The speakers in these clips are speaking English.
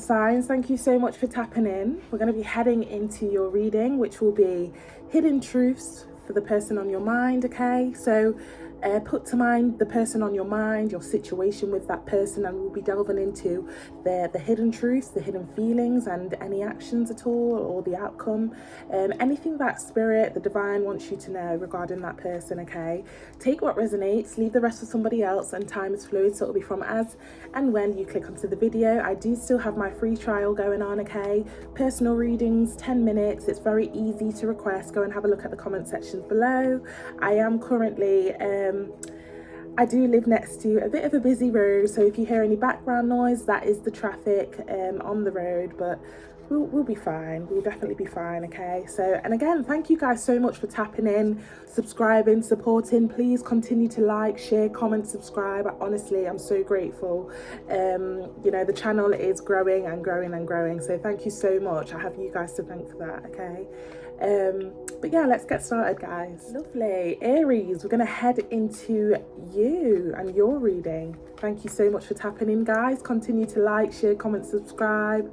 signs, thank you so much for tapping in. We're going to be heading into your reading, which will be hidden truths for the person on your mind, okay? So put to mind the person on your mind, your situation with that person, and we'll be delving into the hidden truths, the hidden feelings, and any actions at all, or the outcome, anything that spirit, the divine, wants you to know regarding that person, okay? Take what resonates, leave the rest for somebody else, and time is fluid, so it'll be from as and when you click onto the video. I do still have my free trial going on, okay? Personal readings, 10 minutes. It's very easy to request. Go and have a look at the comment sections below. I am currently I do live next to a bit of a busy road, so if you hear any background noise, that is the traffic on the road, but we'll be fine. We'll definitely be fine, okay? So, and again, thank you guys so much for tapping in, subscribing, supporting. Please continue to like, share, comment, subscribe. Honestly, I'm so grateful. You know, the channel is growing and growing and growing, so thank you so much. I have you guys to thank for that, okay? But yeah, let's get started, guys. Lovely. Aries, we're going to head into you and your reading. Thank you so much for tapping in, guys. Continue to like, share, comment, subscribe.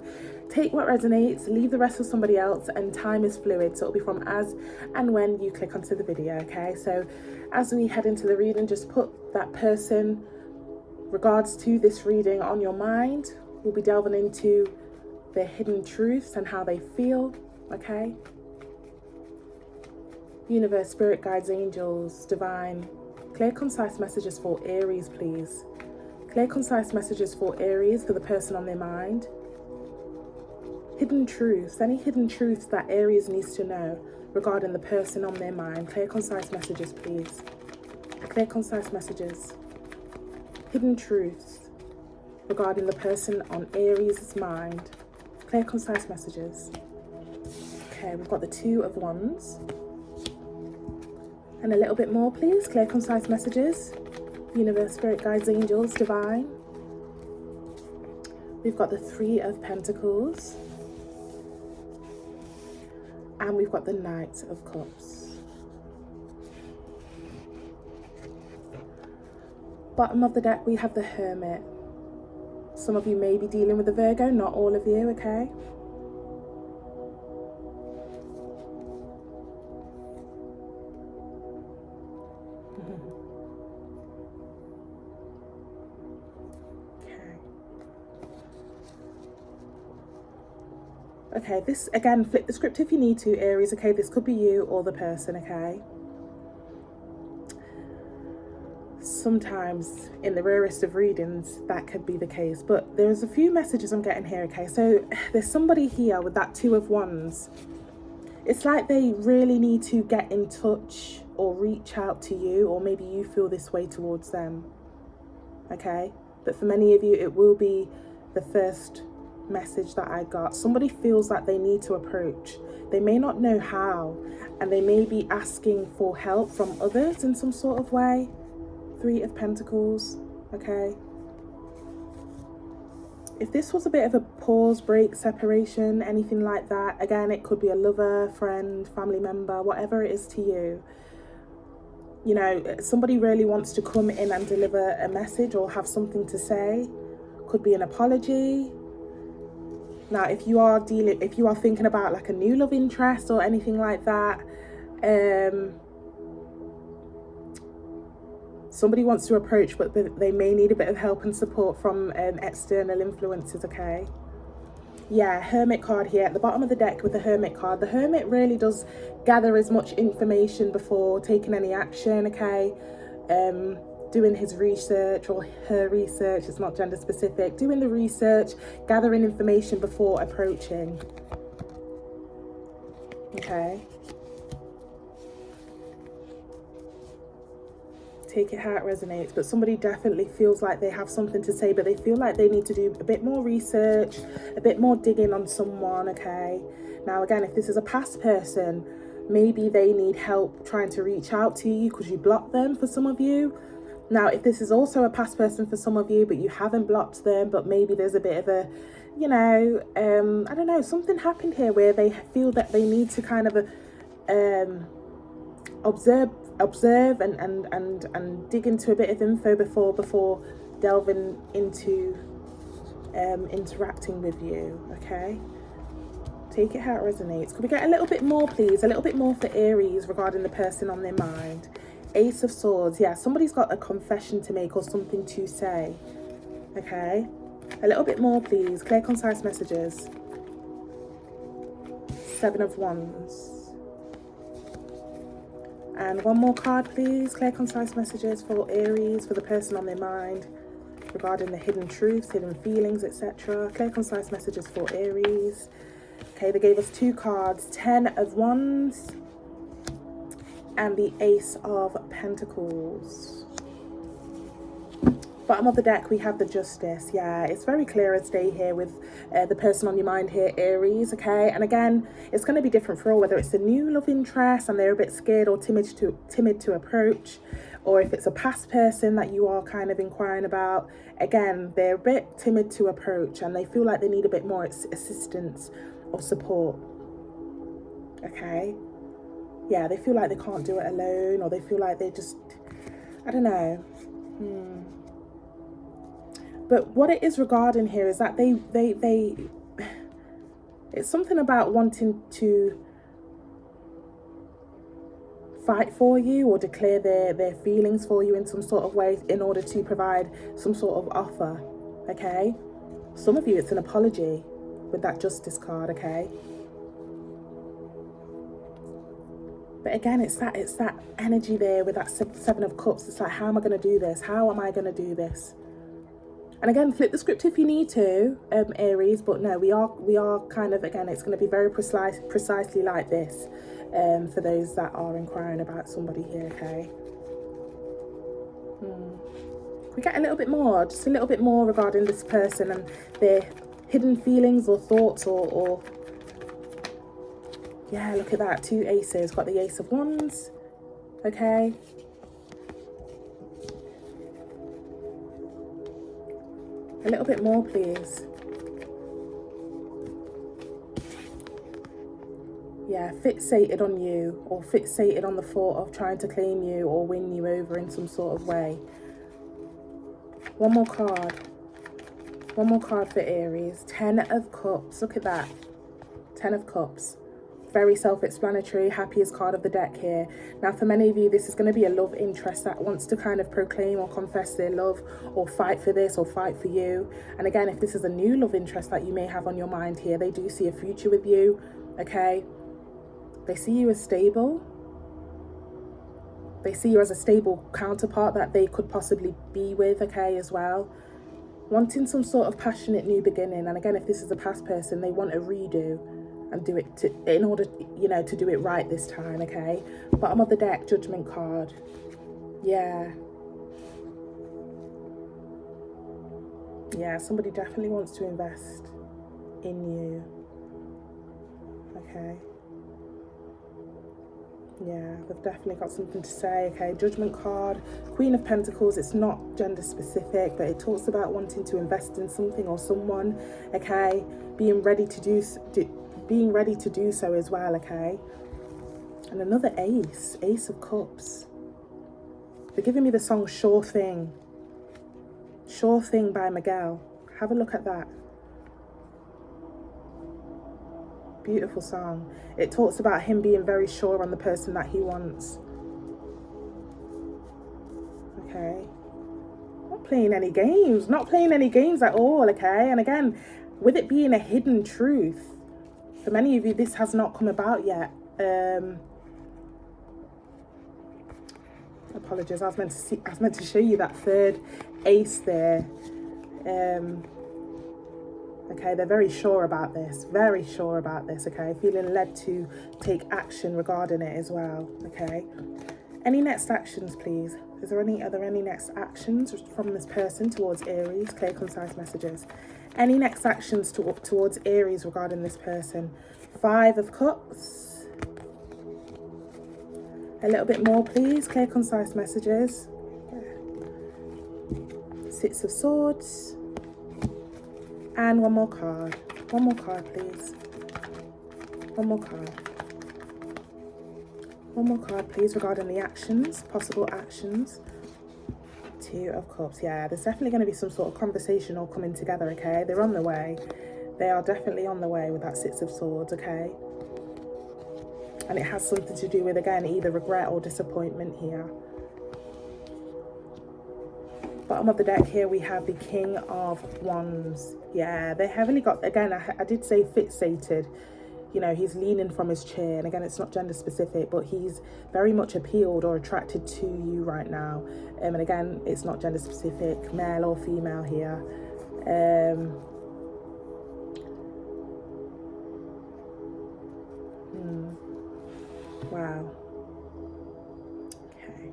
Take what resonates, leave the rest for somebody else, and time is fluid, so it'll be from as and when you click onto the video, okay? So as we head into the reading, just put that person regards to this reading on your mind. We'll be delving into their hidden truths and how they feel, okay? Universe, spirit guides, angels, divine, clear, concise messages for Aries, please. Clear, concise messages for Aries, for the person on their mind. Hidden truths, any hidden truths that Aries needs to know regarding the person on their mind. Clear, concise messages, please. Clear, concise messages. Hidden truths regarding the person on Aries' mind. Clear, concise messages. Okay, we've got the Two of Wands. And a little bit more, please. Clear, concise messages. Universe, spirit guides, angels, divine. We've got the Three of Pentacles. And we've got the Knight of Cups. Bottom of the deck, we have the Hermit. Some of you may be dealing with the Virgo, not all of you, okay? Okay, this, again, flip the script if you need to, Aries, okay? This could be you or the person, okay? Sometimes, in the rarest of readings, that could be the case. But there's a few messages I'm getting here, okay? So there's somebody here with that Two of Wands. It's like they really need to get in touch or reach out to you, or maybe you feel this way towards them, okay? But for many of you, it will be the first message that I got. Somebody feels like they need to approach. They may not know how, and they may be asking for help from others in some sort of way. Three of Pentacles, okay? If this was a bit of a pause, break, separation, anything like that, again, it could be a lover, friend, family member, whatever it is to you. You know, somebody really wants to come in and deliver a message or have something to say. Could be an apology. Now, if you are thinking about like a new love interest or anything like that, somebody wants to approach, but they may need a bit of help and support from external influences, okay? Yeah, Hermit card here at the bottom of the deck with the Hermit card. The Hermit really does gather as much information before taking any action, okay? Doing his research or her research, it's not gender specific, doing the research, gathering information before approaching, okay? Take it how it resonates, but somebody definitely feels like they have something to say, but they feel like they need to do a bit more research, a bit more digging on someone, okay? Now, again, if this is a past person, maybe they need help trying to reach out to you because you blocked them for some of you. Now, if this is also a past person for some of you, but you haven't blocked them, but maybe there's a bit of a, you know, I don't know, something happened here where they feel that they need to kind of observe and dig into a bit of info before delving into interacting with you, okay? Take it how it resonates. Could we get a little bit more, please? A little bit more for Aries regarding the person on their mind. Ace of Swords. Yeah, somebody's got a confession to make or something to say. Okay? A little bit more, please. Clear, concise messages. Seven of Wands. And one more card, please. Clear, concise messages for Aries, for the person on their mind regarding the hidden truths, hidden feelings, etc. Clear, concise messages for Aries. Okay, they gave us two cards, 10 of Wands and the Ace of Pentacles. Bottom of the deck, we have the Justice. Yeah, it's very clear as day here with the person on your mind here, Aries, okay? And again, it's going to be different for all, whether it's a new love interest and they're a bit scared or timid to approach, or if it's a past person that you are kind of inquiring about. Again, they're a bit timid to approach and they feel like they need a bit more assistance or support, okay? Yeah, they feel like they can't do it alone, or they feel like they just, I don't know. But what it is regarding here is that they it's something about wanting to fight for you or declare their feelings for you in some sort of way in order to provide some sort of offer, okay? Some of you, it's an apology with that Justice card, okay? But again, it's that energy there with that Seven of Cups. It's like, how am I going to do this? How am I going to do this? And again, flip the script if you need to, Aries. But no, we are kind of, again, it's going to be very precisely like this for those that are inquiring about somebody here, okay? We get a little bit more, just a little bit more regarding this person and their hidden feelings or thoughts or yeah, look at that, two aces. Got the Ace of Wands, okay? A little bit more, please. Yeah, fixated on you or fixated on the thought of trying to claim you or win you over in some sort of way. One more card. One more card for Aries. 10 of Cups. Look at that. 10 of Cups. Very self-explanatory, happiest card of the deck here. Now, for many of you, this is going to be a love interest that wants to kind of proclaim or confess their love or fight for this or fight for you. And again, if this is a new love interest that you may have on your mind here, they do see a future with you, okay? They see you as stable. They see you as a stable counterpart that they could possibly be with, okay, as well. Wanting some sort of passionate new beginning. And again, if this is a past person, they want a redo and do it in order, you know, to do it right this time, okay? Bottom of the deck, Judgment card. Yeah. Yeah, somebody definitely wants to invest in you, okay? Yeah, they've definitely got something to say, okay? Judgment card, Queen of Pentacles. It's not gender specific, but it talks about wanting to invest in something or someone, okay? Being ready to do so as well, okay? And another ace, Ace of Cups. They're giving me the song Sure Thing. Sure Thing by Miguel. Have a look at that. Beautiful song. It talks about him being very sure on the person that he wants. Okay. Not playing any games. Not playing any games at all, okay? And again, with it being a hidden truth, for many of you, this has not come about yet. Apologies, I was meant to show you that third ace there. Okay, they're very sure about this, okay? Feeling led to take action regarding it as well, okay? Any next actions, please? Are there any next actions from this person towards Aries? Clear, concise messages. Any next actions towards Aries regarding this person? 5 of Cups. A little bit more, please. Clear, concise messages. 6 of Swords. And one more card. One more card, please. One more card. One more card, please, regarding the actions, possible actions Two of Cups. Yeah, there's definitely going to be some sort of conversation all coming together, okay? They're on the way. They are definitely on the way with that Six of Swords, okay? And it has something to do with, again, either regret or disappointment here. Bottom of the deck here, we have the King of Wands. Yeah, they heavily got, again, I did say fixated. You know, he's leaning from his chair. And again, it's not gender specific, but he's very much appealed or attracted to you right now. And again, it's not gender specific, male or female here. Wow. Okay.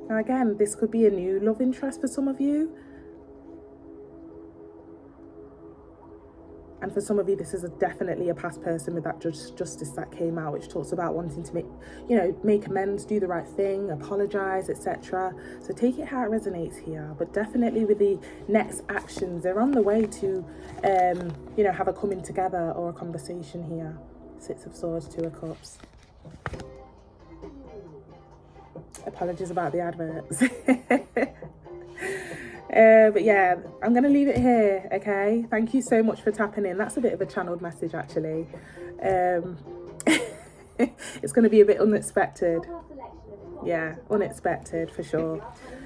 Now again, this could be a new love interest for some of you. And for some of you, this is definitely a past person with that justice that came out, which talks about wanting to make, you know, make amends, do the right thing, apologize, etc. So take it how it resonates here. But definitely with the next actions, they're on the way to, you know, have a coming together or a conversation here. Six of Swords, Two of Cups. Apologies about the adverts. But yeah, I'm going to leave it here, okay? Thank you so much for tapping in. That's a bit of a channeled message, actually. It's going to be a bit unexpected. Yeah, unexpected for sure.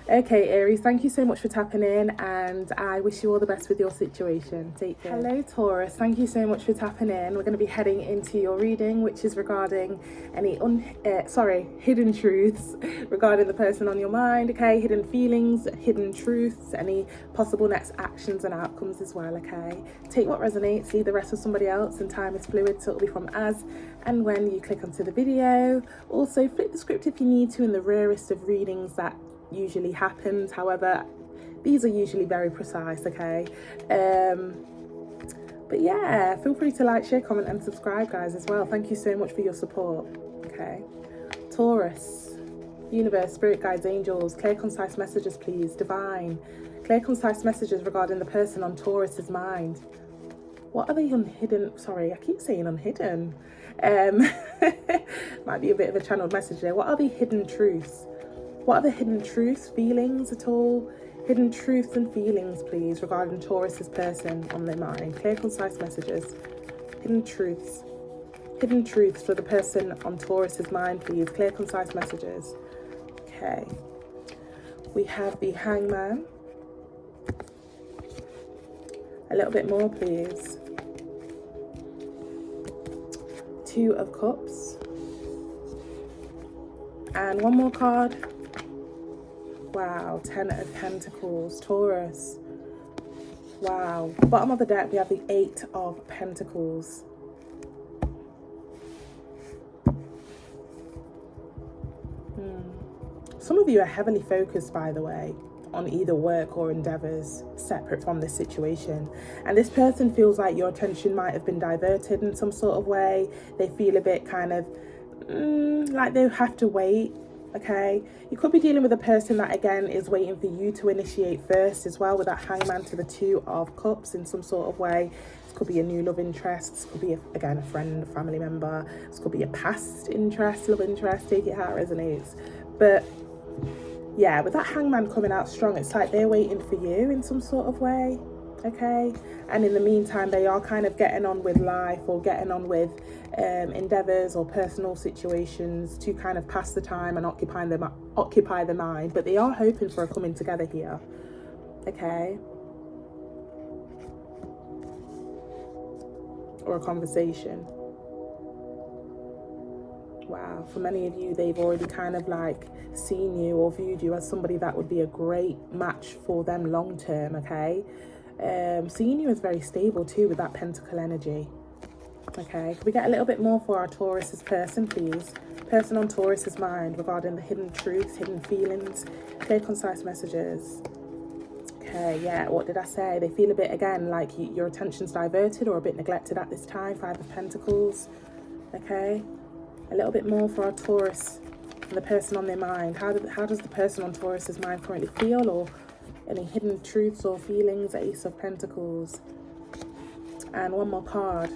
Okay, Aries, thank you so much for tapping in, and I wish you all the best with your situation. Take care. Hello, Taurus. Thank you so much for tapping in. We're going to be heading into your reading, which is regarding any hidden truths regarding the person on your mind, okay? Hidden feelings, hidden truths, any possible next actions and outcomes as well, okay? Take what resonates, leave the rest with somebody else, and time is fluid, so it'll be from as and when you click onto the video. Also, flip the script if you need to in the rarest of readings that usually happens. However, these are usually very precise, okay? But yeah, feel free to like, share, comment and subscribe, guys, as well. Thank you so much for your support, okay? Taurus, universe, spirit guides, angels, clear concise messages please. Divine, clear concise messages regarding the person on Taurus's mind. What are the unhidden, sorry, I keep saying unhidden. Might be a bit of a channeled message there. What are the hidden truths? What are the hidden truths, feelings at all? Hidden truths and feelings, please, regarding Taurus's person on their mind. Clear, concise messages. Hidden truths. Hidden truths for the person on Taurus's mind, please. Clear, concise messages. Okay. We have the Hangman. A little bit more, please. Two of Cups. And one more card. Wow, 10 of Pentacles, Taurus. Wow. Bottom of the deck, we have the 8 of Pentacles. Some of you are heavily focused, by the way, on either work or endeavors separate from this situation. And this person feels like your attention might have been diverted in some sort of way. They feel a bit kind of like they have to wait. Okay, you could be dealing with a person that again is waiting for you to initiate first as well, with that Hangman to the Two of Cups in some sort of way. This could be a new love interest. This could be again a friend, a family member. This could be a past interest, love interest. Take it how it resonates. But yeah, with that Hangman coming out strong, it's like they're waiting for you in some sort of way. Okay, and in the meantime they are kind of getting on with life or getting on with endeavors or personal situations to kind of pass the time and occupy the mind, but they are hoping for a coming together here. Okay, or a conversation. Wow, for many of you, they've already kind of like seen you or viewed you as somebody that would be a great match for them long term. Okay, seeing you as very stable too with that Pentacle energy. Okay, can we get a little bit more for our Taurus's person, please? Person on Taurus's mind regarding the hidden truths, hidden feelings, clear, concise messages. Okay, yeah, what did I say? They feel a bit, again, like your attention's diverted or a bit neglected at this time. Five of Pentacles. Okay, a little bit more for our Taurus and the person on their mind. How does the person on Taurus's mind currently feel, or any hidden truths or feelings? Ace of Pentacles. And one more card.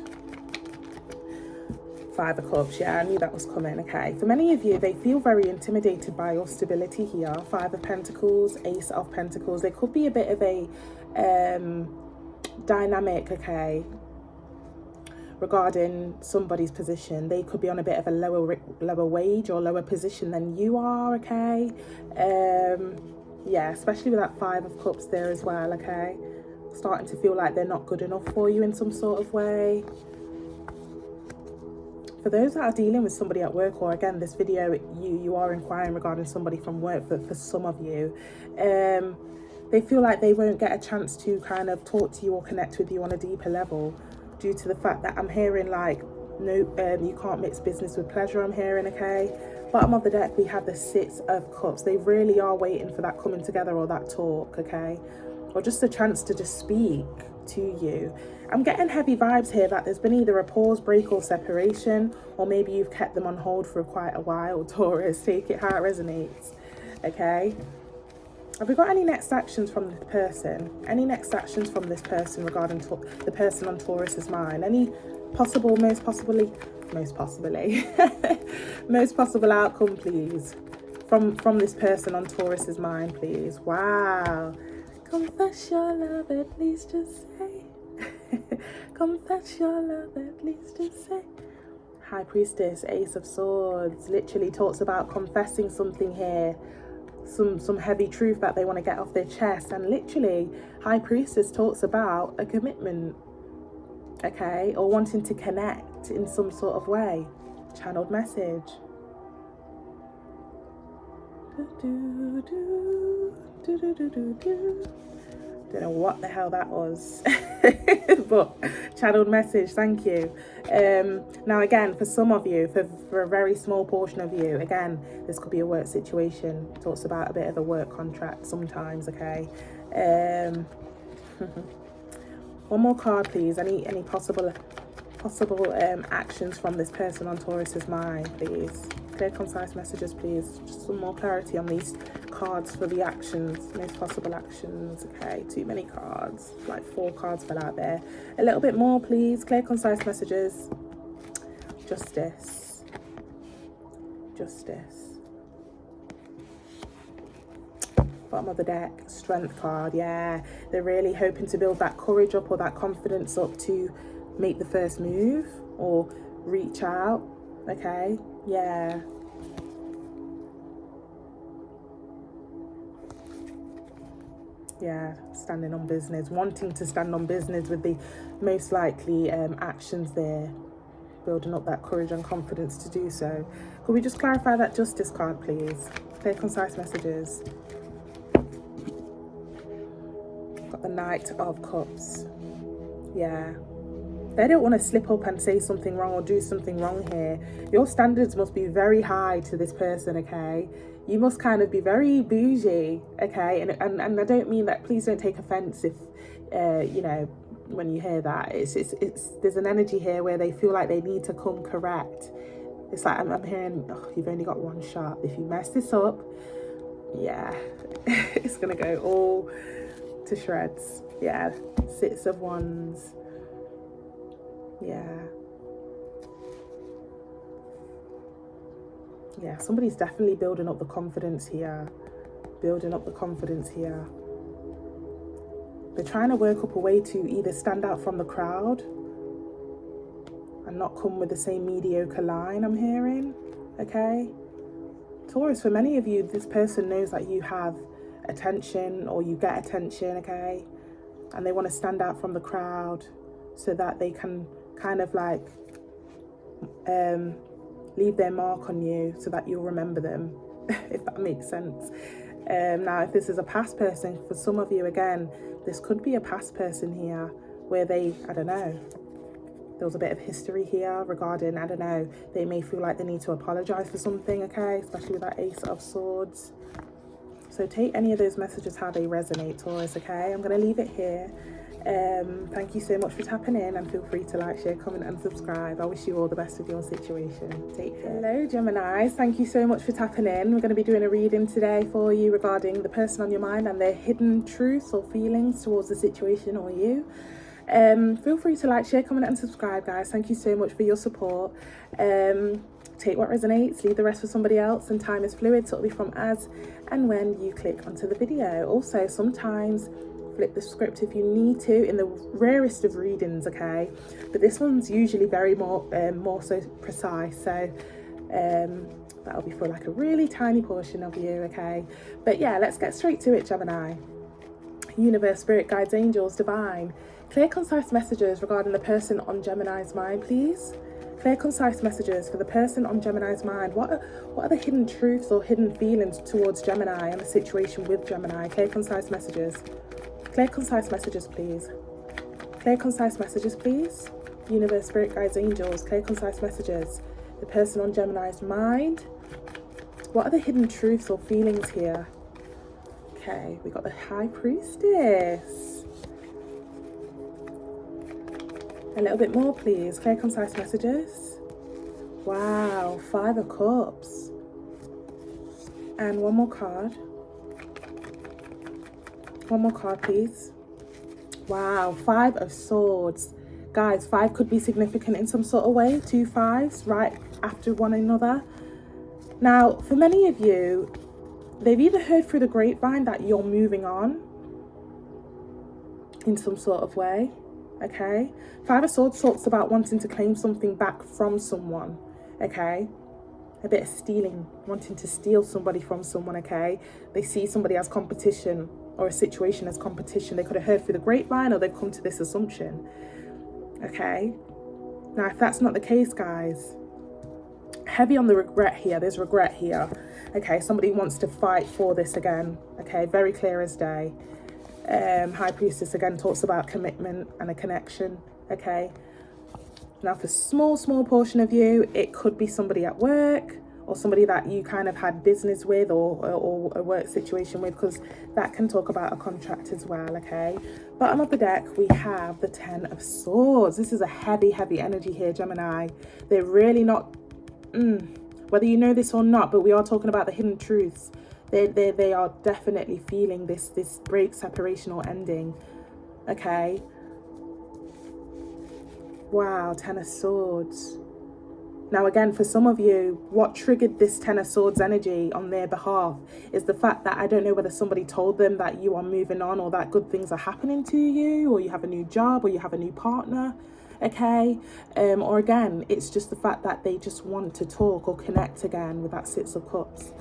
Five of Cups, yeah, I knew that was coming, okay. For many of you, they feel very intimidated by your stability here. Five of Pentacles, Ace of Pentacles. There could be a bit of a dynamic, okay, regarding somebody's position. They could be on a bit of a lower wage or lower position than you are, okay. Yeah, especially with that Five of Cups there as well, okay. Starting to feel like they're not good enough for you in some sort of way. For those that are dealing with somebody at work, or again, this video, you are inquiring regarding somebody from work, but for some of you, they feel like they won't get a chance to kind of talk to you or connect with you on a deeper level due to the fact that I'm hearing like, no, you can't mix business with pleasure, I'm hearing, okay. Bottom of the deck, we have the Six of Cups. They really are waiting for that coming together or that talk, okay, or just a chance to just speak to you. I'm getting heavy vibes here that there's been either a pause, break, or separation, or maybe you've kept them on hold for quite a while. Taurus, take it how it resonates, okay. Have we got any next actions from this person? Any next actions from this person regarding the person on Taurus's mind? Any possible, most possible outcome, please, from this person on Taurus's mind, please. Wow. Confess your love, at least just say. Confess your love, at least just say. High Priestess, Ace of Swords, literally talks about confessing something here. Some heavy truth that they want to get off their chest. And literally, High Priestess talks about a commitment, okay, or wanting to connect in some sort of way. Channeled message. Don't know what the hell that was. But channeled message, thank you. Now again, for some of you, for a very small portion of you, again, this could be a work situation. Talks about a bit of a work contract sometimes, okay. One more card, please. Any possible actions from this person on Taurus's mind, please. Clear, concise messages, please. Just some more clarity on these cards for the actions, most possible actions. Okay, too many cards, like 4 cards fell out there. A little bit more, please. Clear, concise messages. Justice. Bottom of the deck, Strength card. Yeah, they're really hoping to build that courage up or that confidence up to make the first move or reach out, okay. Yeah, standing on business, wanting to stand on business with the most likely actions there, building up that courage and confidence to do so. Could we just clarify that Justice card, please? Clear, concise messages. Got the Knight of Cups. Yeah, they don't want to slip up and say something wrong or do something wrong here. Your standards must be very high to this person, okay. You must kind of be very bougie, okay. And I don't mean that, please don't take offense if you know, when you hear that. It's there's an energy here where they feel like they need to come correct. It's like I'm hearing, oh, you've only got one shot. If you mess this up, yeah, it's gonna go all to shreds. Yeah, Six of Wands. Yeah, somebody's definitely building up the confidence here. They're trying to work up a way to either stand out from the crowd and not come with the same mediocre line, I'm hearing, okay. Taurus, for many of you, this person knows that you have attention or you get attention, okay, and they want to stand out from the crowd so that they can kind of like leave their mark on you so that you'll remember them, if that makes sense. Now, if this is a past person, for some of you, again, this could be a past person here where they, I don't know, there was a bit of history here regarding, I don't know, they may feel like they need to apologize for something, okay, especially with that Ace of Swords. So take any of those messages how they resonate, Taurus, okay. I'm going to leave it here. Thank you so much for tapping in, and feel free to like, share, comment and subscribe. I wish you all the best with your situation. Take care. Hello Geminis, thank you so much for tapping in. We're going to be doing a reading today for you regarding the person on your mind and their hidden truths or feelings towards the situation or you. Feel free to like, share, comment and subscribe, guys. Thank you so much for your support. Take what resonates, leave the rest for somebody else, and time is fluid, so it'll be from as and when you click onto the video. Also, sometimes flip the script if you need to, in the rarest of readings, okay? But this one's usually very more so precise, so that'll be for like a really tiny portion of you, okay? But yeah, let's get straight to it, Gemini. Universe, spirit, guides, angels, divine. Clear, concise messages regarding the person on Gemini's mind, please. Clear, concise messages for the person on Gemini's mind. What are the hidden truths or hidden feelings towards Gemini and the situation with Gemini? Clear, concise messages. Clear, concise messages, please. Clear, concise messages, please. Universe, spirit, guides, angels. Clear, concise messages. The person on Gemini's mind. What are the hidden truths or feelings here? Okay, we got the High Priestess. A little bit more, please. Clear, concise messages. Wow, 5 of Cups. And one more card. One more card, please. Wow, 5 of Swords. Guys, 5 could be significant in some sort of way. 2 5s right after one another. Now, for many of you, they've either heard through the grapevine that you're moving on in some sort of way, okay? 5 of Swords talks about wanting to claim something back from someone, okay? A bit of stealing, wanting to steal somebody from someone, okay? They see somebody as competition or a situation as competition. They could have heard through the grapevine or they've come to this assumption, okay? Now, if that's not the case, guys, heavy on the regret here. There's regret here. Okay, somebody wants to fight for this again. Okay, very clear as day. High Priestess again talks about commitment and a connection. Okay, now for small portion of you, it could be somebody at work or somebody that you kind of had business with or a work situation with, because that can talk about a contract as well. Okay, bottom of the deck we have the 10 of Swords. This is a heavy energy here, Gemini. They're really not whether you know this or not, but we are talking about the hidden truths. They are definitely feeling this break, separation or ending. Okay. Wow, 10 of Swords. Now again, for some of you, what triggered this 10 of Swords energy on their behalf is the fact that I don't know whether somebody told them that you are moving on or that good things are happening to you, or you have a new job, or you have a new partner. Okay, or again, it's just the fact that they just want to talk or connect again with that 6 of Cups.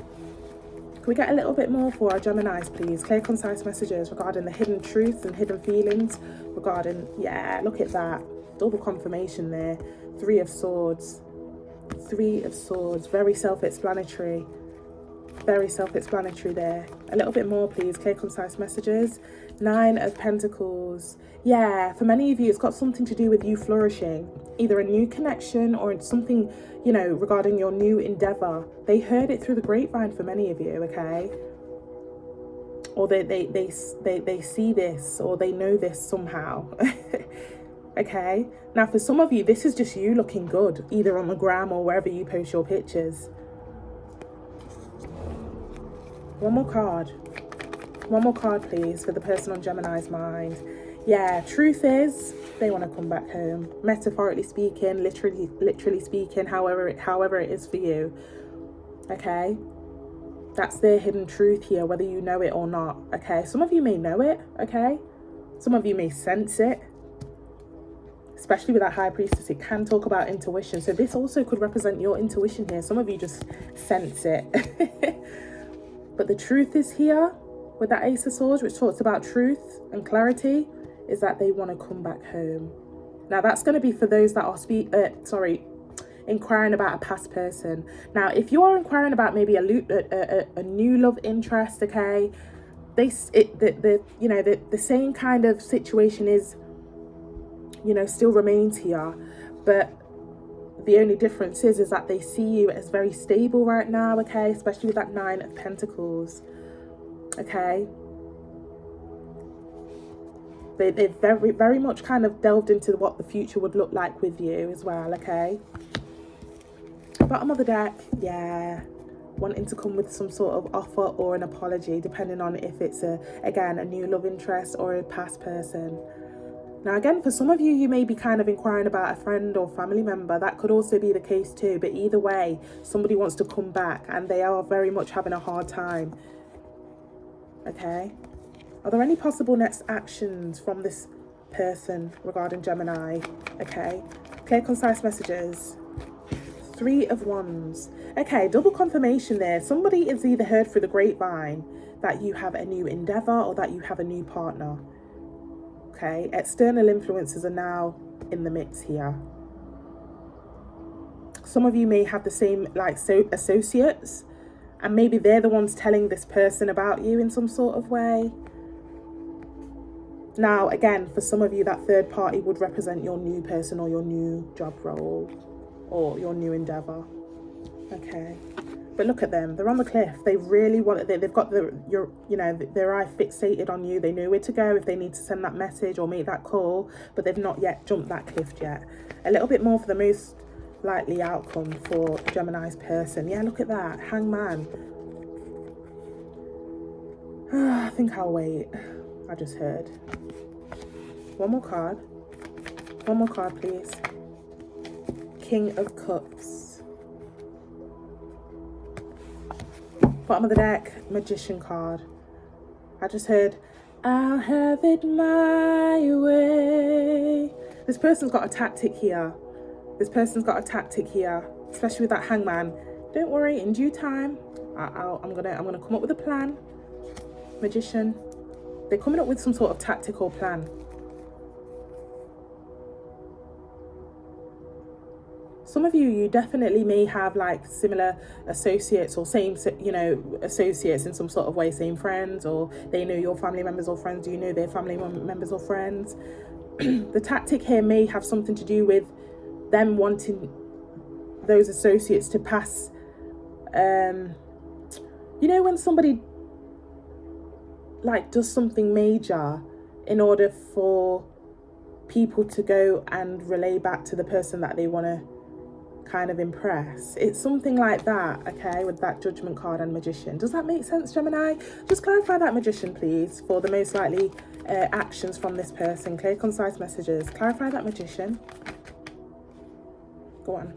Can we get a little bit more for our Geminis, please? Clear, concise messages regarding the hidden truths and hidden feelings regarding, yeah, look at that. Double confirmation there. 3 of Swords. 3 of Swords. Very self-explanatory. Very self-explanatory there. A little bit more, please. Clear, concise messages. 9 of Pentacles. Yeah, for many of you, it's got something to do with you flourishing. Either a new connection or something, you know, regarding your new endeavor. They heard it through the grapevine for many of you, okay? Or they see this or they know this somehow. Okay? Now, for some of you, this is just you looking good, either on the gram or wherever you post your pictures. One more card. One more card, please, for the person on Gemini's mind. Yeah, truth is, they want to come back home. Metaphorically speaking, literally speaking, however it is for you. Okay? That's their hidden truth here, whether you know it or not. Okay? Some of you may know it, okay? Some of you may sense it. Especially with that High Priestess, it can talk about intuition. So this also could represent your intuition here. Some of you just sense it. But the truth is here with that Ace of Swords, which talks about truth and clarity, is that they want to come back home. Now that's going to be for those that are inquiring about a past person. Now, if you are inquiring about maybe a new love interest, okay, the same kind of situation is, you know, still remains here, but the only difference is that they see you as very stable right now, okay, especially with that 9 of Pentacles. Okay, they've very much kind of delved into what the future would look like with you as well. Okay, bottom of the deck, yeah, wanting to come with some sort of offer or an apology, depending on if it's a new love interest or a past person. Now again, for some of you, you may be kind of inquiring about a friend or family member. That could also be the case too. But either way, somebody wants to come back and they are very much having a hard time. Okay. Are there any possible next actions from this person regarding Gemini? Okay. Clear, concise messages. 3 of Wands. Okay, double confirmation there. Somebody is either heard through the grapevine that you have a new endeavor or that you have a new partner. Okay, external influences are now in the mix here. Some of you may have the same associates, and maybe they're the ones telling this person about you in some sort of way. Now, again, for some of you, that third party would represent your new person or your new job role or your new endeavor. Okay. But look at them. They're on the cliff. They really want it. They've got their eye fixated on you. They know where to go if they need to send that message or make that call, but they've not yet jumped that cliff yet. A little bit more for the most likely outcome for Gemini's person. Yeah, look at that. Hangman. I think I'll wait. I just heard. One more card. One more card, please. King of Cups. Bottom of the deck, Magician card. I just heard, I'll have it my way. This person's got a tactic here. This person's got a tactic here, especially with that Hangman. Don't worry, in due time, I'm gonna come up with a plan. Magician. They're coming up with some sort of tactical plan. Some of you definitely may have like similar associates or same, associates in some sort of way, same friends, or they know your family members or friends, you know their family members or friends. The tactic here may have something to do with them wanting those associates to pass, when somebody like does something major in order for people to go and relay back to the person that they want to kind of impress. It's something like that, okay, with that Judgment card and Magician. Does that make sense, Gemini? Just clarify that, Magician, please, for the most likely actions from this person. Clear, concise messages. Clarify that, Magician. Go on.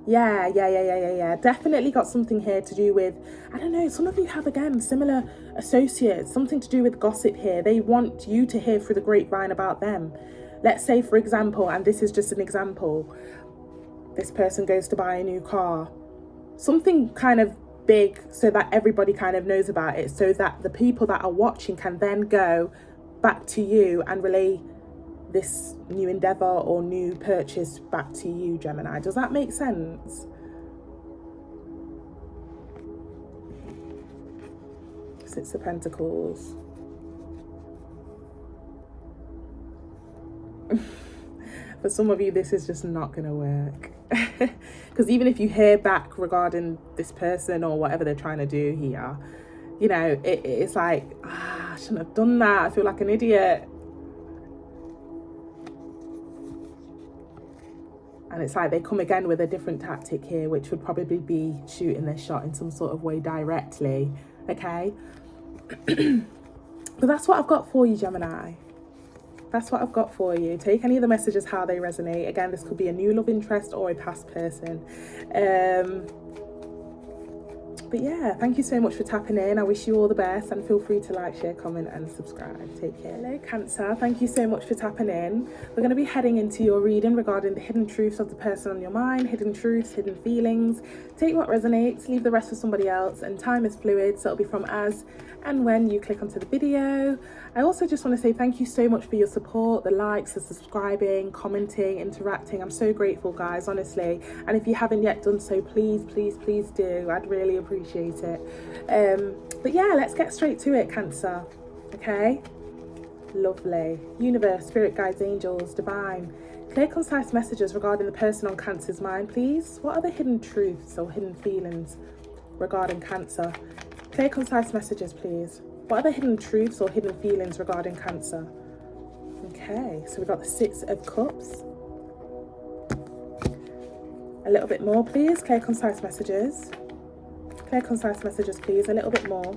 Yeah. Definitely got something here to do with, I don't know, some of you have, again, similar associates, something to do with gossip here. They want you to hear through the grapevine about them. Let's say, for example, and this is just an example, this person goes to buy a new car. Something kind of big so that everybody kind of knows about it, so that the people that are watching can then go back to you and relay this new endeavor or new purchase back to you, Gemini. Does that make sense? Six of Pentacles. For some of you, this is just not going to work. Because even if you hear back regarding this person or whatever they're trying to do here, it's like, I shouldn't have done that. I feel like an idiot. And it's like they come again with a different tactic here, which would probably be shooting their shot in some sort of way directly. Okay? But that's what I've got for you, Gemini. That's what I've got for you. Take any of the messages how they resonate. Again, this could be a new love interest or a past person. But yeah, thank you so much for tapping in. I wish you all the best, and feel free to like, share, comment and subscribe. Take care. Hello, Cancer. Thank you so much for tapping in. We're going to be heading into your reading regarding the hidden truths of the person on your mind, hidden truths, hidden feelings. Take what resonates, leave the rest for somebody else, and time is fluid, so it'll be from as and when you click onto the video. I also just want to say thank you so much for your support, the likes, the subscribing, commenting, interacting. I'm so grateful, guys, honestly. And if you haven't yet done so, please do. I'd really appreciate it. But yeah, let's get straight to it, Cancer. Okay? Lovely. Universe, spirit guides, angels, divine. Clear, concise messages regarding the person on Cancer's mind, please. What are the hidden truths or hidden feelings regarding Cancer? Clear, concise messages, please. What are the hidden truths or hidden feelings regarding Cancer? Okay, so we've got the Six of Cups. A little bit more, please. Clear, concise messages. Clear, concise messages, please. A little bit more.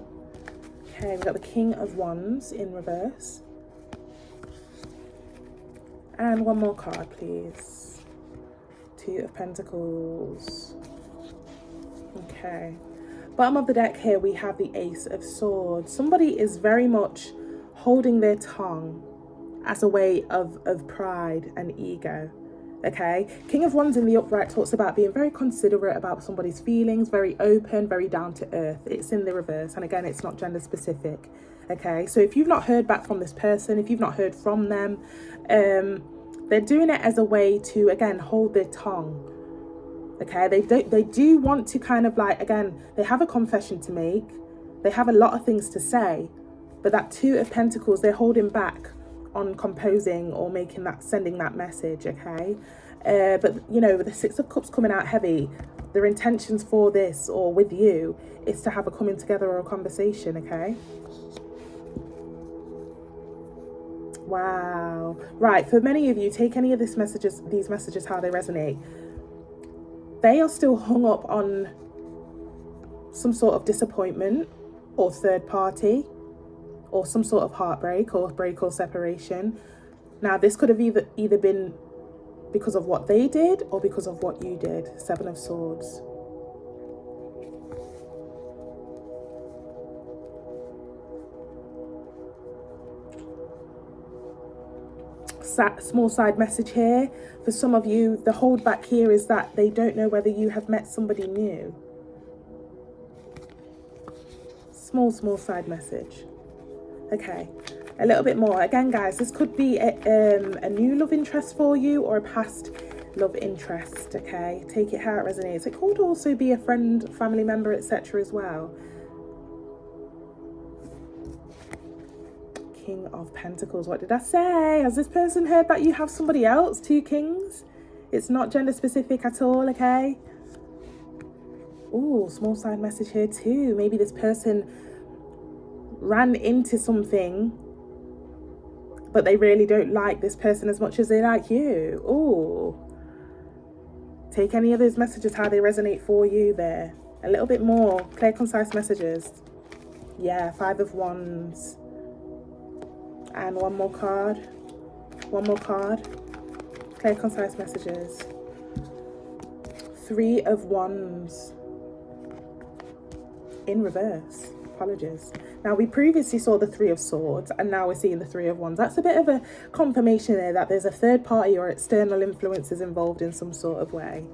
Okay, we've got the King of Wands in reverse. And one more card, please. Two of Pentacles. Okay. Bottom of the deck here, we have the Ace of Swords. Somebody is very much holding their tongue as a way of pride and ego. Okay, King of Wands in the upright talks about being very considerate about somebody's feelings, very open, very down to earth. It's in the reverse, and again, it's not gender specific. Okay, so if you've not heard back from this person, if you've not heard from them, they're doing it as a way to, again, hold their tongue. Okay, they do want to kind of like, again, they have a confession to make, they have a lot of things to say, but that Two of Pentacles, they're holding back on composing or making that, sending that message. Okay, but you know, with the Six of Cups coming out heavy, their intentions for this or with you is to have a coming together or a conversation. Okay, wow. Right, for many of you, take any of these messages how they resonate. They are still hung up on some sort of disappointment or third party, or some sort of heartbreak or break or separation. Now, this could have either been because of what they did or because of what you did. Seven of Swords. Small side message here. For some of you, the hold back here is that they don't know whether you have met somebody new. Small side message. Okay, a little bit more. Again, guys, this could be a new love interest for you or a past love interest. Okay, take it how it resonates. It could also be a friend, family member, etc. as well. King of Pentacles. What did I say? Has this person heard that you have somebody else? Two kings. It's not gender specific at all. Okay. Oh, small side message here too. Maybe this person ran into something, but they really don't like this person as much as they like you. Oh, take any of those messages how they resonate for you there. A little bit more clear, concise messages. Yeah, Five of Wands. And one more card. Clear, concise messages. Three of Wands in reverse. Apologies. Now, we previously saw the Three of Swords, and now we're seeing the Three of Wands. That's a bit of a confirmation there that there's a third party or external influences involved in some sort of way.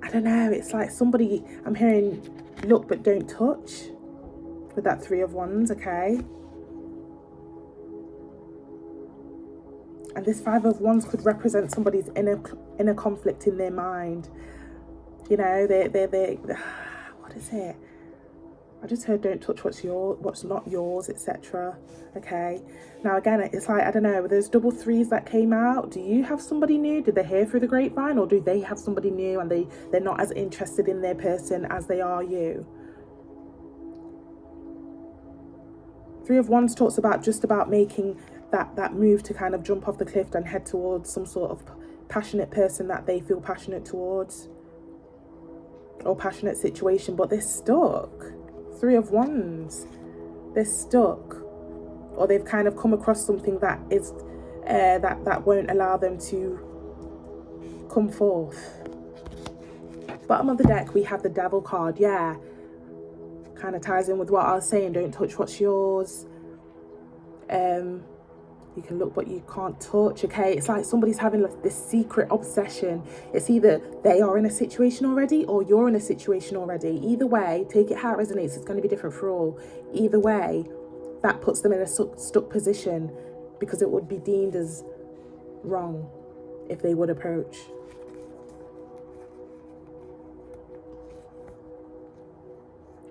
I don't know, it's like somebody, I'm hearing look but don't touch with that Three of Wands. Okay, and this Five of Wands could represent somebody's inner conflict in their mind. You know, they what is it? I just heard don't touch what's not yours, etc. Okay, now again, it's like, I don't know, with those double threes that came out, do you have somebody new? Did they hear through the grapevine, or do they have somebody new and they're not as interested in their person as they are you? Three of Wands talks about just about making that move to kind of jump off the cliff and head towards some sort of passionate person that they feel passionate towards, or passionate situation, but they're stuck. Three of Wands, they're stuck, or they've kind of come across something that is that won't allow them to come forth. Bottom of the deck, we have the Devil card. Yeah, kind of ties in with what I was saying. Don't touch what's yours. You can look but you can't touch. Okay, it's like somebody's having like this secret obsession. It's either they are in a situation already or you're in a situation already. Either way, take it how it resonates. It's going to be different for all. Either way, that puts them in a stuck position, because it would be deemed as wrong if they would approach.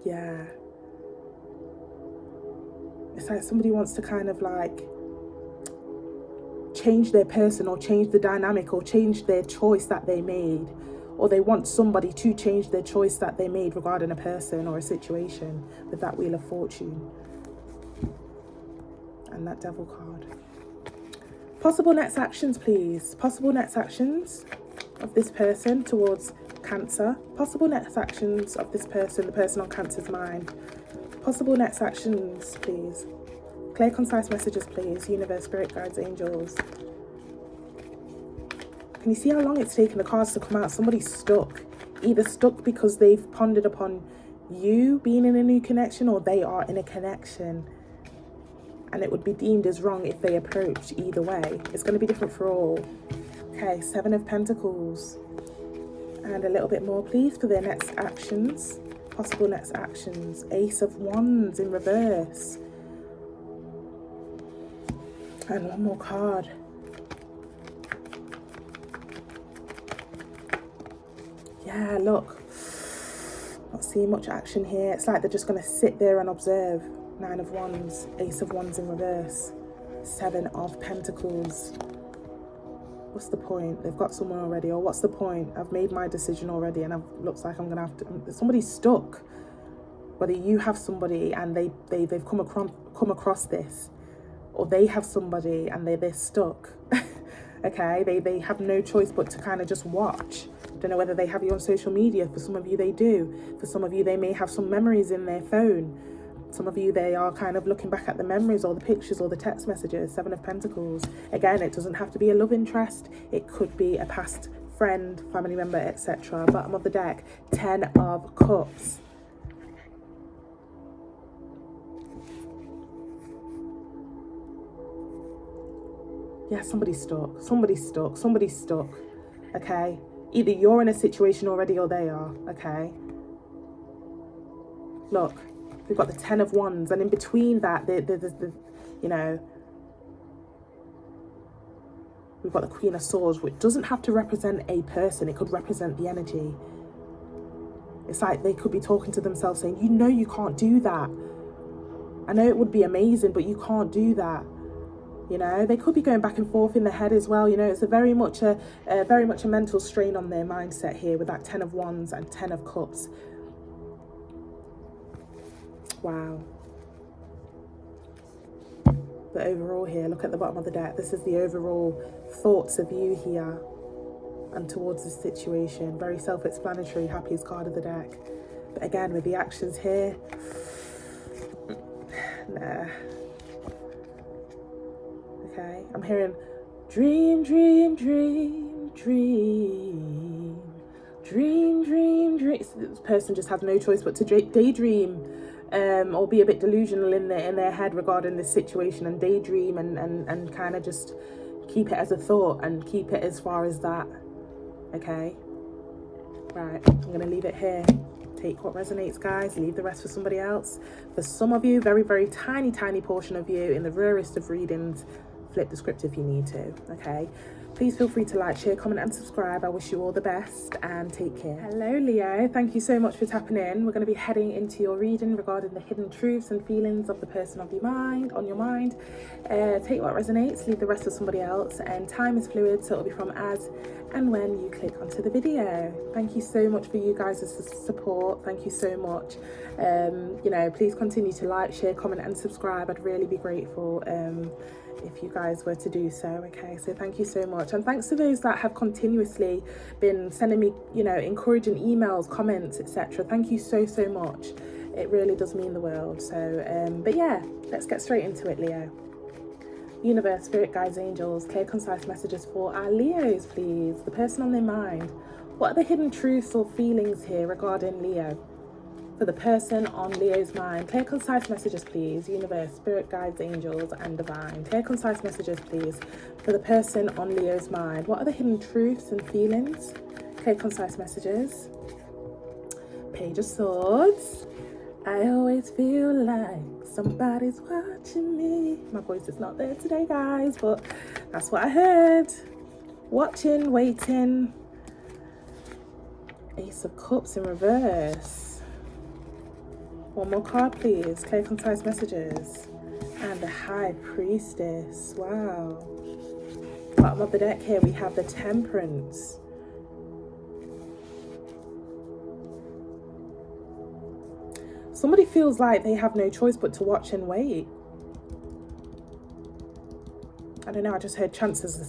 Yeah, it's like somebody wants to kind of like change their person, or change the dynamic, or change their choice that they made, or they want somebody to change their choice that they made regarding a person or a situation, with that Wheel of Fortune and that Devil card. Possible next actions, please. Possible next actions of this person towards Cancer. Possible next actions of this person, the person on Cancer's mind. Possible next actions, please. Clear, concise messages, please. Universe, spirit guides, angels. Can you see how long it's taken the cards to come out? Somebody's stuck. Either stuck because they've pondered upon you being in a new connection, or they are in a connection and it would be deemed as wrong if they approach. Either way, it's going to be different for all. Okay, 7 of Pentacles. And a little bit more, please, for their next actions. Possible next actions. Ace of Wands in reverse. And one more card. Yeah, look. Not seeing much action here. It's like they're just going to sit there and observe. 9 of Wands. Ace of Wands in reverse. 7 of Pentacles. What's the point? They've got someone already. Or what's the point? I've made my decision already, and it looks like I'm going to have to... Somebody's stuck. Whether you have somebody and they've come across this, or they have somebody and they're stuck. Okay, they have no choice but to kind of just watch. Don't know whether they have you on social media. For some of you, they do. For some of you, they may have some memories in their phone. Some of you, they are kind of looking back at the memories or the pictures or the text messages. 7 of Pentacles. Again, it doesn't have to be a love interest. It could be a past friend, family member, etc. Bottom of the deck, 10 of Cups. Yeah, somebody's stuck. Somebody's stuck. Somebody's stuck. Okay? Either you're in a situation already or they are. Okay? Look, we've got the 10 of Wands, and in between that, the you know, we've got the Queen of Swords, which doesn't have to represent a person. It could represent the energy. It's like they could be talking to themselves saying, you know, you can't do that. I know it would be amazing, but you can't do that. You know, they could be going back and forth in their head as well. You know, it's very much a mental strain on their mindset here with that 10 of Wands and 10 of Cups. Wow. But overall here, look at the bottom of the deck. This is the overall thoughts of you here and towards this situation. Very self-explanatory, happiest card of the deck. But again, with the actions here, nah. Okay, I'm hearing dream, dream, dream, dream, dream, dream, dream. This person just has no choice but to daydream, or be a bit delusional in their head regarding this situation, and daydream and kind of just keep it as a thought and keep it as far as that. Okay, right, I'm gonna leave it here. Take what resonates, guys. Leave the rest for somebody else. For some of you, very, very tiny portion of you, in the rarest of readings, flip the script if you need to. Okay, please feel free to like, share, comment and subscribe. I wish you all the best and take care. Hello, Leo. Thank you so much for tapping in. We're going to be heading into your reading regarding the hidden truths and feelings of the person on your mind. Take what resonates, leave the rest for somebody else, and time is fluid, so it'll be from as and when you click onto the video. Thank you so much for you guys' support. Thank you so much. You know, please continue to like, share, comment and subscribe. I'd really be grateful if you guys were to do so. Okay, so thank you so much, and thanks to those that have continuously been sending me, you know, encouraging emails, comments, etc. Thank you so much. It really does mean the world. So but yeah, let's get straight into it, Leo. Universe, spirit guides, angels, clear concise messages for our Leos, please. The person on their mind. What are the hidden truths or feelings here regarding Leo? For the person on Leo's mind, clear concise messages, please. Universe, spirit guides, angels and divine. Clear concise messages, please. For the person on Leo's mind, what are the hidden truths and feelings? Clear concise messages. Page of Swords. I always feel like somebody's watching me. My voice is not there today, guys, but that's what I heard. Watching, waiting. Ace of Cups in reverse. One more card, please. Clear, concise messages. And the High Priestess. Wow. Bottom of the deck here, we have the Temperance. Somebody feels like they have no choice but to watch and wait. I don't know, I just heard chances are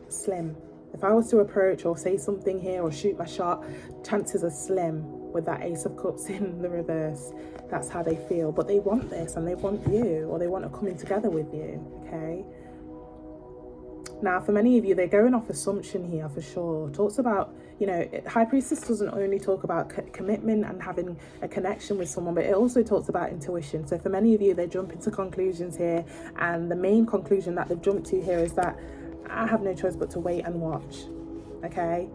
slim. If I was to approach or say something here or shoot my shot, chances are slim with that Ace of Cups in the reverse. That's how they feel. But they want this and they want you, or they want to come in together with you, okay? Now, for many of you, they're going off assumption here for sure. Talks about, you know, High Priestess doesn't only talk about commitment and having a connection with someone, but it also talks about intuition. So for many of you, they're jumping to conclusions here. And the main conclusion that they've jumped to here is that I have no choice but to wait and watch, okay?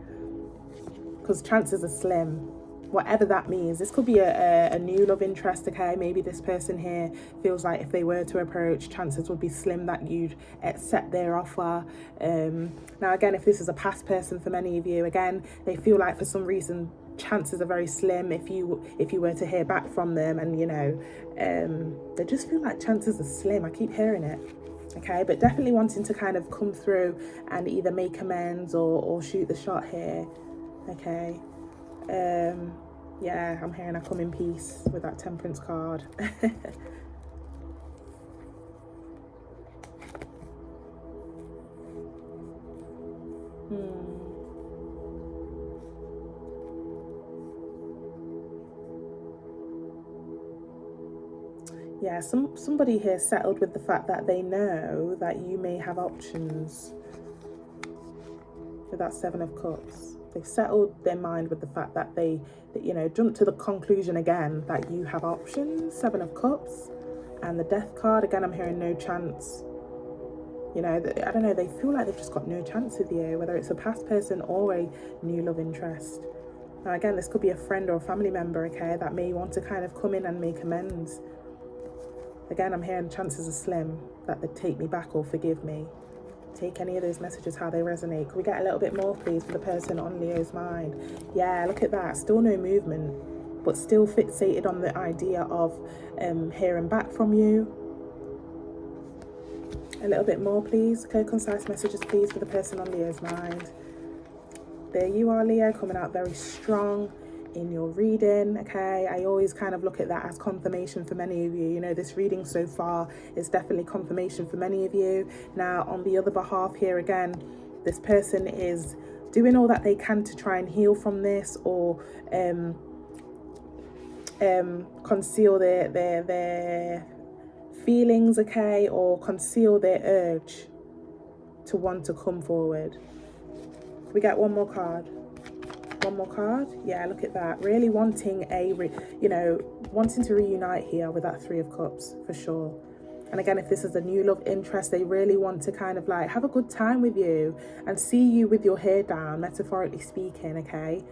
Because chances are slim. Whatever that means. This could be a new love interest, okay? Maybe this person here feels like if they were to approach, chances would be slim that you'd accept their offer. Now again, if this is a past person for many of you, again, they feel like for some reason chances are very slim if you were to hear back from them, and you know, they just feel like chances are slim. I keep hearing it. Okay, but definitely wanting to kind of come through and either make amends or shoot the shot here. Okay. Yeah, I'm hearing I come in peace with that Temperance card. Yeah, somebody here settled with the fact that they know that you may have options. With that Seven of Cups. They've settled their mind with the fact that you know, jump to the conclusion again that you have options. Seven of Cups and the Death card. Again, I'm hearing no chance. You know, I don't know, they feel like they've just got no chance with you, whether it's a past person or a new love interest. Now, again, this could be a friend or a family member, okay, that may want to kind of come in and make amends. Again, I'm hearing chances are slim that they take me back or forgive me. Take any of those messages how they resonate. Can we get a little bit more, please, for the person on Leo's mind? Yeah, look at that. Still no movement, but still fixated on the idea of hearing back from you. A little bit more, please. Clear, concise messages, please, for the person on Leo's mind. There you are, Leo, coming out very strong in your reading, okay? I always kind of look at that as confirmation for many of you. You know, this reading so far is definitely confirmation for many of you. Now, on the other behalf here, again, this person is doing all that they can to try and heal from this, or conceal their feelings, okay, or conceal their urge to want to come forward. We get one more card. One more card. Yeah, look at that. Really wanting wanting to reunite here with that Three of Cups for sure. And again, if this is a new love interest, they really want to kind of like have a good time with you and see you with your hair down, metaphorically speaking, okay?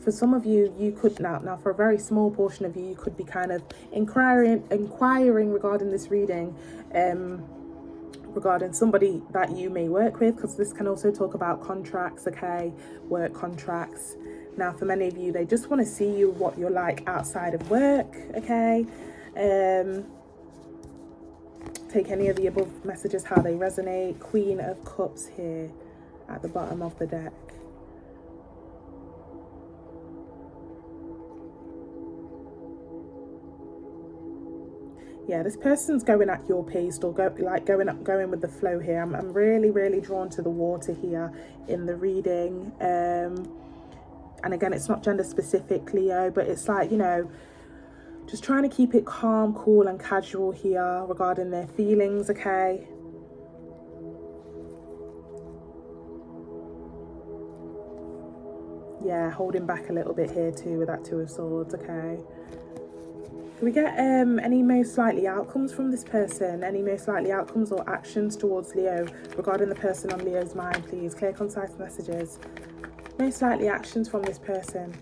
For some of you, you could now for a very small portion of you, you could be kind of inquiring regarding this reading, regarding somebody that you may work with, because this can also talk about contracts, okay, work contracts. Now, for many of you, they just want to see you, what you're like outside of work, okay? Take any of the above messages how they resonate. Queen of Cups here at the bottom of the deck. Yeah, this person's going at your pace, or going with the flow here. I'm really drawn to the water here in the reading. And again, it's not gender specific, Leo, but it's like, you know, just trying to keep it calm, cool and casual here regarding their feelings, okay? Yeah, holding back a little bit here too with that Two of Swords, okay? Can we get any most likely outcomes from this person? Any most likely outcomes or actions towards Leo regarding the person on Leo's mind, please? Clear, concise messages. Most likely actions from this person.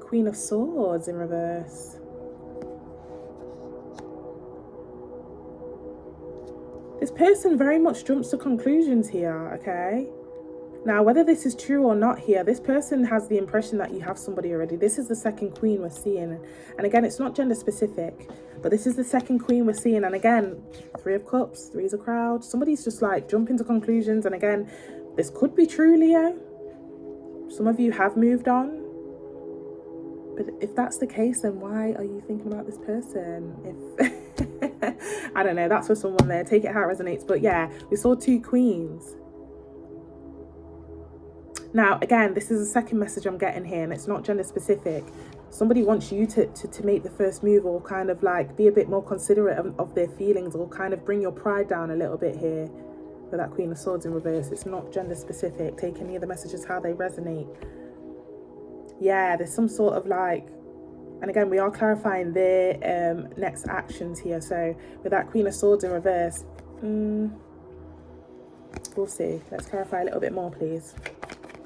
Queen of Swords in reverse. This person very much jumps to conclusions here, okay? Now, whether this is true or not here, this person has the impression that you have somebody already. This is the second queen we're seeing. And again, it's not gender specific, but this is the second queen we're seeing. And again, Three of Cups, Three's a crowd. Somebody's just like jumping to conclusions. And again, this could be true, Leo. Some of you have moved on. But if that's the case, then why are you thinking about this person? If I don't know, that's for someone there. Take it how it resonates. But yeah, we saw two queens. Now, again, this is the second message I'm getting here, and it's not gender specific. Somebody wants you to make the first move, or kind of like be a bit more considerate of their feelings, or kind of bring your pride down a little bit here. with that Queen of Swords in reverse. It's not gender specific. Take any of the messages how they resonate. Yeah, there's some sort of like, and again, we are clarifying their next actions here. So with that Queen of Swords in reverse, we'll see. Let's clarify a little bit more, please.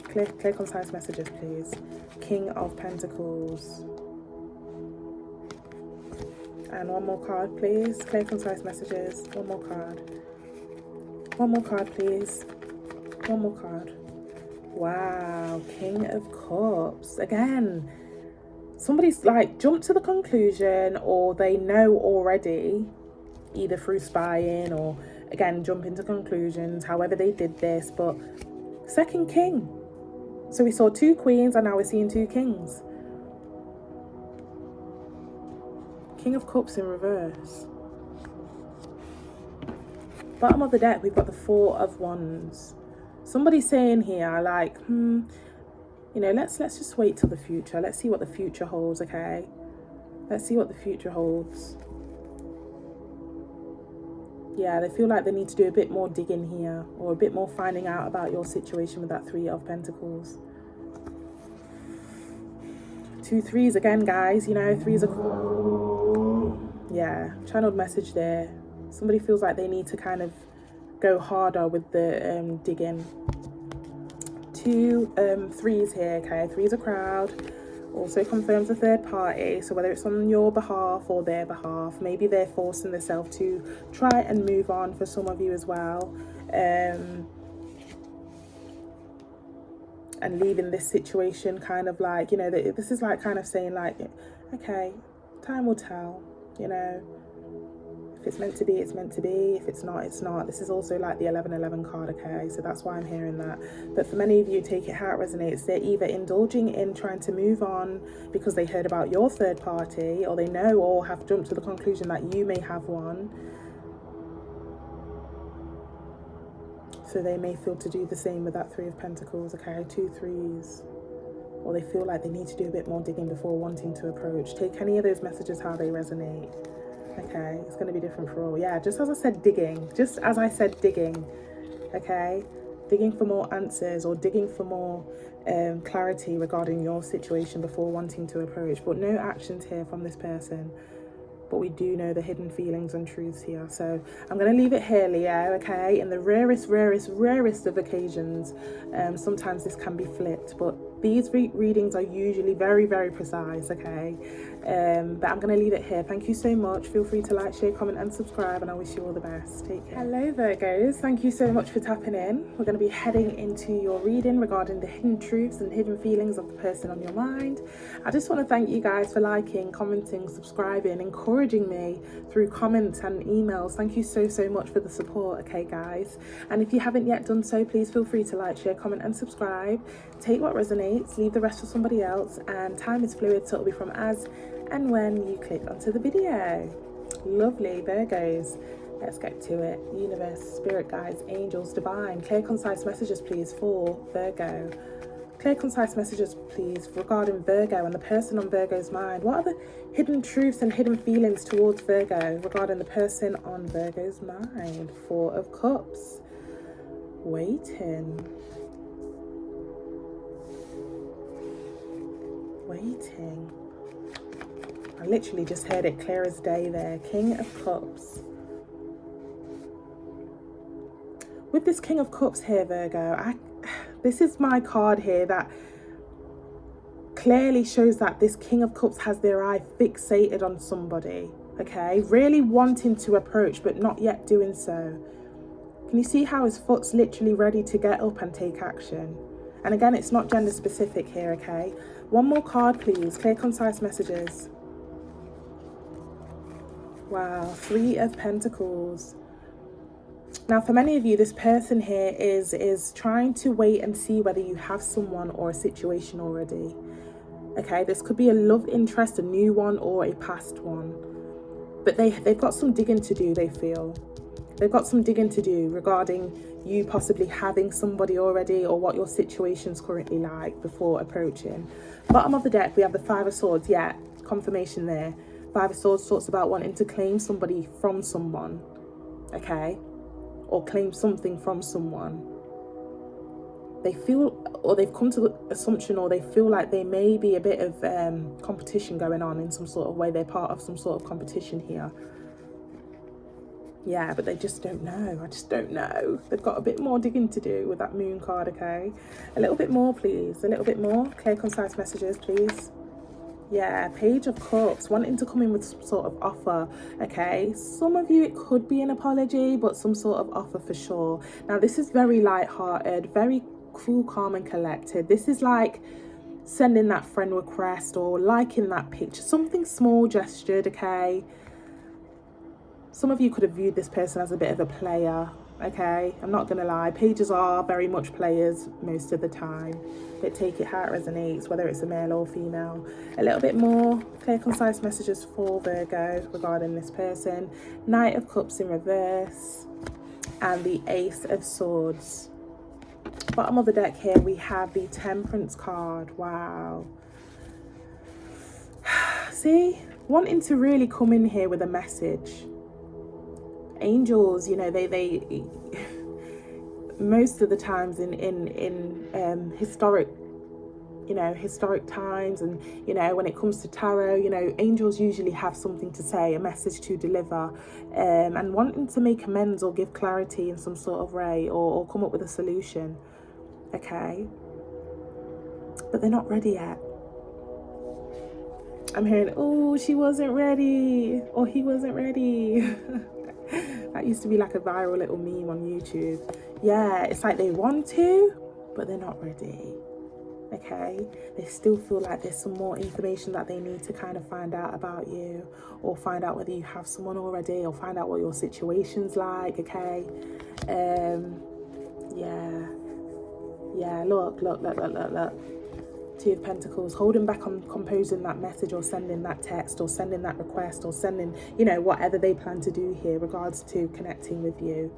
Clear, concise messages, please. King of Pentacles. And one more card, please. Clear, concise messages. One more card. One more card, please. One more card. Wow, King of Cups. Again, somebody's like jumped to the conclusion, or they know already, either through spying or, again, jumping to conclusions, however they did this, but second king. So we saw 2 queens and now we're seeing 2 kings. King of Cups in reverse. Bottom of the deck, we've got the 4 of Wands. Somebody's saying here, like, you know, let's just wait till the future. Let's see what the future holds, okay? Let's see what the future holds. Yeah, they feel like they need to do a bit more digging here, or a bit more finding out about your situation with that 3 of Pentacles. 2 threes again, guys. You know, 3s are... Yeah, channeled message there. Somebody feels like they need to kind of go harder with the digging. 2 threes here, okay? 3's a crowd. Also confirms a third party, so whether it's on your behalf or their behalf, maybe they're forcing themselves to try and move on for some of you as well, and leaving this situation kind of like, you know, this is like kind of saying like, okay, time will tell, you know. If it's meant to be, it's meant to be. If it's not, it's not. This is also like the 11-11 card, okay? So that's why I'm hearing that. But for many of you, take it how it resonates. They're either indulging in trying to move on because they heard about your third party, or they know or have jumped to the conclusion that you may have one. So they may feel to do the same with that 3 of Pentacles, okay? 2 threes. Or they feel like they need to do a bit more digging before wanting to approach. Take any of those messages how they resonate. Okay, it's going to be different for all. Yeah, just as I said, digging. Just as I said, digging. Okay, digging for more answers, or digging for more clarity regarding your situation before wanting to approach. But no actions here from this person. But we do know the hidden feelings and truths here. So I'm going to leave it here, Leo, okay? In the rarest of occasions, sometimes this can be flipped. But these readings are usually very, very precise, okay? But I'm going to leave it here. Thank you so much. Feel free to like, share, comment and subscribe, and I wish you all the best. Take care. Hello, Virgos. Thank you so much for tapping in. We're going to be heading into your reading regarding the hidden truths and hidden feelings of the person on your mind. I just want to thank you guys for liking, commenting, subscribing, encouraging me through comments and emails. Thank you so much for the support, okay, guys? And if you haven't yet done so, please feel free to like, share, comment and subscribe. Take what resonates, leave the rest for somebody else, and time is fluid, so it'll be from as and when you click onto the video. Lovely, Virgos. Let's get to it. Universe, spirit guides, angels, divine. Clear, concise messages, please, for Virgo. Clear, concise messages, please, regarding Virgo and the person on Virgo's mind. What are the hidden truths and hidden feelings towards Virgo regarding the person on Virgo's mind? 4 of Cups. Waiting. Waiting. I literally just heard it clear as day there. King of Cups. With this King of Cups here, Virgo, this is my card here that clearly shows that this King of Cups has their eye fixated on somebody, okay? Really wanting to approach, but not yet doing so. Can you see how his foot's literally ready to get up and take action? And again, it's not gender specific here, okay? One more card, please. Clear, concise messages. Wow, 3 of Pentacles. Now, for many of you, this person here is trying to wait and see whether you have someone or a situation already. Okay, this could be a love interest, a new one, or a past one. But they've got some digging to do, they feel. They've got some digging to do regarding you possibly having somebody already, or what your situation's currently like before approaching. Bottom of the deck, we have the 5 of Swords. Yeah, confirmation there. 5 of Swords talks about wanting to claim somebody from someone. Okay. or claim something from someone. They feel, or they've come to the assumption, or they feel like there may be a bit of competition going on in some sort of way. They're part of some sort of competition here. Yeah, but they just don't know. I just don't know. They've got a bit more digging to do with that moon card, okay? A little bit more, please. A little bit more. Clear, concise messages, please. Yeah, Page of Cups, wanting to come in with some sort of offer, okay? Some of you, it could be an apology, but some sort of offer for sure. Now, this is very light-hearted, very cool, calm, and collected. This is like sending that friend request or liking that picture. Something small gestured, okay? Some of you could have viewed this person as a bit of a player, okay? I'm not going to lie. Pages are very much players most of the time. But take it how it resonates, whether it's a male or female. A little bit more clear, concise messages for Virgo regarding this person. Knight of Cups in reverse. And the Ace of Swords. Bottom of the deck here, we have the Temperance card. Wow. See? Wanting to really come in here with a message. Angels, you know, they most of the times in historic times, and you know, when it comes to tarot, you know, angels usually have something to say, a message to deliver, and wanting to make amends or give clarity in some sort of way, or come up with a solution, okay? But they're not ready yet. I'm hearing, oh, she wasn't ready, or he wasn't ready. That used to be like a viral little meme on YouTube. Yeah, it's like they want to, but they're not ready. Okay, they still feel like there's some more information that they need to kind of find out about you, or find out whether you have someone already, or find out what your situation's like. Okay, yeah, look. Two of Pentacles, holding back on composing that message, or sending that text, or sending that request, or sending, you know, whatever they plan to do here regards to connecting with you.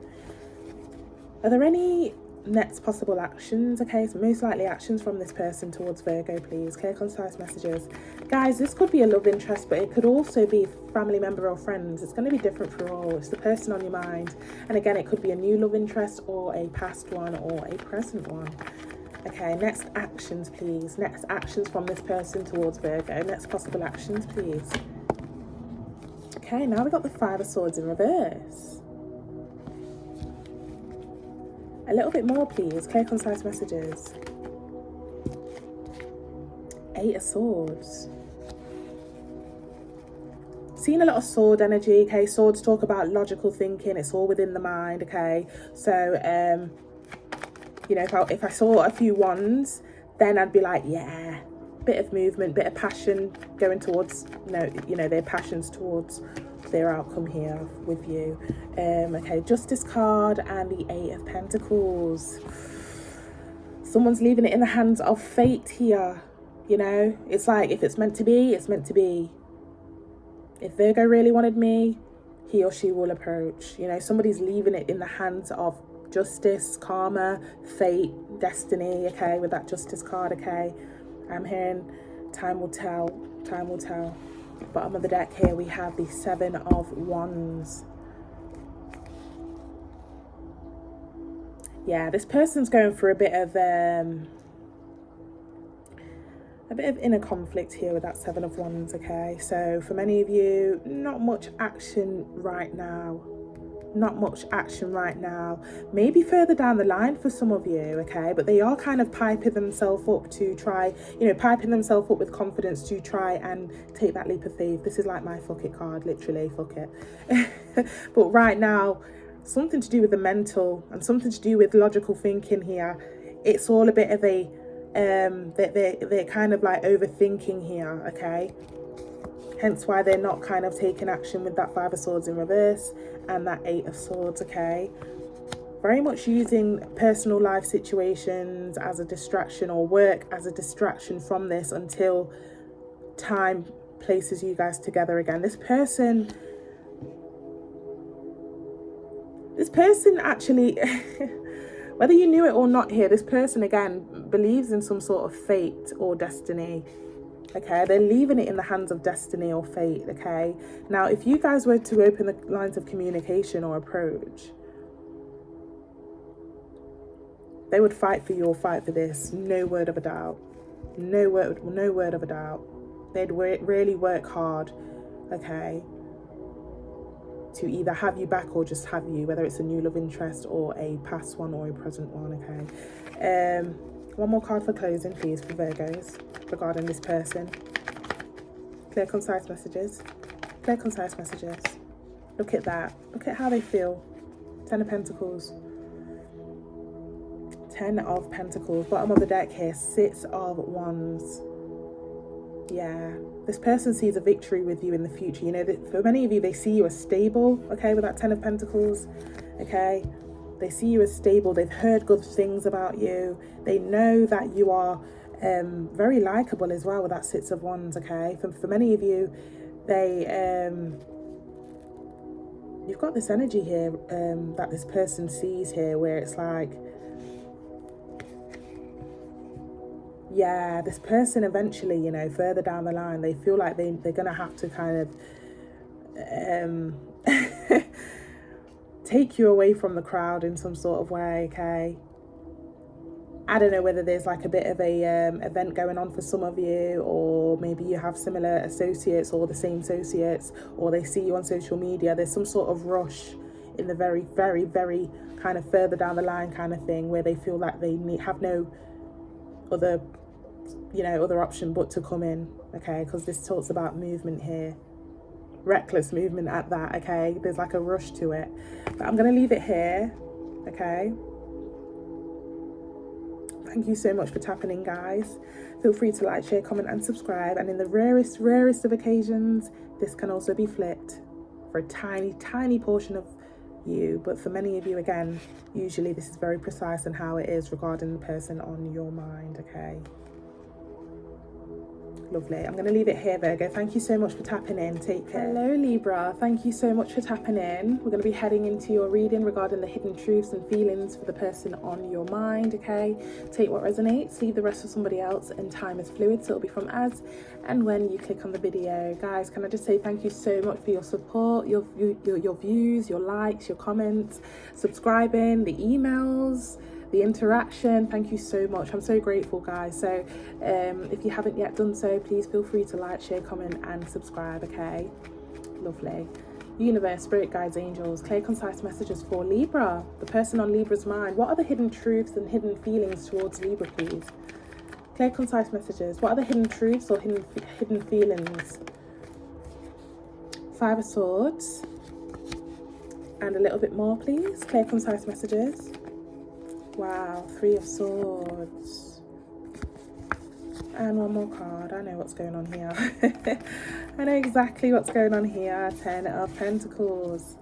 Are there any next possible actions? Okay, so most likely actions from this person towards Virgo, please. Clear, concise messages. Guys, this could be a love interest, but it could also be family member or friends. It's going to be different for all. It's the person on your mind. And again, it could be a new love interest, or a past one, or a present one. Okay, next actions, please. Next actions from this person towards Virgo. Next possible actions, please. Okay, now we've got the Five of Swords in reverse. A little bit more, please. Clear, concise messages. Eight of Swords. Seeing a lot of sword energy, okay? Swords talk about logical thinking. It's all within the mind, okay? So, you know, if I saw a few wands, then I'd be like, yeah, bit of movement, bit of passion going towards, you know, their passions towards their outcome here with you. Okay, Justice card and the Eight of Pentacles. Someone's leaving it in the hands of fate here, you know. It's like, if it's meant to be, it's meant to be. If Virgo really wanted me, he or she will approach. You know, somebody's leaving it in the hands of justice, karma, fate, destiny, okay, with that Justice card, okay. I'm hearing time will tell, time will tell. Bottom of the deck here, we have the Seven of Wands. Yeah, this person's going through a bit of inner conflict here with that Seven of Wands, okay. So for many of you, not much action right now. Not much action right now. Maybe further down the line for some of you, okay, but they are kind of piping themselves up to try, you know, piping themselves up with confidence to try and take that leap of faith. This is like my fuck it card, literally, fuck it. But right now, something to do with the mental and something to do with logical thinking here. It's all a bit of a they're kind of like overthinking here, okay. Hence why they're not kind of taking action with that Five of Swords in reverse and that Eight of Swords, okay. Very much using personal life situations as a distraction, or work as a distraction from this until time places you guys together again. This person actually, whether you knew it or not here, this person again believes in some sort of fate or destiny. Okay, they're leaving it in the hands of destiny or fate, okay? Now, if you guys were to open the lines of communication or approach, They would fight for you or fight for this. No word of a doubt. No word of a doubt. They'd really work hard, okay, to either have you back or just have you, whether it's a new love interest or a past one or a present one, okay. One more card for closing, please, for Virgos regarding this person. Clear, concise messages. Clear, concise messages. Look at that. Look at how they feel. 10 of Pentacles. 10 of Pentacles. Bottom of the deck here. 6 of Wands. Yeah. This person sees a victory with you in the future. You know, that for many of you, they see you as stable, okay, with that 10 of Pentacles, okay? They see you as stable. They've heard good things about you. They know that you are very likable as well with that 6 of Wands, okay? For many of you, you've got this energy here that this person sees here where it's like, yeah, this person eventually, you know, further down the line, they feel like they're going to have to kind of take you away from the crowd in some sort of way, okay? I don't know whether there's like a bit of a event going on for some of you, or maybe you have similar associates or the same associates, or they see you on social media. There's some sort of rush in the very, very, very kind of further down the line kind of thing where they feel like they have no other, you know, other option but to come in, okay? Because this talks about movement here. Reckless movement at that, okay? There's like a rush to it. But I'm going to leave it here, okay? Thank you so much for tapping in, guys. Feel free to like, share, comment and subscribe. And in the rarest of occasions, this can also be flipped for a tiny portion of you. But for many of you, again, usually this is very precise in how it is regarding the person on your mind, okay? Lovely. I'm going to leave it here, Virgo. Thank you so much for tapping in. Take care. Hello, Libra. Thank you so much for tapping in. We're going to be heading into your reading regarding the hidden truths and feelings for the person on your mind, okay? Take what resonates, leave the rest for somebody else, and time is fluid, so it'll be from as and when you click on the video. Guys, can I just say thank you so much for your support, your views, your likes, your comments, subscribing, the emails, the interaction. Thank you so much. I'm so grateful, guys. So if you haven't yet done so, please feel free to like, share, comment and subscribe, okay? Lovely. Universe, spirit guides, angels, clear, concise messages for Libra, the person on Libra's mind. What are the hidden truths and hidden feelings towards Libra, please? Clear, concise messages. What are the hidden truths or hidden feelings? 5 of Swords and a little bit more, please. Clear, concise messages. Wow, 3 of Swords. And one more card. I know what's going on here. I know exactly what's going on here. 10 of Pentacles.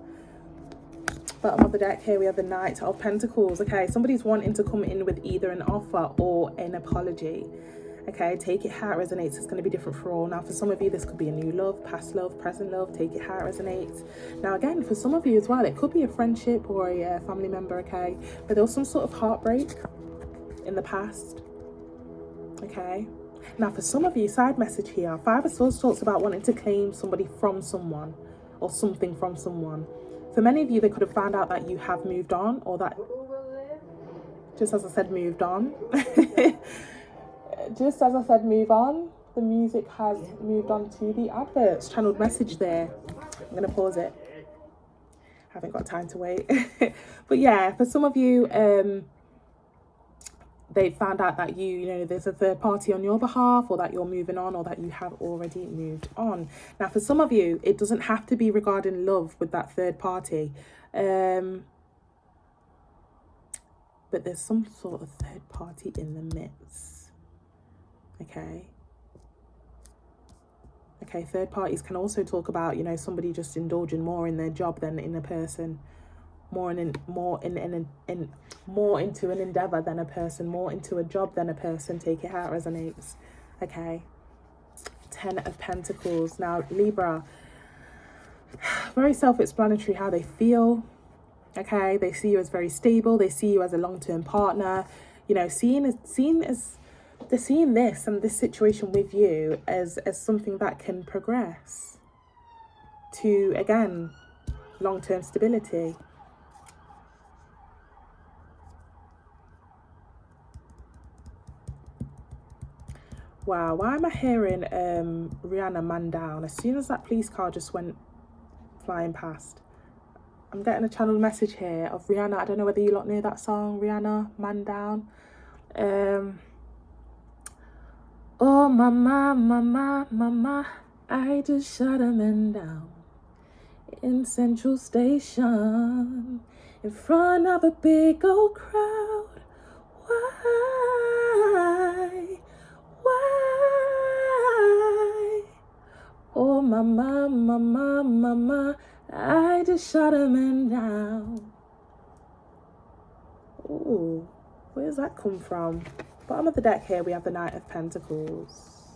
Bottom of the deck here, we have the Knight of Pentacles. Okay, somebody's wanting to come in with either an offer or an apology. Okay, take it how it resonates. It's going to be different for all. Now, for some of you, this could be a new love, past love, present love. Take it how it resonates. Now, again, for some of you as well, it could be a friendship or a family member, okay? But there was some sort of heartbreak in the past, okay? Now, for some of you, side message here, 5 of Swords talks about wanting to claim somebody from someone or something from someone. For many of you, they could have found out that you have moved on, or that, just as I said, moved on. Just as I said, move on. The music has moved on to the adverts. Channeled message there. I'm going to pause it. Haven't got time to wait. But yeah, for some of you, they found out that you know, there's a third party on your behalf, or that you're moving on, or that you have already moved on. Now, for some of you, it doesn't have to be regarding love with that third party. But there's some sort of third party in the midst. Okay, third parties can also talk about, you know, somebody just indulging more in their job than in a person, more into an endeavor than a person, more into a job than a person. Take it how it resonates. Okay, 10 of Pentacles. Now, Libra, very self-explanatory how they feel. Okay, they see you as very stable. They see you as a long-term partner. You know, they're seeing this and this situation with you as something that can progress to, again, long-term stability. Wow, why am I hearing Rihanna Man Down as soon as that police car just went flying past? I'm getting a channel message here of Rihanna. I don't know whether you lot know that song, Rihanna Man Down. Oh mama, mama, mama, I just shot a man down in Central Station in front of a big old crowd. Why? Oh mama, mama, mama, I just shot a man down. Ooh, where does that come from? Bottom of the deck here, we have the Knight of Pentacles.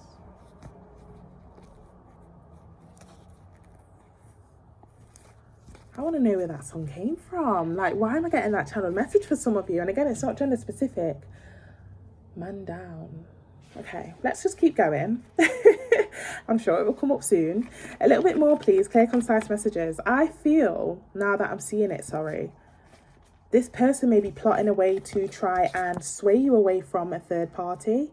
I want to know where that song came from. Like, why am I getting that channel message for some of you? And again, it's not gender specific. Man down. Okay, let's just keep going. I'm sure it will come up soon. A little bit more, please. Clear, concise messages. I feel, now that I'm seeing it, this person may be plotting a way to try and sway you away from a third party.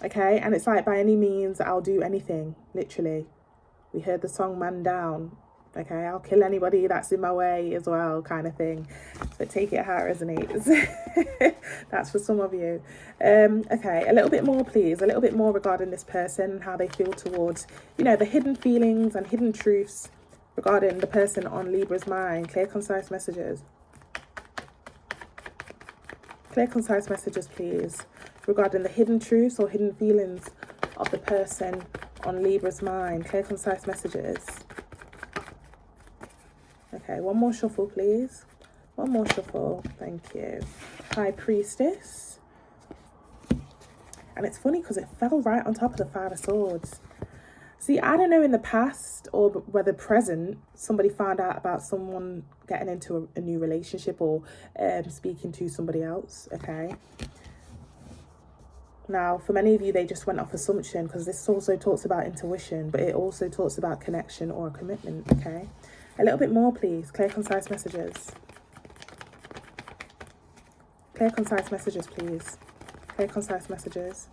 Okay, and it's like, by any means, I'll do anything, literally. We heard the song Man Down. Okay, I'll kill anybody that's in my way as well, kind of thing. But take it how it resonates. That's for some of you. Okay, a little bit more, please. A little bit more regarding this person and how they feel towards, you know, the hidden feelings and hidden truths regarding the person on Libra's mind. Clear, concise messages. Clear, concise messages, please, regarding the hidden truths or hidden feelings of the person on Libra's mind. Clear, concise messages. Okay, one more shuffle, please. One more shuffle. Thank you. High Priestess. And it's funny because it fell right on top of the Five of Swords. See, I don't know in the past or whether present, somebody found out about someone getting into a new relationship or speaking to somebody else, okay? Now, for many of you, they just went off assumption because this also talks about intuition, but it also talks about connection or a commitment, okay? A little bit more, please. Clear, concise messages. Clear, concise messages, please. Clear, concise messages.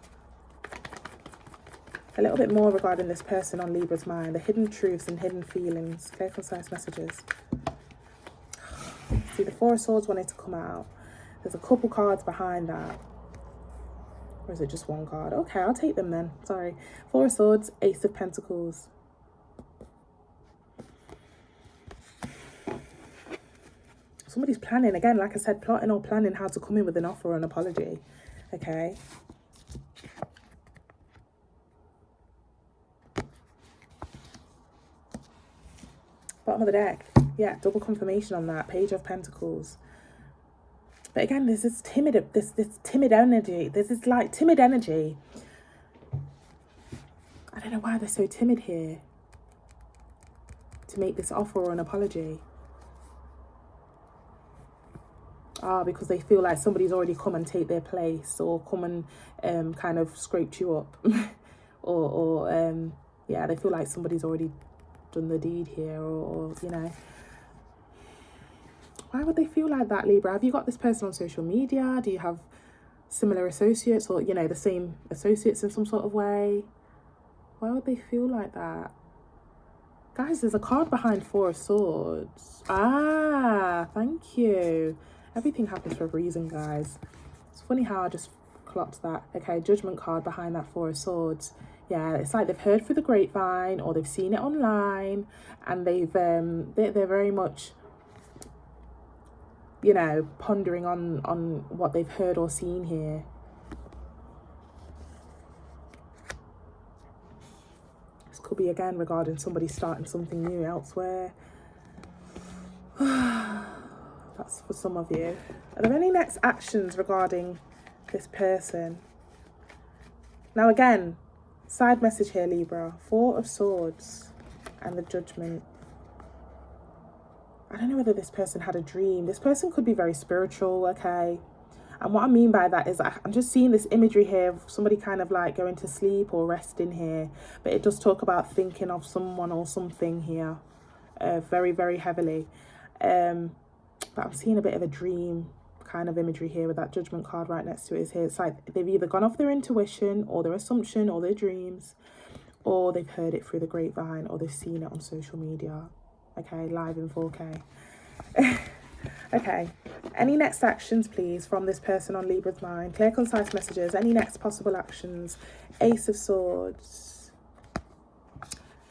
A little bit more regarding this person on Libra's mind. The hidden truths and hidden feelings. Clear, concise messages. See, the Four of Swords wanted to come out. There's a couple cards behind that. Or is it just one card? Okay, I'll take them then. Sorry. Four of Swords, Ace of Pentacles. Somebody's planning, again, like I said, plotting or planning how to come in with an offer or an apology. Okay. Bottom of the deck. Yeah, double confirmation on that. Page of Pentacles. But again, there's this timid energy. There's this like timid energy. I don't know why they're so timid here to make this offer or an apology. Because they feel like somebody's already come and take their place or come and kind of scraped you up. Yeah, they feel like somebody's already done the deed here or, you know. Why would they feel like that, Libra? Have you got this person on social media? Do you have similar associates or, you know, the same associates in some sort of way? Why would they feel like that? Guys, there's a card behind Four of Swords. Thank you. Everything happens for a reason, guys. It's funny how I just clocked that. Okay, Judgment card behind that Four of Swords. Yeah, it's like they've heard through the grapevine or they've seen it online and they're very much, you know, pondering on what they've heard or seen here. This could be, again, regarding somebody starting something new elsewhere. That's for some of you. Are there any next actions regarding this person? Now, again, side message here, Libra. Four of Swords and the Judgment. I don't know whether this person had a dream. This person could be very spiritual, okay? And what I mean by that is I'm just seeing this imagery here of somebody kind of like going to sleep or resting here. But it does talk about thinking of someone or something here very, very heavily. But I'm seeing a bit of a dream kind of imagery here with that Judgment card right next to it is here. It's like they've either gone off their intuition or their assumption or their dreams, or they've heard it through the grapevine, or they've seen it on social media. Okay, live in 4K. Okay, any next actions, please, from this person on Libra's mind? Clear, concise messages. Any next possible actions? Ace of Swords.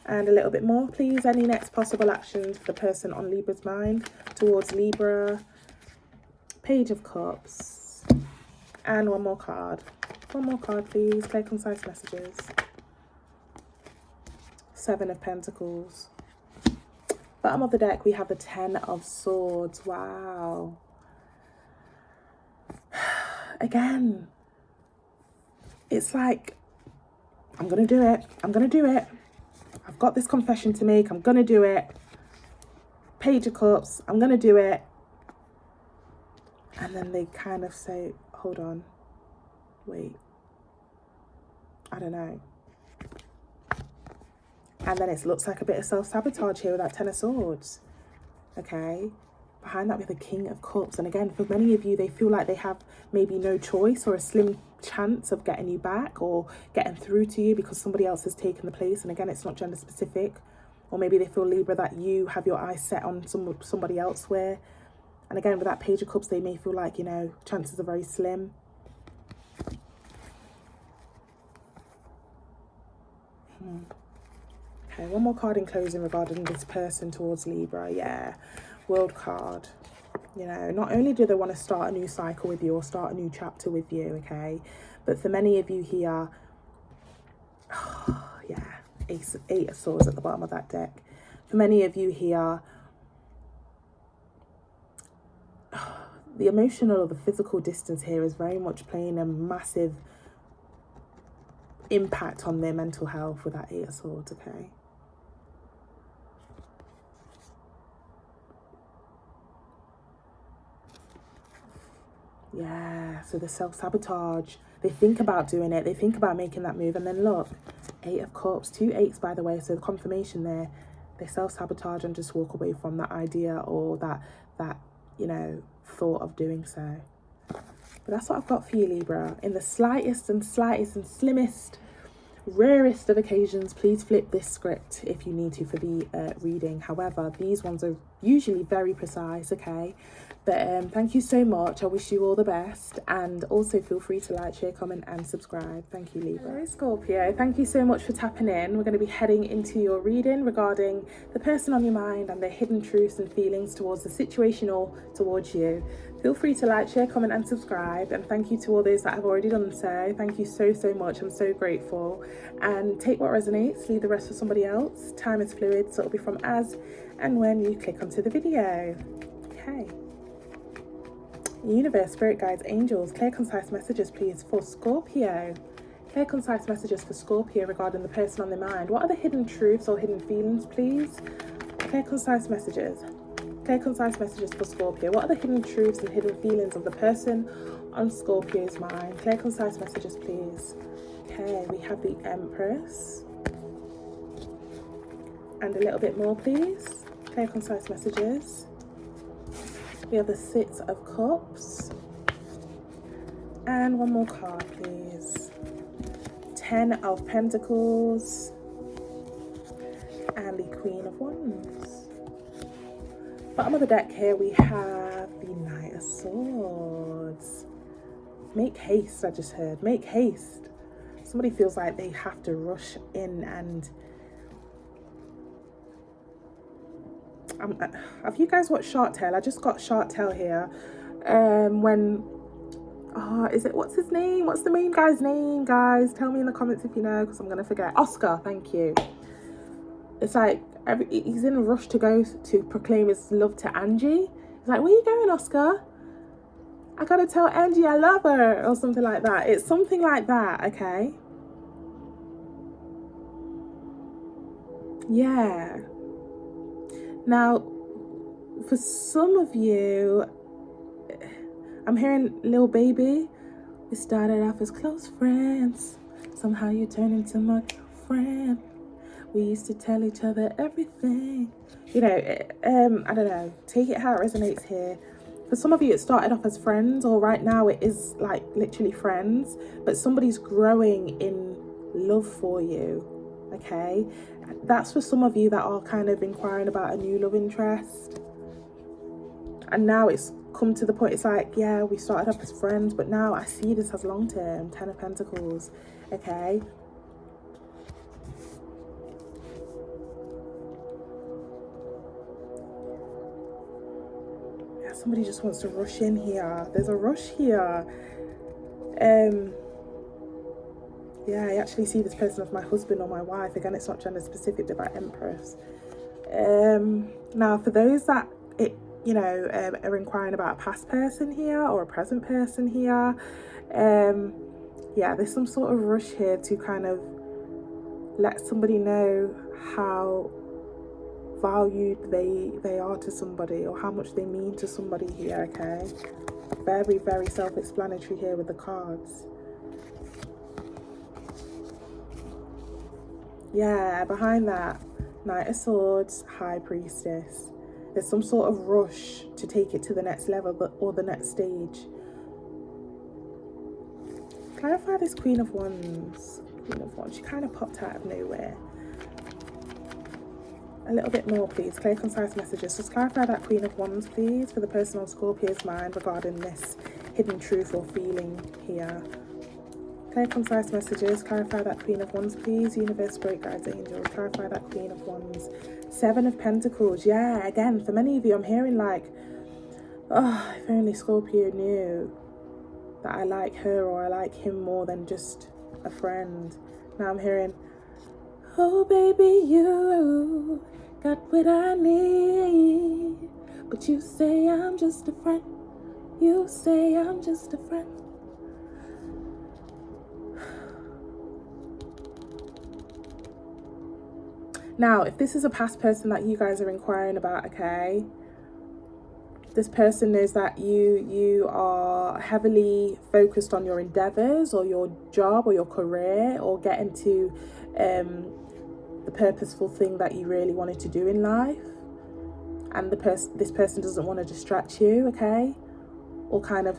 And a little bit more, please. Any next possible actions for the person on Libra's mind towards Libra? Page of Cups. And one more card. One more card, please. Clear, concise messages. Seven of Pentacles. Bottom of the deck, we have the Ten of Swords. Wow. Again, it's like, I'm going to do it. I'm going to do it. I've got this confession to make. I'm going to do it. Page of Cups. I'm going to do it. And then they kind of say, hold on. Wait. I don't know. And then it looks like a bit of self-sabotage here with that Ten of Swords. Okay. Behind that, we have the King of Cups. And again, for many of you, they feel like they have maybe no choice or a slim chance of getting you back or getting through to you because somebody else has taken the place. And again, it's not gender specific. Or maybe they feel, Libra, that you have your eyes set on somebody elsewhere. And again, with that Page of Cups, they may feel like, you know, chances are very slim. Okay, one more card in closing regarding this person towards Libra. Yeah, World card. You know, not only do they want to start a new cycle with you or start a new chapter with you, okay, but for many of you here, yeah, Eight of Swords at the bottom of that deck. For many of you here, the emotional or the physical distance here is very much playing a massive impact on their mental health with that Eight of Swords, okay? Yeah, so the self-sabotage. They think about doing it. They think about making that move. And then look, Eight of Cups, 2 8s, by the way. So the confirmation there, they self-sabotage and just walk away from that idea or that you know, thought of doing so. But that's what I've got for you, Libra. In the slightest and slimmest, rarest of occasions, please flip this script if you need to for the reading. However, these ones are usually very precise, okay? But thank you so much. I wish you all the best. And also feel free to like, share, comment and subscribe. Thank you, Libra. Hello, Scorpio. Thank you so much for tapping in. We're going to be heading into your reading regarding the person on your mind and their hidden truths and feelings towards the situation or towards you. Feel free to like, share, comment and subscribe. And thank you to all those that have already done so. Thank you so much. I'm so grateful. And take what resonates, leave the rest for somebody else. Time is fluid, so it'll be from as and when you click onto the video. Okay. Universe, spirit guides, angels, clear concise messages please for Scorpio. Clear concise messages for Scorpio regarding the person on their mind. What are the hidden truths or hidden feelings please? Clear concise messages. Clear concise messages for Scorpio. What are the hidden truths and hidden feelings of the person on Scorpio's mind? Clear concise messages please. Okay, we have the Empress. And a little bit more please. Clear concise messages. We have the Six of Cups. And one more card, please. Ten of Pentacles. And the Queen of Wands. Bottom of the deck here, we have the Knight of Swords. Make haste, I just heard. Make haste. Somebody feels like they have to rush in and... have you guys watched Shark Tale? I just got Shark Tale here. What's his name? What's the main guy's name, guys? Tell me in the comments if you know, because I'm going to forget. Oscar, thank you. It's like he's in a rush to go to proclaim his love to Angie. He's like, where you going, Oscar? I got to tell Angie I love her, or something like that. It's something like that, okay? Yeah. Now, for some of you, I'm hearing Lil Baby. We started off as close friends. Somehow you turned into my friend. We used to tell each other everything. You know, I don't know. Take it how it resonates here. For some of you, it started off as friends, or right now it is like literally friends, but somebody's growing in love for you, okay? That's for some of you that are kind of inquiring about a new love interest. And now it's come to the point, it's like, yeah, we started off as friends, but now I see this as long-term. 10 of Pentacles, okay? Yeah, somebody just wants to rush in here. There's a rush here. Yeah, I actually see this person as my husband or my wife. Again, it's not gender specific, but that Empress. Now, for those that are inquiring about a past person here or a present person here, yeah, there's some sort of rush here to kind of let somebody know how valued they are to somebody, or how much they mean to somebody here, okay? Very, very self-explanatory here with the cards. Yeah, behind that, Knight of Swords, High Priestess. There's some sort of rush to take it to the next level or the next stage. Clarify this Queen of Wands. Queen of Wands, she kind of popped out of nowhere. A little bit more, please. Clear, concise messages. Just clarify that Queen of Wands, please, for the person on Scorpio's mind regarding this hidden truth or feeling here. Clear, concise messages. Clarify that Queen of Wands, please. Universe, Spirit, Guides, Angels. Clarify that Queen of Wands. 7 of Pentacles. Yeah, again, for many of you, I'm hearing like, oh, if only Scorpio knew that I like her or I like him more than just a friend. Now I'm hearing, oh, baby, you got what I need. But you say I'm just a friend. You say I'm just a friend. Now, if this is a past person that you guys are inquiring about, okay, this person knows that you are heavily focused on your endeavors or your job or your career, or getting to the purposeful thing that you really wanted to do in life, and this person doesn't want to distract you, okay, or kind of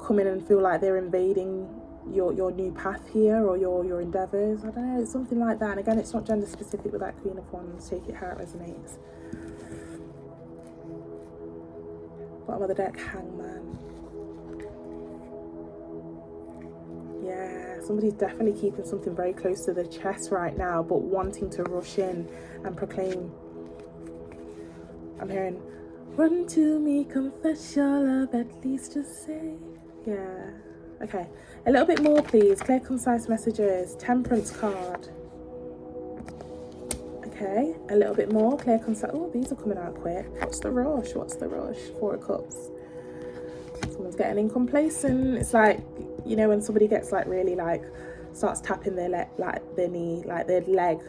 come in and feel like they're invading your new path here, or your endeavors. I don't know, it's something like that. And again, it's not gender specific with that Queen of Wands. Take it how it resonates. Bottom of the deck, Hangman. Yeah, somebody's definitely keeping something very close to their chest right now, but wanting to rush in and proclaim. I'm hearing, run to me, confess your love, at least just say. Yeah. Okay, a little bit more, please. Clear, concise messages. Temperance card. Okay, a little bit more. Clear, concise. Oh, these are coming out quick. What's the rush? What's the rush? 4 of Cups. Someone's getting incomplacent. It's like, you know, when somebody gets like really like starts tapping their leg, like their knee, like their leg.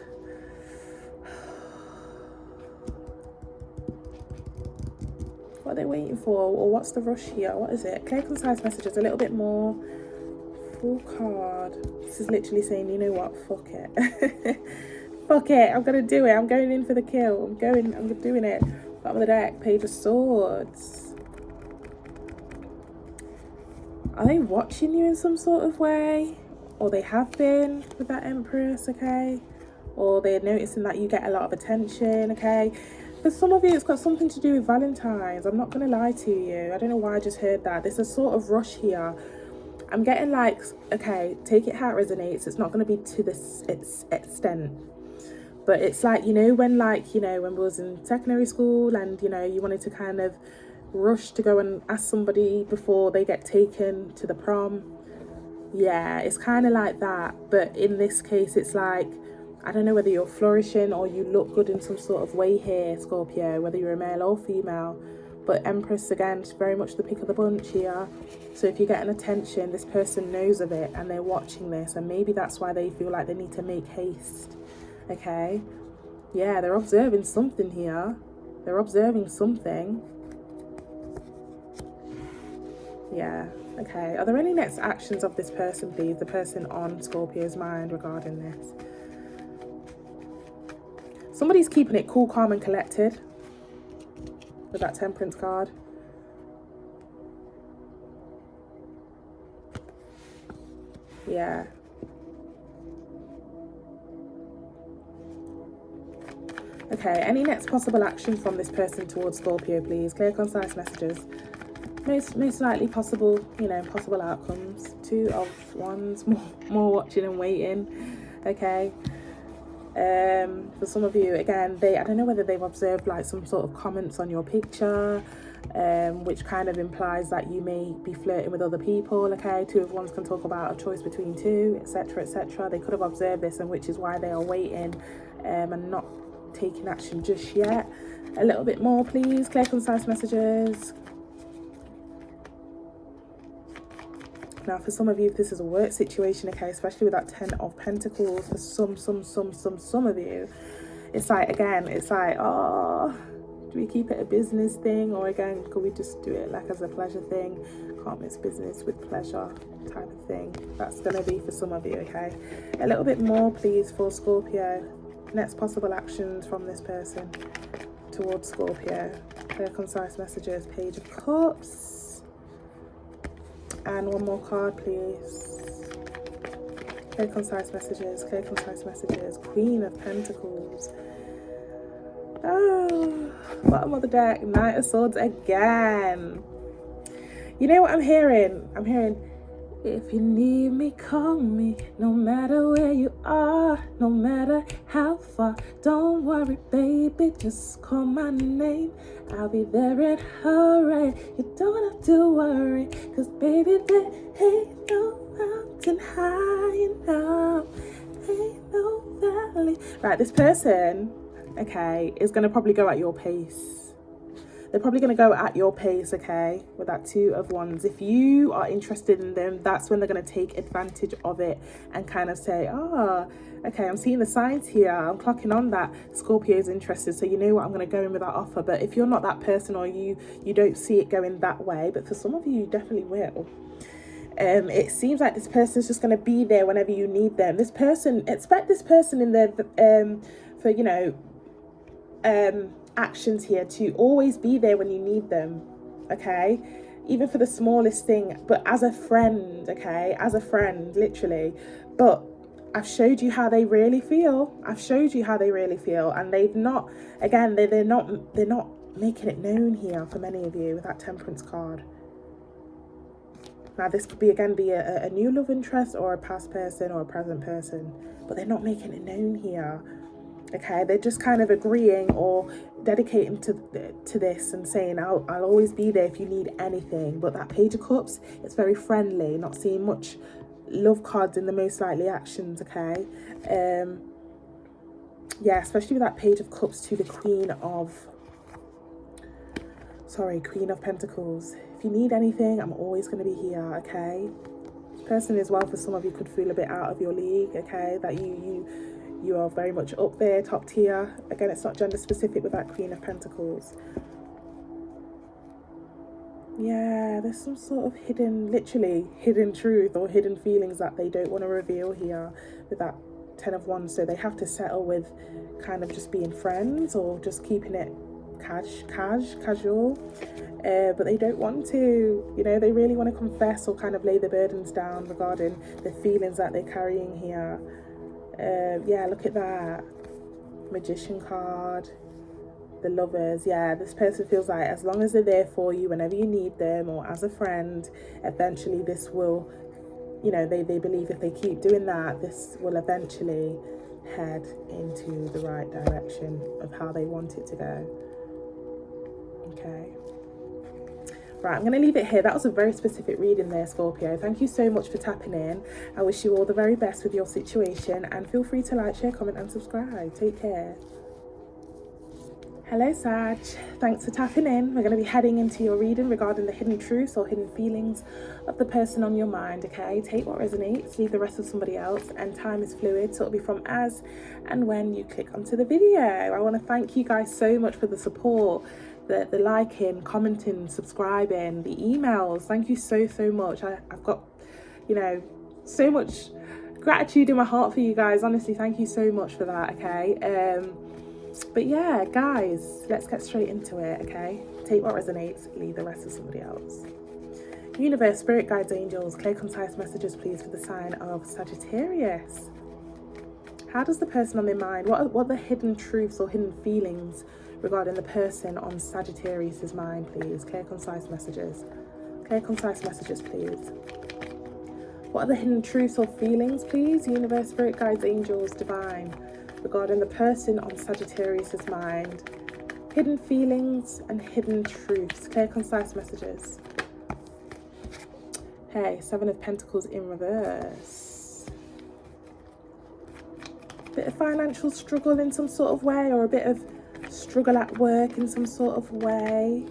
What are they waiting for? Or what's the rush here? What is it? Clear, concise messages. A little bit more. Full card. This is literally saying, you know what? Fuck it. Fuck it. I'm gonna do it. I'm going in for the kill. I'm doing it. Bottom of the deck. Page of Swords. Are they watching you in some sort of way? Or they have been with that Empress, okay? Or they're noticing that you get a lot of attention, okay? For some of you, it's got something to do with Valentine's. I'm not going to lie to you. I don't know why I just heard that. There's a sort of rush here. I'm getting like, okay, take it how it resonates. It's not going to be to this extent. But it's like, you know, when we was in secondary school and, you know, you wanted to kind of rush to go and ask somebody before they get taken to the prom. Yeah, it's kind of like that. But in this case, it's like, I don't know whether you're flourishing or you look good in some sort of way here, Scorpio, whether you're a male or female. But Empress, again, is very much the pick of the bunch here. So if you're getting attention, this person knows of it and they're watching this. And maybe that's why they feel like they need to make haste. Okay? Yeah, they're observing something here. They're observing something. Yeah. Okay. Are there any next actions of this person, please? The person on Scorpio's mind regarding this. Somebody's keeping it cool, calm and collected. with that Temperance card. Yeah. Okay, any next possible action from this person towards Scorpio, please? Clear, concise messages. Most likely possible, you know, possible outcomes. 2 of Wands, more watching and waiting. Okay. For some of you, again, I don't know whether they've observed like some sort of comments on your picture, which kind of implies that you may be flirting with other people. Okay, 2 of Wands can talk about a choice between 2, etc., etc. They could have observed this, and which is why they are waiting and not taking action just yet. A little bit more, please. Clear, concise messages. Now, for some of you, if this is a work situation, okay, especially with that 10 of Pentacles, for some of you, it's like, again, it's like, oh, do we keep it a business thing? Or again, could we just do it like as a pleasure thing? Can't mix business with pleasure type of thing. That's going to be for some of you, okay? A little bit more, please, for Scorpio. Next possible actions from this person towards Scorpio. Clear, concise messages. Page of Cups. And one more card, please. Clear, concise messages. Clear, concise messages. Queen of Pentacles. Oh, bottom of the deck. Knight of Swords again. You know what I'm hearing? I'm hearing, if you need me, call me. No matter where you are, no matter how far. Don't worry, baby, just call my name. I'll be there in a hurry. You don't have to worry, cause baby, there ain't no mountain high enough. Ain't no valley. Right, this person, okay, is gonna probably go at your pace. They're probably going to go at your pace, okay, with that 2 of Wands. If you are interested in them, that's when they're going to take advantage of it and kind of say, oh, okay, I'm seeing the signs here. I'm clocking on that Scorpio is interested, so you know what, I'm going to go in with that offer. But if you're not that person, or you don't see it going that way, but for some of you, you definitely will. It seems like this person's just going to be there whenever you need them. This person, expect this person in there for, you know, actions here to always be there when you need them, okay, even for the smallest thing, but as a friend, okay, as a friend, literally. But I've showed you how they really feel. I've showed you how they really feel, and they've not, again, they're not making it known here for many of you with that Temperance card. Now, this could be, again, be a new love interest, or a past person, or a present person, but they're not making it known here. Okay, they're just kind of agreeing or dedicating to this and saying, I'll always be there if you need anything. But that Page of Cups, it's very friendly, not seeing much love cards in the most likely actions, okay? Yeah, especially with that Page of Cups to the Queen of Pentacles. If you need anything, I'm always going to be here, okay? This person as well, for some of you, could feel a bit out of your league, okay? That you are very much up there, top tier. Again, it's not gender specific with that Queen of Pentacles. Yeah, there's some sort of literally hidden truth or hidden feelings that they don't want to reveal here with that 10 of Wands. So they have to settle with kind of just being friends or just keeping it casual. But they don't want to, you know, they really want to confess or kind of lay the burdens down regarding the feelings that they're carrying here. Yeah, look at that Magician card, the Lovers. Yeah, this person feels like as long as they're there for you whenever you need them, or as a friend, eventually this will, you know, they believe if they keep doing that, this will eventually head into the right direction of how they want it to go. Okay. Right, I'm going to leave it here. That was a very specific reading there, Scorpio. Thank you so much for tapping in. I wish you all the very best with your situation, and feel free to like, share, comment and subscribe. Take care. Hello, Sag. Thanks for tapping in. We're going to be heading into your reading regarding the hidden truths or hidden feelings of the person on your mind, okay? Take what resonates, leave the rest with somebody else, and time is fluid, so it'll be from as and when you click onto the video. I want to thank you guys so much for the support, the liking, commenting, subscribing, the emails. Thank you so much. I've got, you know, so much gratitude in my heart for you guys. Honestly, thank you so much for that, okay? But yeah, guys, let's get straight into it, okay? Take what resonates, leave the rest to somebody else. Universe, spirit guides, angels, clear, concise messages, please, for the sign of Sagittarius. How does the person on their mind, what are the hidden truths or hidden feelings regarding the person on Sagittarius's mind, please? Clear, concise messages. Clear, concise messages, please. What are the hidden truths or feelings, please? Universe, spirit guides, angels, divine, regarding the person on Sagittarius's mind. Hidden feelings and hidden truths. Clear, concise messages. Hey, Seven of Pentacles in reverse. Bit of financial struggle in some sort of way, or a bit of struggle at work in some sort of way.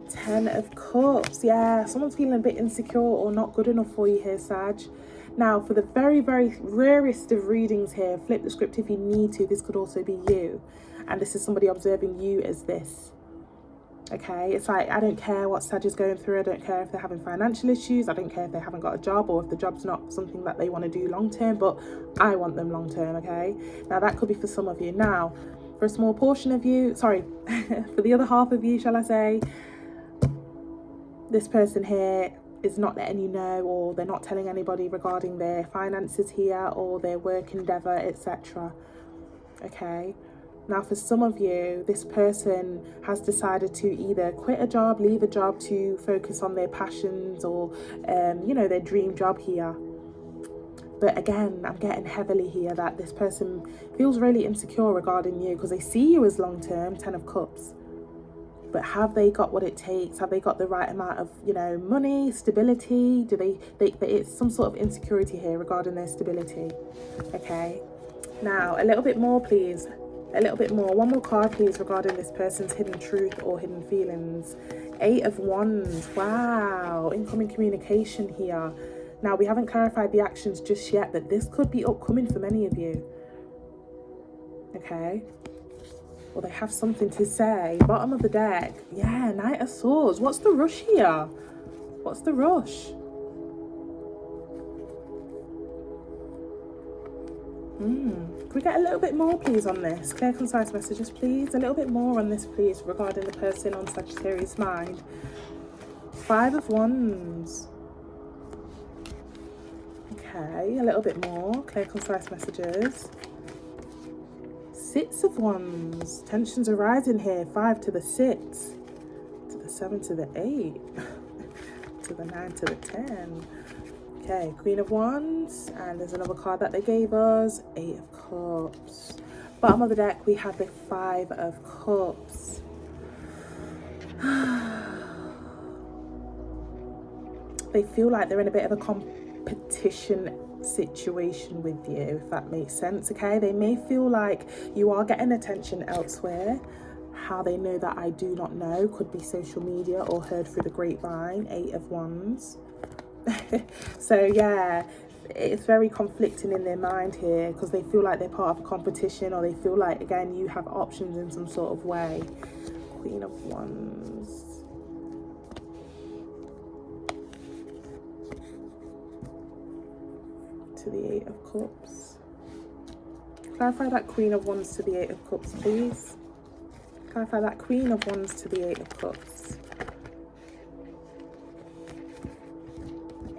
Ten of Cups. Yeah, someone's feeling a bit insecure or not good enough for you here, Sag. Now, for the very, very rarest of readings here, flip the script if you need to. This could also be you. And this is somebody observing you as this. Okay, it's like, I don't care what Sag is going through. I don't care if they're having financial issues. I don't care if they haven't got a job, or if the job's not something that they want to do long term, but I want them long term, okay? Now, that could be for some of you. Now, for a small portion of you, sorry, for the other half of you, shall I say, this person here is not letting you know, or they're not telling anybody regarding their finances here, or their work endeavour, etc. Okay? Now, for some of you, this person has decided to either quit a job, leave a job to focus on their passions, or, you know, their dream job here. But again, I'm getting heavily here that this person feels really insecure regarding you, because they see you as long-term, Ten of Cups. But have they got what it takes? Have they got the right amount of, you know, money, stability? Do they it's some sort of insecurity here regarding their stability. Okay. Now, a little bit more, please. A little bit more. One more card, please, regarding this person's hidden truth or hidden feelings. Eight of Wands. Wow. Incoming communication here. Now, we haven't clarified the actions just yet, but this could be upcoming for many of you. Okay. Well, they have something to say. Bottom of the deck. Yeah, Knight of Swords. What's the rush here? What's the rush? Can we get a little bit more, please, on this? Clear, concise messages, please. A little bit more on this, please, regarding the person on Sagittarius' mind. Five of Wands. Okay, a little bit more. Clear, concise messages. Six of Wands. Tensions are rising here. 5 to the 6. To the 7 to the 8. To the 9 to the 10. Okay, Queen of Wands. And there's another card that they gave us. 8 of Cups. Bottom of the deck, we have the 5 of Cups. They feel like they're in a bit of a competition situation with you, if that makes sense. Okay, they may feel like you are getting attention elsewhere. How they know that, I do not know. Could be social media or heard through the grapevine. 8 of Wands. So yeah, it's very conflicting in their mind here, because they feel like they're part of a competition, or they feel like, again, you have options in some sort of way. Queen of Wands. To the 8 of Cups. Clarify that Queen of Wands to the 8 of Cups, please. Clarify that Queen of Wands to the 8 of Cups.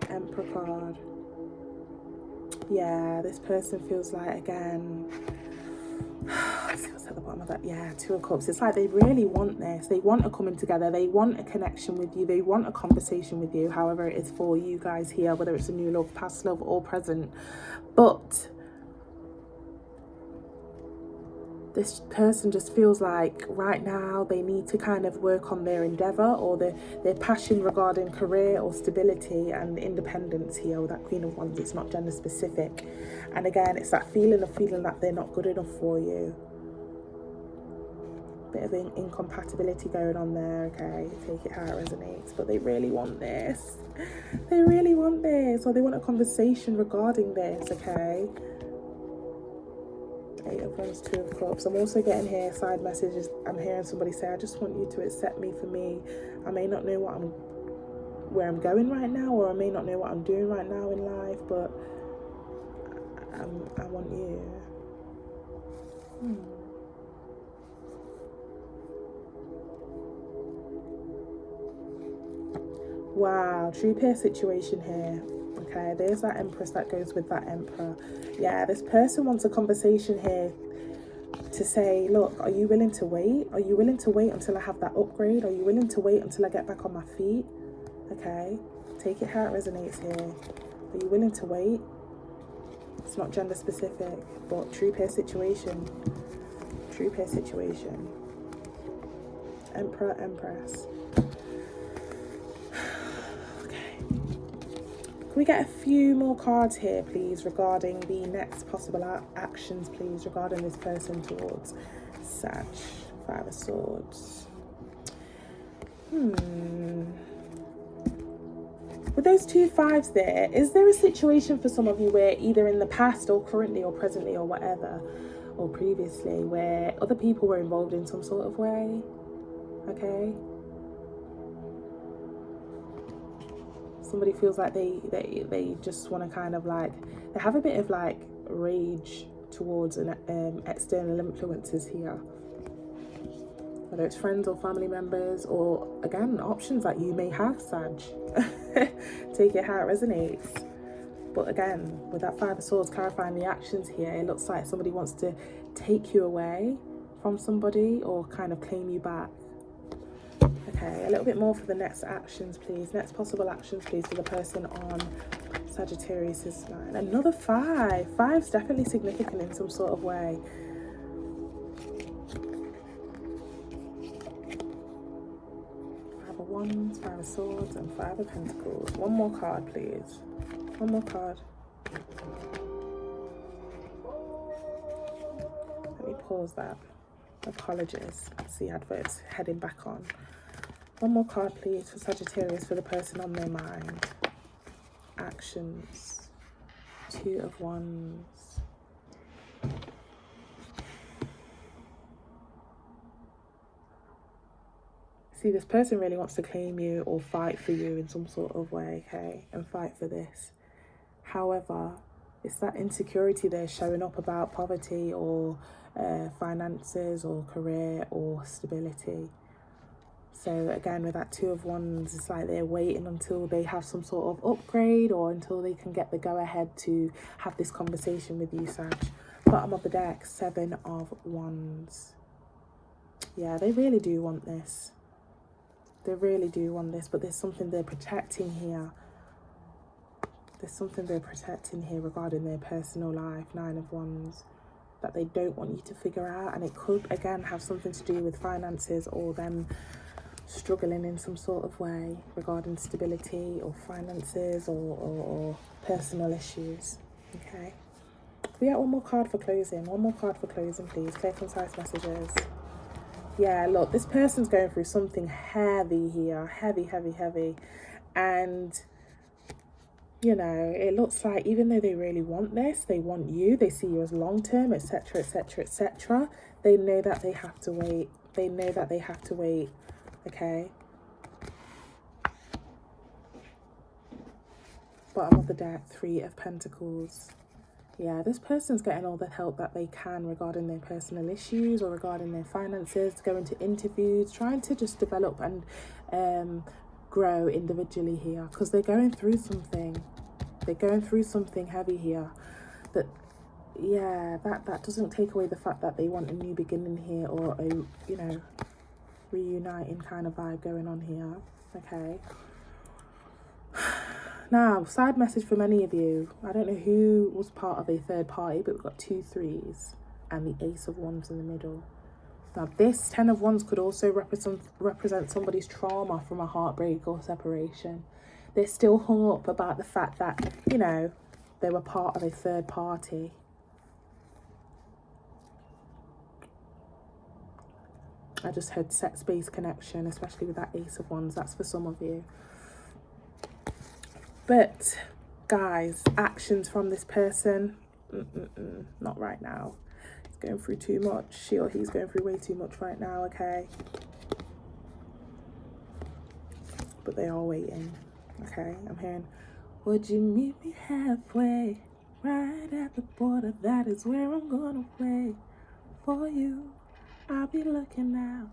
Emperor card. Yeah, this person feels like, again, let's see what's at the bottom of that. Yeah, 2 of Cups. It's like they really want this. They want a coming together. They want a connection with you. They want a conversation with you, however it is for you guys here, whether it's a new love, past love, or present. But this person just feels like right now they need to kind of work on their endeavour, or their passion regarding career or stability and independence here with that Queen of Wands. It's not gender specific. And again, it's that feeling that they're not good enough for you. Bit of incompatibility going on there, okay? Take it how it resonates. But they really want this. They really want this, or they want a conversation regarding this, okay? 8 of Wands, 2 of Cups. I'm also getting here side messages. I'm hearing somebody say, I just want you to accept me for me. I may not know where I'm going right now, or I may not know what I'm doing right now in life, but I want you. Wow, true peer situation here. Okay, there's that Empress that goes with that Emperor. Yeah, this person wants a conversation here to say, look, are you willing to wait? Are you willing to wait until I have that upgrade? Are you willing to wait until I get back on my feet? Okay, take it how it resonates here. Are you willing to wait? It's not gender specific, but true peer situation. True peer situation. Emperor, Empress. Okay. Can we get a few more cards here, please, regarding the next possible actions, please, regarding this person towards Sag? Five of Swords. With those 2 5s there, is there a situation for some of you where either in the past or currently or presently or whatever, or previously, where other people were involved in some sort of way? Okay. Somebody feels like they just want to kind of like, they have a bit of like rage towards external influences here. Whether it's friends or family members, or again, options that you may have, Sag. Take it how it resonates. But again, with that Five of Swords clarifying the actions here, it looks like somebody wants to take you away from somebody or kind of claim you back. Okay, a little bit more for the next actions, please. Next possible actions, please, for the person on Sagittarius' line. Another 5. 5's definitely significant in some sort of way. Five of Wands, Five of Swords, and Five of Pentacles. One more card, please. One more card. Let me pause that. Apologies. See adverts heading back on. One more card, please, for Sagittarius, for the person on their mind. Actions. Two of Wands. See, this person really wants to claim you or fight for you in some sort of way, okay? And fight for this. However, it's that insecurity there showing up about poverty or finances or career or stability. So again, with that Two of Wands, it's like they're waiting until they have some sort of upgrade or until they can get the go-ahead to have this conversation with you, Sag. Bottom of the deck, Seven of Wands. Yeah, they really do want this. They really do want this, but there's something they're protecting here. There's something they're protecting here regarding their personal life, Nine of Wands, that they don't want you to figure out. And it could, again, have something to do with finances or them struggling in some sort of way regarding stability or finances or personal issues. Okay. We get one more card for closing. One more card for closing, please. Clear, concise messages. Yeah, look, this person's going through something heavy here. Heavy. And, you know, it looks like even though they really want this, they want you, they see you as long-term, etc., etc., etc., they know that they have to wait. They know that they have to wait. Okay. Bottom of the deck, Three of Pentacles. Yeah, this person's getting all the help that they can regarding their personal issues or regarding their finances, going to interviews, trying to just develop and grow individually here, because they're going through something. They're going through something heavy here. That, yeah, that doesn't take away the fact that they want a new beginning here or a, you know, reuniting kind of vibe going on here. Okay. Now, side message for many of you. I don't know who was part of a third party, but we've got 2 3s and the Ace of Wands in the middle. Now, this 10 of Wands could also represent somebody's trauma from a heartbreak or separation. They're still hung up about the fact that, you know, they were part of a third party. I just heard sex-based connection, especially with that Ace of Wands. That's for some of you. But, guys, actions from this person, not right now. He's going through too much. She or he's going through way too much right now, okay? But they are waiting, okay? I'm hearing, would you meet me halfway? Right at the border, that is where I'm gonna wait for you. I'll be looking out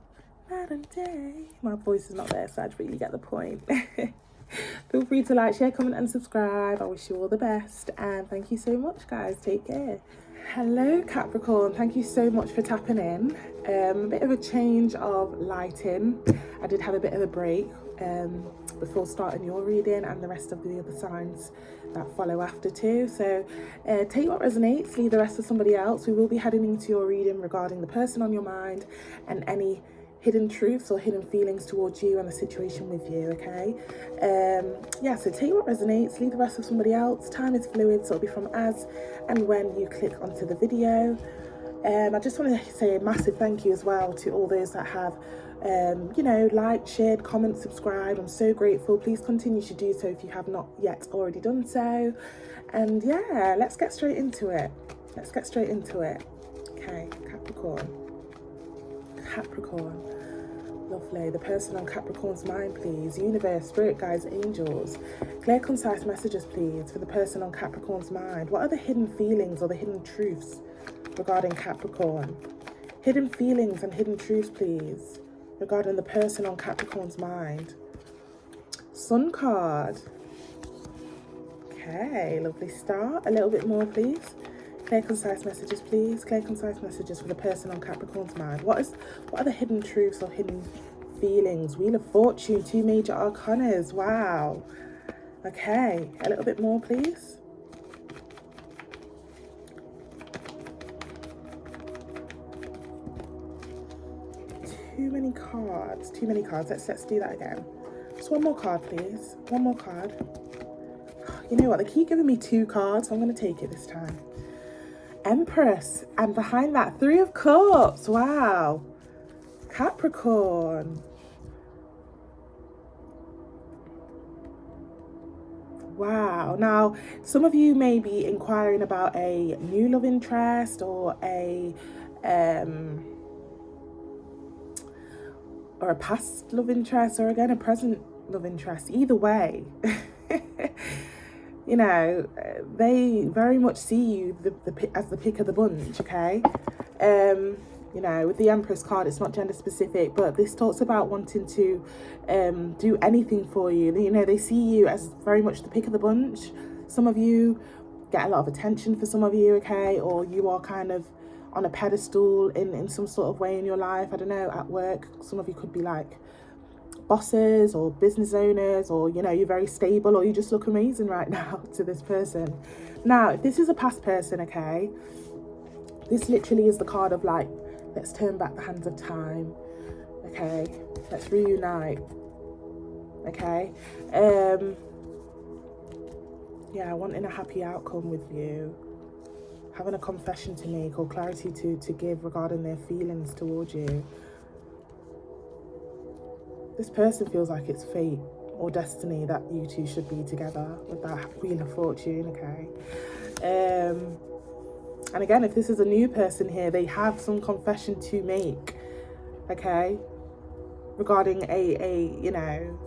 night and day. My voice is not there, Sag, but you get the point. Feel free to like, share, comment and subscribe. I wish you all the best, and thank you so much, guys. Take care. Hello Capricorn, thank you so much for tapping in. A bit of a change of lighting. I did have a bit of a break before starting your reading and the rest of the other signs that follow after too. So take what resonates, leave the rest to somebody else. We will be heading into your reading regarding the person on your mind and any hidden truths or hidden feelings towards you and the situation with you, okay? Yeah, so take what resonates, leave the rest of somebody else. Time is fluid, so it'll be from as and when you click onto the video. I just want to say a massive thank you as well to all those that have you know, liked, shared, comment, subscribed. I'm so grateful. Please continue to do so if you have not yet already done so. And yeah, let's get straight into it. Okay, Capricorn, lovely. The person on Capricorn's mind, please. Universe, spirit guides, angels, clear, concise messages, please, for the person on Capricorn's mind. What are the hidden feelings or the hidden truths regarding Capricorn? Hidden feelings and hidden truths, please, regarding the person on Capricorn's mind. Sun card. Okay, lovely start. A little bit more, please. Clear, concise messages, please. Clear, concise messages for the person on Capricorn's mind. What are the hidden truths or hidden feelings? Wheel of Fortune, 2 major arcanas. Wow. Okay, a little bit more, please. Too many cards. Let's do that again. Just one more card, please. One more card. You know what? They keep giving me 2 cards, so I'm going to take it this time. Empress, and behind that 3 of Cups. Wow. Capricorn. Wow. Now, some of you may be inquiring about a new love interest or a past love interest, or again a present love interest. Either way, you know, they very much see you as the pick of the bunch, okay? You know, with the Empress card, it's not gender specific, but this talks about wanting to do anything for you. You know, they see you as very much the pick of the bunch. Some of you get a lot of attention for some of you, okay? Or you are kind of on a pedestal in some sort of way in your life. I don't know, at work, some of you could be like bosses or business owners, or you know, you're very stable, or you just look amazing right now to this person. Now, if this is a past person, okay, this literally is the card of like, let's turn back the hands of time, okay, let's reunite, okay. Yeah, wanting a happy outcome with you, having a confession to make or clarity to give regarding their feelings towards you. This person feels like it's fate or destiny that you two should be together with that Wheel of Fortune, okay? And again, if this is a new person here, they have some confession to make, okay? Regarding a you know,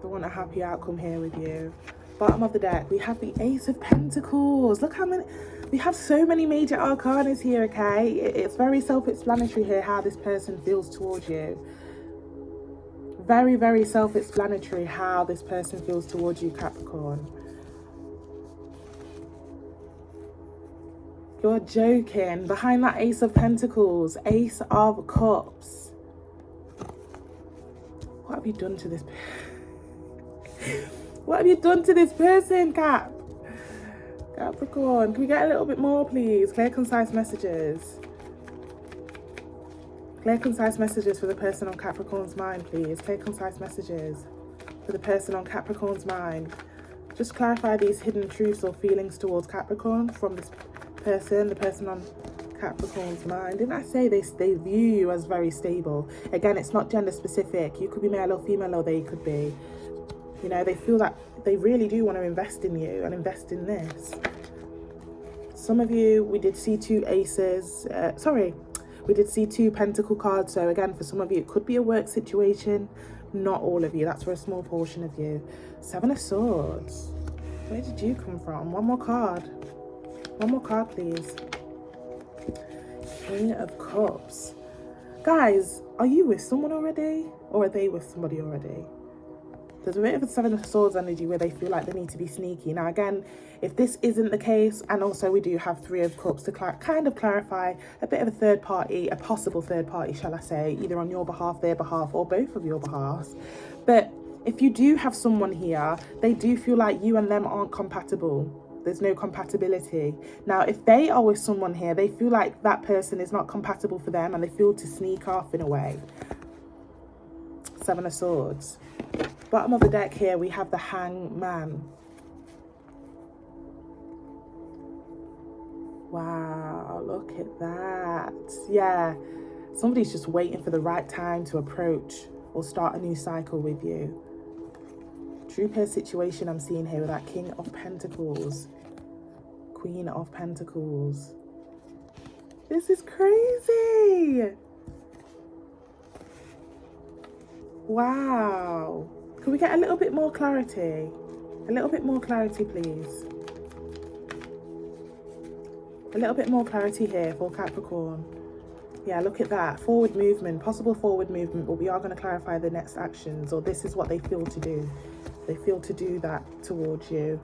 they want a happy outcome here with you. Bottom of the deck, we have the Ace of Pentacles. Look how many, we have so many major arcanas here, okay? It's very self-explanatory here how this person feels towards you. Very, very self-explanatory how this person feels towards you, Capricorn. You're joking. Behind that Ace of Pentacles, Ace of Cups. What have you done to this person? What have you done to this person, Capricorn? Can we get a little bit more, please? Clear, concise messages. Clear, concise messages for the person on Capricorn's mind, please. Clear, concise messages for the person on Capricorn's mind. Just clarify these hidden truths or feelings towards Capricorn from this person, the person on Capricorn's mind. Didn't I say they view you as very stable? Again, it's not gender specific. You could be male or female, or they could be. You know, they feel that they really do want to invest in you and invest in this. Some of you, we did see 2 aces. We did see 2 pentacle cards. So again, for some of you, it could be a work situation. Not all of you. That's for a small portion of you. 7 of Swords. Where did you come from? One more card. One more card, please. King of Cups. Guys, are you with someone already? Or are they with somebody already? There's a bit of a Seven of Swords energy where they feel like they need to be sneaky. Now, again, if this isn't the case, and also we do have Three of Cups to kind of clarify a bit of a third party, a possible third party, shall I say, either on your behalf, their behalf, or both of your behalves. But if you do have someone here, they do feel like you and them aren't compatible. There's no compatibility. Now, if they are with someone here, they feel like that person is not compatible for them and they feel to sneak off in a way. Seven of Swords. Bottom of the deck here, we have the Hangman. Wow, look at that. Yeah, somebody's just waiting for the right time to approach or start a new cycle with you. True pair situation I'm seeing here with that King of Pentacles, Queen of Pentacles. This is crazy. Wow. Can we get a little bit more clarity? A little bit more clarity, please. A little bit more clarity here for Capricorn. Yeah, look at that. Forward movement, possible forward movement, but we are going to clarify the next actions, or this is what they feel to do. They feel to do that towards you.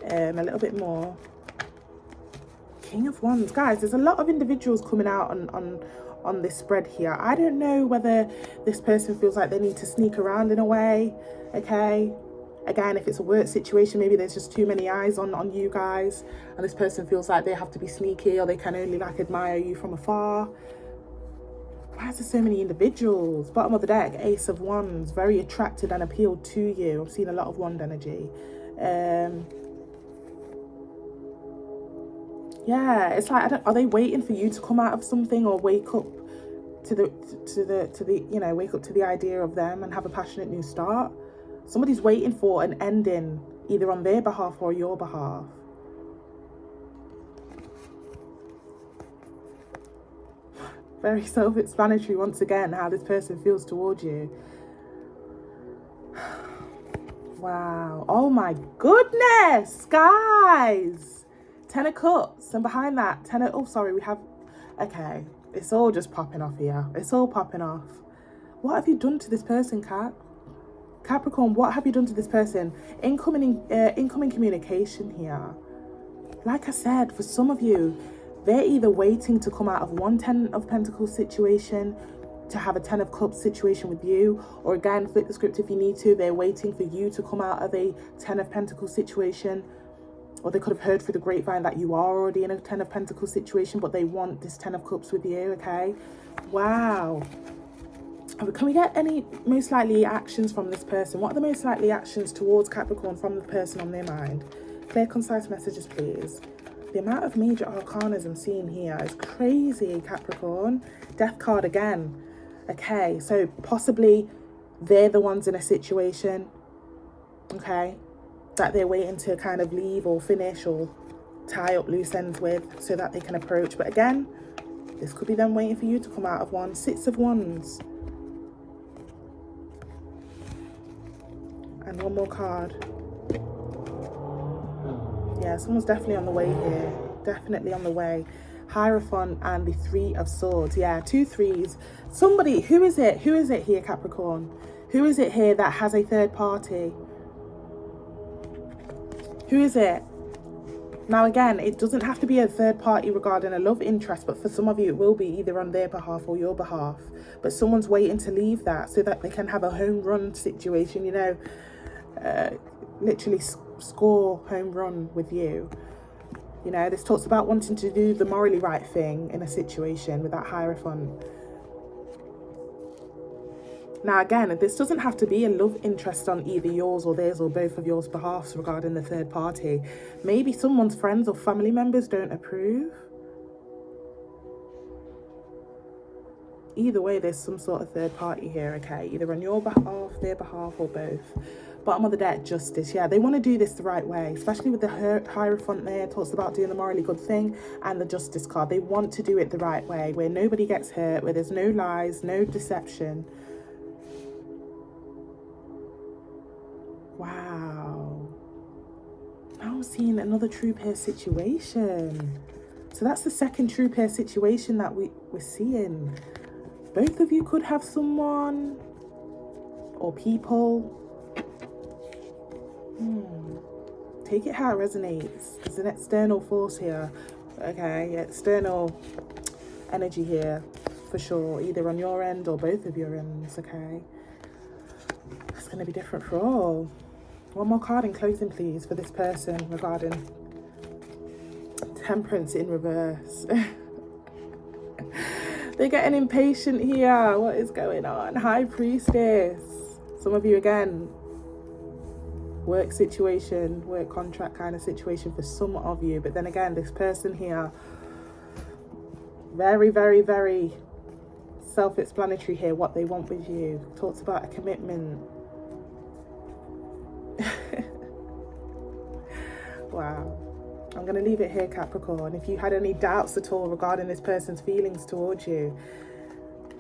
A little bit more. King of Wands. Guys, there's a lot of individuals coming out on this spread here. I don't know whether this person feels like they need to sneak around in a way, okay? Again, if it's a work situation, maybe there's just too many eyes on you guys, and this person feels like they have to be sneaky, or they can only like admire you from afar. Why is there so many individuals? Bottom of the deck, Ace of Wands, very attracted and appealed to you. I'm seeing a lot of wand energy. Yeah, it's like, are they waiting for you to come out of something, or wake up to the you know, wake up to the idea of them and have a passionate new start? Somebody's waiting for an ending, either on their behalf or your behalf. Very self-explanatory once again, how this person feels towards you. Wow. Oh my goodness, guys. Ten of Cups, and behind that, we have, okay, it's all just popping off here. It's all popping off. What have you done to this person, Capricorn, what have you done to this person? Incoming communication here. Like I said, for some of you, they're either waiting to come out of one Ten of Pentacles situation to have a Ten of Cups situation with you, or again, flip the script if you need to, they're waiting for you to come out of a Ten of Pentacles situation, or they could have heard through the grapevine that you are already in a Ten of Pentacles situation, but they want this Ten of Cups with you, okay? Wow. Can we get any most likely actions from this person? What are the most likely actions towards Capricorn from the person on their mind? Clear, concise messages, please. The amount of major arcanas I'm seeing here is crazy, Capricorn. Death card again. Okay, so possibly they're the ones in a situation, okay, that they're waiting to kind of leave or finish or tie up loose ends with so that they can approach. But again, this could be them waiting for you to come out of one. Six of Wands. And one more card. Yeah, someone's definitely on the way here. Definitely on the way. Hierophant and the Three of Swords. Yeah, 2 3s. Somebody, who is it? Who is it here, Capricorn? Who is it here that has a third party? Who is it? Now again, it doesn't have to be a third party regarding a love interest, but for some of you it will be either on their behalf or your behalf. But someone's waiting to leave that so that they can have a home run situation, you know, literally score home run with you. You know, this talks about wanting to do the morally right thing in a situation with that Hierophant. Now again, this doesn't have to be a love interest on either yours or theirs or both of yours behalves regarding the third party. Maybe someone's friends or family members don't approve. Either way, there's some sort of third party here, okay? Either on your behalf, their behalf, or both. Bottom of the deck, Justice. Yeah, they want to do this the right way, especially with the Hierophant there. It talks about doing the morally good thing, and the Justice card. They want to do it the right way, where nobody gets hurt, where there's no lies, no deception. Wow. Now I'm seeing another true pair situation. So that's the second true pair situation that we're seeing. Both of you could have someone or people. Take it how it resonates. There's an external force here, okay? External energy here, for sure, either on your end or both of your ends, okay? It's going to be different for all. One more card in closing, please, for this person regarding Temperance in reverse. They're getting impatient here. What is going on? High Priestess. Some of you, again, work situation, work contract kind of situation for some of you. But then again, this person here, very, very, very self-explanatory here, what they want with you. Talks about a commitment. Wow. I'm going to leave it here, Capricorn. If you had any doubts at all regarding this person's feelings towards you,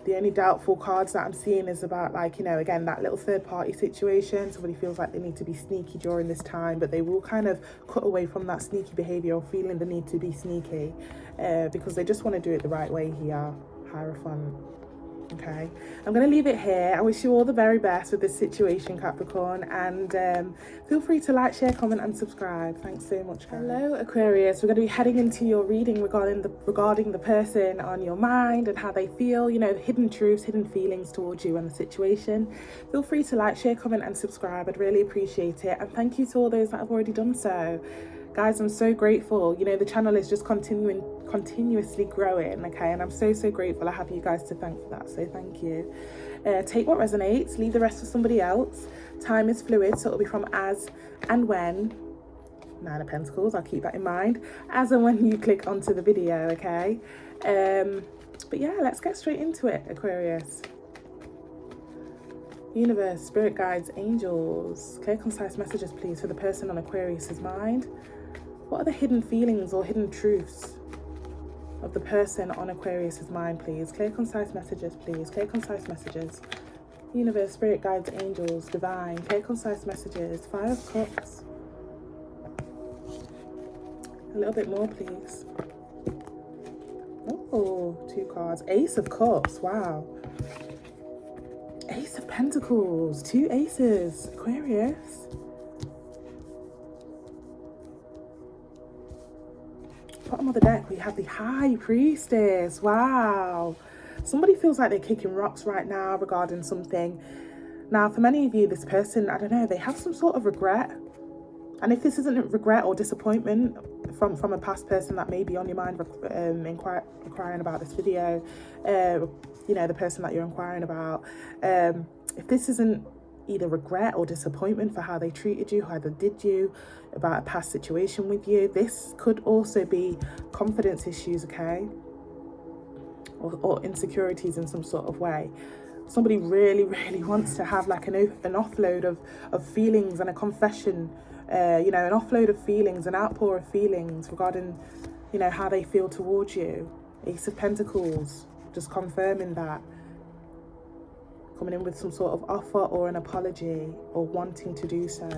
the only doubtful cards that I'm seeing is about, like, you know, again, that little third party situation. Somebody feels like they need to be sneaky during this time, but they will kind of cut away from that sneaky behavior or feeling the need to be sneaky because they just want to do it the right way here, Hierophant. Okay, I'm going to leave it here. I wish you all the very best with this situation, Capricorn, and feel free to like, share, comment and subscribe. Thanks so much, guys. Hello, Aquarius. We're going to be heading into your reading regarding the person on your mind and how they feel, you know, hidden truths, hidden feelings towards you and the situation. Feel free to like, share, comment and subscribe. I'd really appreciate it, and thank you to all those that have already done so. Guys, I'm so grateful. You know, the channel is just continuously growing, okay? And I'm so grateful. I have you guys to thank for that, so thank you. Take what resonates, leave the rest for somebody else. Time is fluid, so it'll be from as and when. Nine of Pentacles, I'll keep that in mind. As and when you click onto the video, okay? But yeah, let's get straight into it, Aquarius. Universe, spirit guides, angels, clear, concise messages, please, for the person on Aquarius's mind. What are the hidden feelings or hidden truths of the person on Aquarius's mind, please? Clear, concise messages, please. Clear, concise messages. Universe, spirit guides, angels, divine, clear, concise messages. Five of Cups. A little bit more, please. Oh, two cards. Ace of Cups. Wow. Ace of Pentacles. Two aces. Aquarius. Bottom of the deck, we have the High Priestess. Wow. Somebody feels like they're kicking rocks right now regarding something. Now, for many of you, this person, I don't know, they have some sort of regret. And if this isn't regret or disappointment from a past person that may be on your mind, inquiring about this video, you know, the person that you're inquiring about, if this isn't either regret or disappointment for how they treated you, how they did you, about a past situation with you, this could also be confidence issues, okay, or insecurities in some sort of way. Somebody really wants to have like an offload of feelings and a confession, you know, an offload of feelings, an outpour of feelings regarding, you know, how they feel towards you. Ace of Pentacles, just confirming that. Coming in with some sort of offer or an apology or wanting to do so.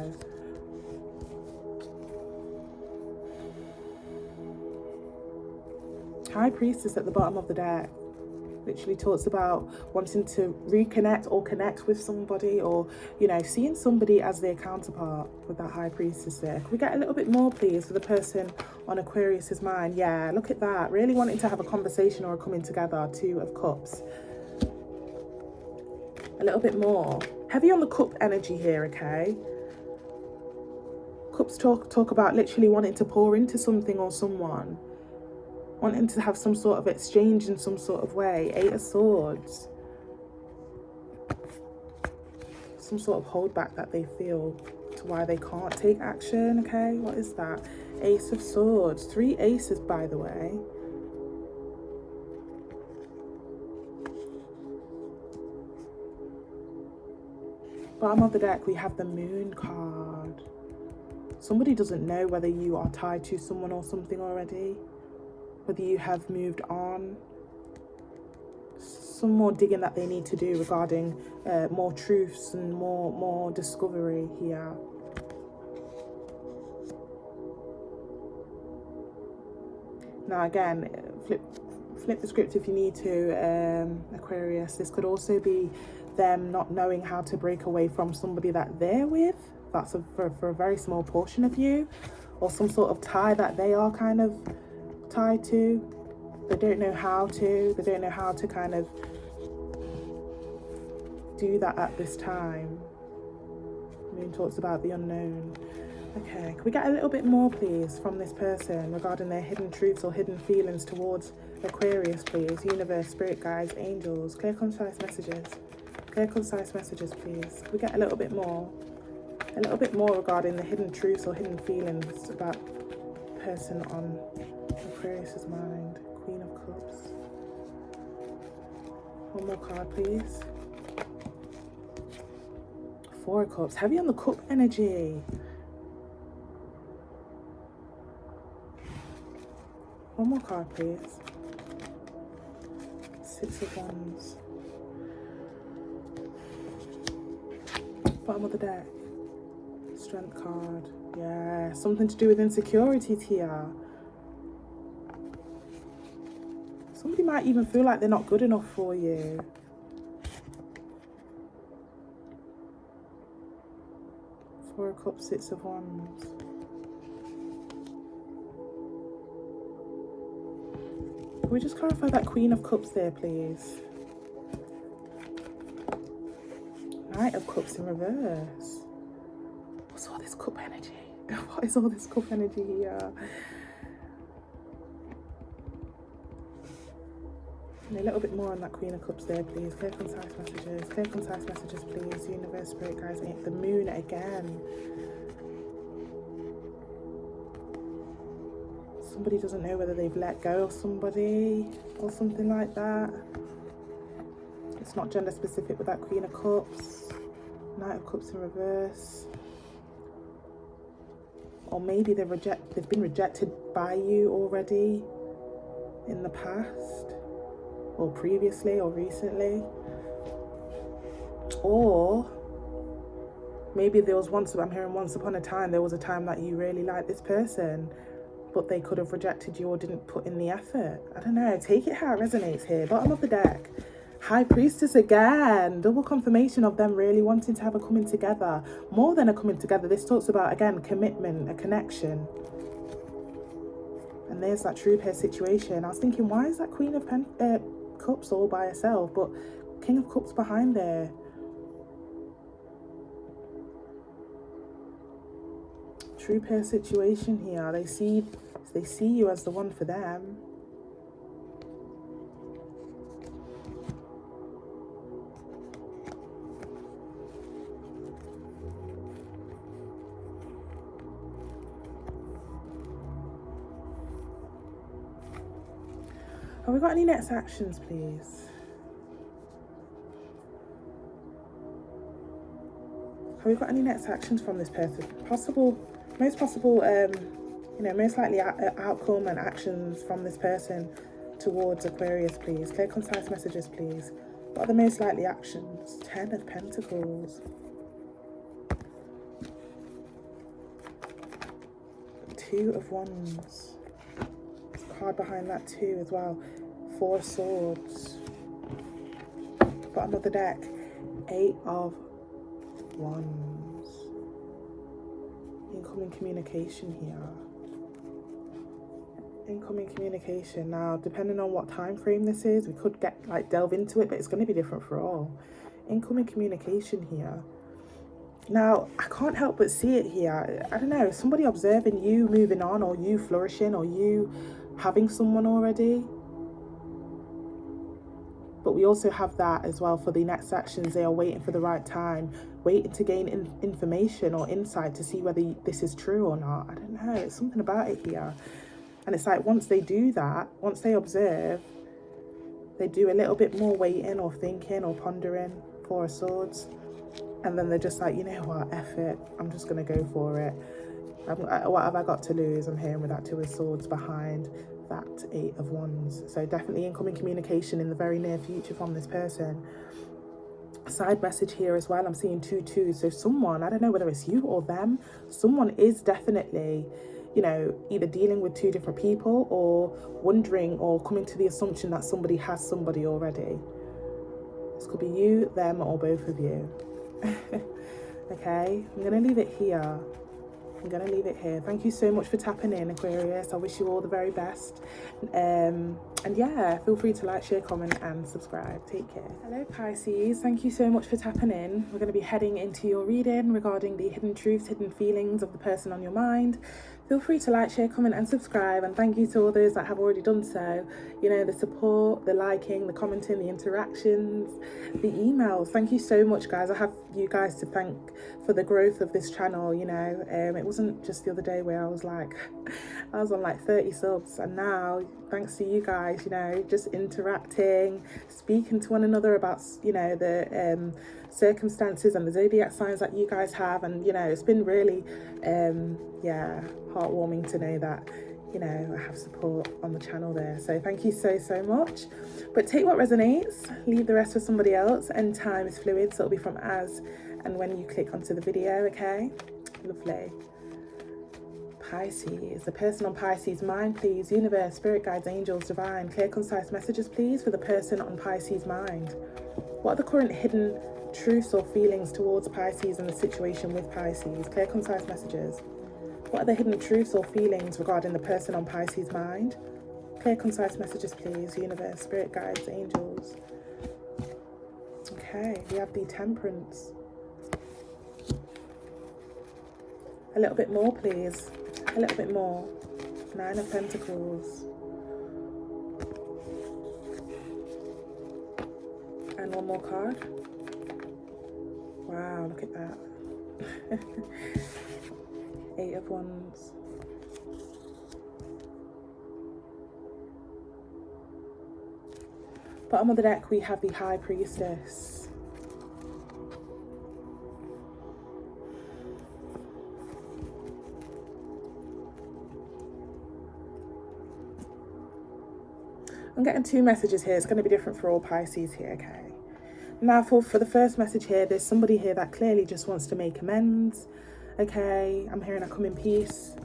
High Priestess at the bottom of the deck literally talks about wanting to reconnect or connect with somebody, or, you know, seeing somebody as their counterpart with that High Priestess there. Can we get a little bit more, please, for the person on Aquarius's mind? Yeah, look at that. Really wanting to have a conversation or a coming together. Two of Cups. A little bit more. Heavy on the cup energy here, okay? Cups talk about literally wanting to pour into something or someone. Wanting to have some sort of exchange in some sort of way. Eight of Swords. Some sort of holdback that they feel to why they can't take action, okay? What is that? Ace of Swords. Three aces, by the way. Bottom of the deck, we have the Moon card. Somebody doesn't know whether you are tied to someone or something already, whether you have moved on. Some more digging that they need to do regarding more truths and more discovery here. Now again, flip the script if you need to, Aquarius. This could also be them not knowing how to break away from somebody that they're with. That's for a very small portion of you, or some sort of tie that they are kind of tied to. They don't know how to kind of do that at this time. Moon talks about the unknown. Okay, can we get a little bit more, please, from this person regarding their hidden truths or hidden feelings towards Aquarius, please? Universe, spirit guides, angels, clear, concise messages. Clear, concise messages, please. Can we get a little bit more? A little bit more regarding the hidden truths or hidden feelings about the person on Aquarius's mind. Queen of Cups. One more card, please. Four of Cups. Heavy on the cup energy. One more card, please. Six of Wands. Bottom of the deck. Strength card. Yeah, something to do with insecurities here. Somebody might even feel like they're not good enough for you. Four of Cups, Six of Wands. Can we just clarify that Queen of Cups there, please? Knight of Cups in reverse. What's all this cup energy? What is all this cup energy here? And a little bit more on that Queen of Cups there, please. Clear, concise messages. Clear, concise messages, please. Universe, spirit guides. The moon again. Somebody doesn't know whether they've let go of somebody or something like that. It's not gender specific with that Queen of Cups. Knight of Cups in reverse. Or maybe they've been rejected by you already in the past, or previously, or recently. Or maybe there was once upon a time, there was a time that you really liked this person, but they could have rejected you or didn't put in the effort. I don't know, take it how it resonates here. Bottom of the deck. High Priestess again. Double confirmation of them really wanting to have a coming together. More than a coming together. This talks about, again, commitment, a connection. And there's that true pair situation. I was thinking, why is that Queen of Cups all by herself? But King of Cups behind there. True pair situation here. They see you as the one for them. Have we got any next actions, please? Have we got any next actions from this person? Most possible, most likely outcome and actions from this person towards Aquarius, please. Clear, concise messages, please. What are the most likely actions? 10 of Pentacles. Two of Wands. Card behind that too as well. Four of Swords. Bottom of the deck. Eight of Wands. Incoming communication here. Incoming communication. Now, depending on what time frame this is, we could delve into it, but it's going to be different for all. Incoming communication here. Now, I can't help but see it here. I don't know, somebody observing you moving on, or you flourishing, or you having someone already. But we also have that as well for the next actions. They are waiting for the right time, waiting to gain information or insight to see whether this is true or not. I don't know, it's something about it here. And it's like, once they do that, once they observe, they do a little bit more waiting or thinking or pondering. Four of Swords. And then they're just like, you know what, F it, I'm just going to go for it. What have I got to lose? I'm here with that Two of Swords behind that Eight of Wands. So definitely incoming communication in the very near future from this person. Side message here as well, I'm seeing 2 2s. So someone, I don't know whether it's you or them, someone is definitely, you know, either dealing with two different people or wondering or coming to the assumption that somebody has somebody already. This could be you, them, or both of you. Okay, I'm going to leave it here. I'm going to leave it here. Thank you so much for tapping in, Aquarius. I wish you all the very best. And yeah, feel free to like, share, comment, and subscribe. Take care. Hello, Pisces. Thank you so much for tapping in. We're going to be heading into your reading regarding the hidden truths, hidden feelings of the person on your mind. Feel free to like, share, comment, and subscribe. And thank you to all those that have already done so. You know, the support, the liking, the commenting, the interactions, the emails. Thank you so much, guys. I have you guys to thank for the growth of this channel. You know, it wasn't just the other day where I was on like 30 subs, and now thanks to you guys, you know, just interacting, speaking to one another about, you know, the circumstances and the zodiac signs that you guys have, and you know, it's been really yeah, heartwarming to know that, you know, I have support on the channel there. So thank you so much. But take what resonates, leave the rest for somebody else, and time is fluid, so it'll be from as and when you click onto the video. Okay, lovely. Pisces, the person on Pisces mind, please. Universe, spirit guides, angels, divine, clear, concise messages, please, for the person on Pisces mind. What are the current hidden truths or feelings towards Pisces and the situation with Pisces? Clear, concise messages. What are the hidden truths or feelings regarding the person on Pisces mind? Clear, concise messages, please. Universe, spirit guides, angels. Okay, we have the Temperance. A little bit more, please. A little bit more. 9 of Pentacles. And one more card. Wow, look at that. 8 of Wands. Bottom of the deck, we have the High Priestess. I'm getting 2 messages here. It's going to be different for all Pisces here, okay? Now, for the first message here, there's somebody here that clearly just wants to make amends, okay? I'm hearing a come in peace,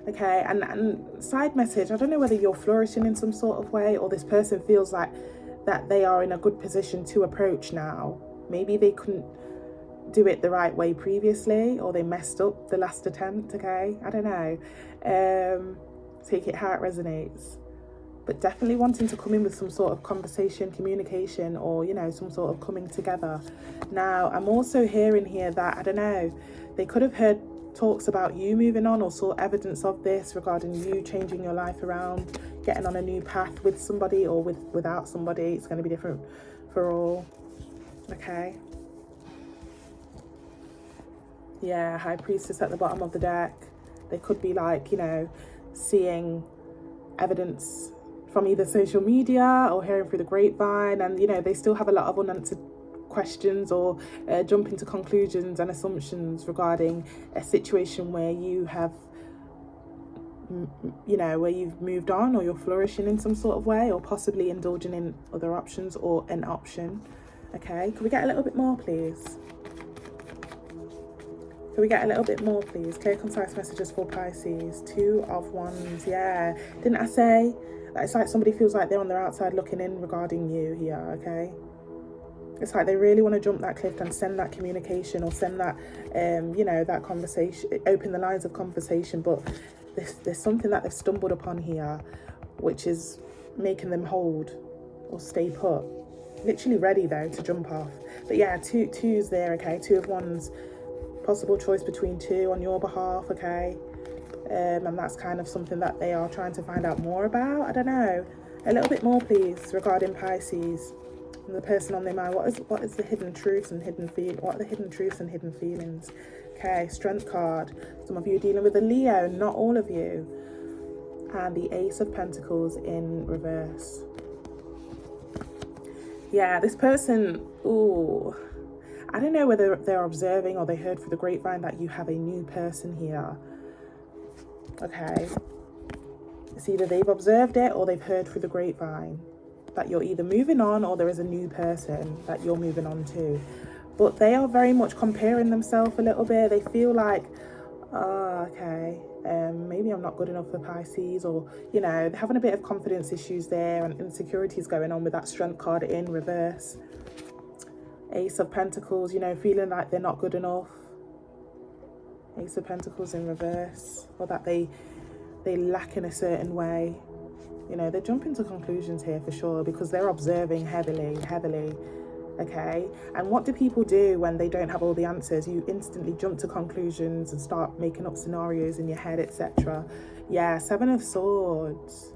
okay? And side message, I don't know whether you're flourishing in some sort of way, or this person feels like that they are in a good position to approach now. Maybe they couldn't do it the right way previously, or they messed up the last attempt, okay? I don't know. Take it how it resonates. But definitely wanting to come in with some sort of conversation, communication, or, you know, some sort of coming together. Now, I'm also hearing here that, I don't know, they could have heard talks about you moving on or saw evidence of this regarding you changing your life around, getting on a new path with somebody or without somebody. It's going to be different for all, okay? Yeah, High Priestess at the bottom of the deck. They could be like, you know, seeing evidence from either social media or hearing through the grapevine, and you know, they still have a lot of unanswered questions or jumping to conclusions and assumptions regarding a situation where you have, you know, where you've moved on or you're flourishing in some sort of way, or possibly indulging in other options or an option. Okay, could we get a little bit more, please? Can we get a little bit more, please? Clear, concise messages for Pisces. 2 of Wands. Yeah, didn't I say that it's like somebody feels like they're on their outside looking in regarding you here, okay? It's like they really want to jump that cliff and send that communication, or send that, you know, that conversation, open the lines of conversation, but there's something that they've stumbled upon here, which is making them hold or stay put. Literally ready, though, to jump off. But yeah, two's there, okay? 2 of Wands. Possible choice between 2 on your behalf, okay? And that's kind of something that they are trying to find out more about. I don't know. A little bit more, please, regarding Pisces and the person on their mind. What is the hidden truths and hidden what are the hidden truths and hidden feelings? Okay, Strength card. Some of you are dealing with a Leo, not all of you. And the Ace of Pentacles in reverse. Yeah, this person, ooh, I don't know whether they're observing or they heard through the grapevine that you have a new person here. Okay. It's either they've observed it or they've heard through the grapevine that you're either moving on or there is a new person that you're moving on to. But they are very much comparing themselves a little bit. They feel like, Oh, okay. Maybe I'm not good enough for Pisces, or, you know, they're having a bit of confidence issues there and insecurities going on with that Strength card in reverse. Ace of Pentacles, you know, feeling like they're not good enough. Ace of Pentacles in reverse, or that they lack in a certain way. You know, they're jumping to conclusions here for sure because they're observing heavily. Okay, and what do people do when they don't have all the answers? You instantly jump to conclusions and start making up scenarios in your head, etc. Yeah, Seven of Swords.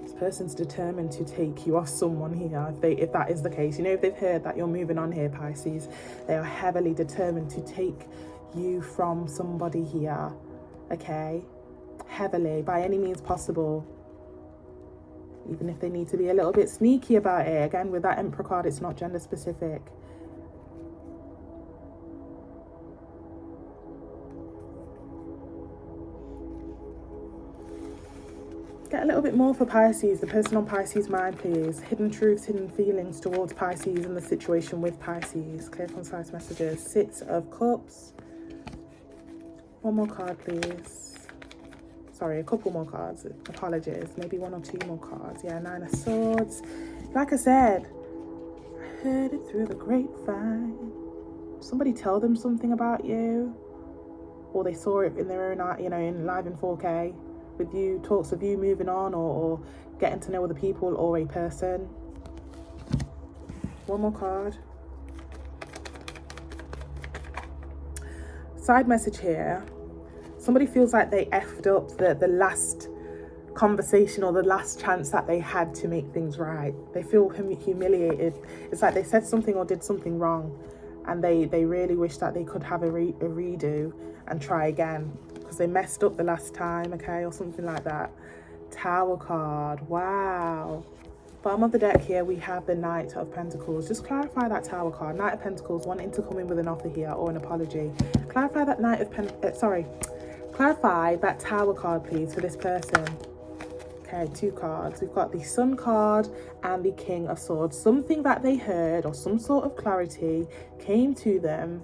This person's determined to take you off someone here, if that is the case. You know, if they've heard that you're moving on here, Pisces, they are heavily determined to take you from somebody here, okay? Heavily, by any means possible. Even if they need to be a little bit sneaky about it. Again, with that Emperor card, it's not gender specific. Get a little bit more for Pisces, the person on Pisces' mind, please. Hidden truths, hidden feelings towards Pisces and the situation with Pisces. Clear, concise messages. Six of Cups. One more card, please. Sorry, a couple more cards. Apologies. Maybe one or two more cards. Yeah, Nine of Swords. Like I said, I heard it through the grapevine. Somebody tell them something about you. Or they saw it in their own eye, you know, in live in 4K. With you, talks of you moving on or getting to know other people or a person. One more card. Side message here. Somebody feels like they effed up the last conversation or the last chance that they had to make things right. They feel humiliated. It's like they said something or did something wrong, and they really wish that they could have a redo and try again because they messed up the last time, okay, or something like that. Tower card. Wow. Bottom of the deck here, we have the Knight of Pentacles. Just clarify that Tower card. Knight of Pentacles, wanting to come in with an offer here or an apology. Clarify that Clarify that Tower card, please, for this person. Okay, two cards. We've got the Sun card and the King of Swords. Something that they heard or some sort of clarity came to them,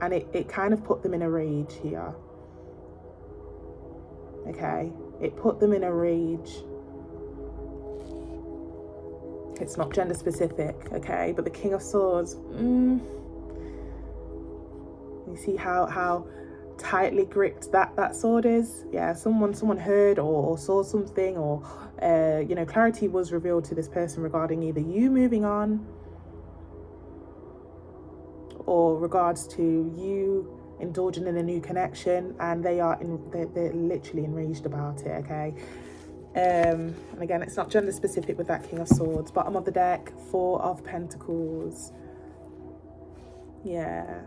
and it kind of put them in a rage here. Okay, it put them in a rage. It's not gender specific, okay? But the King of Swords, you see how tightly gripped that sword is? Yeah, someone heard or saw something, or you know, clarity was revealed to this person regarding either you moving on or regards to you indulging in a new connection, and they're literally enraged about it, okay? And again, it's not gender specific with that King of Swords. Bottom of the deck, Four of Pentacles. Yeah,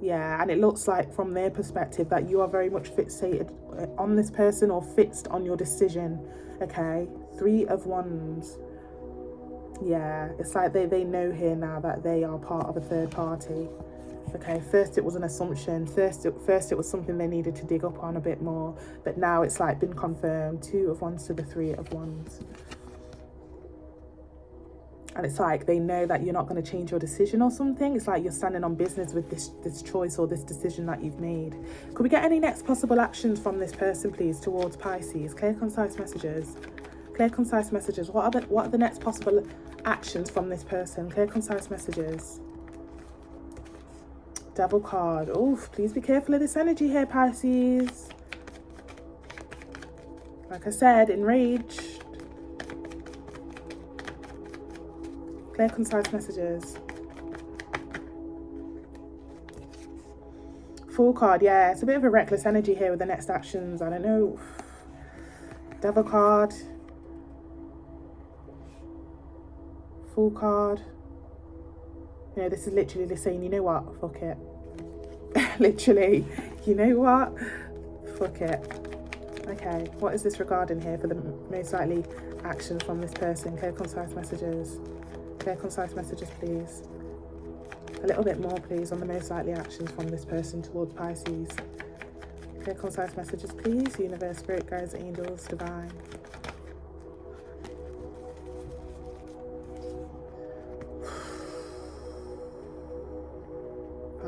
and it looks like from their perspective that you are very much fixated on this person or fixed on your decision, okay? Three of Wands. Yeah, it's like they know here now that they are part of a third party. Okay, first it was an assumption. First it was something they needed to dig up on a bit more, but now it's like been confirmed. Two of Wands to the Three of Wands. And it's like they know that you're not going to change your decision or something. It's like you're standing on business with this choice or this decision that you've made. Could we get any next possible actions from this person, please, towards Pisces? Clear, concise messages. Clear, concise messages. What are the next possible actions from this person? Clear, concise messages. Devil card. Oof, please be careful of this energy here, Pisces. Like I said, enraged. Clear, concise messages. Fool card. Yeah, it's a bit of a reckless energy here with the next actions. I don't know. Devil card. Fool card. You know, this is literally just saying, you know what, fuck it. Literally, you know what, fuck it. Okay, what is this regarding here for the most likely action from this person? Clear, concise messages. Clear, concise messages, please. A little bit more, please, on the most likely actions from this person towards Pisces. Clear, concise messages, please. Universe, spirit guides, angels, divine.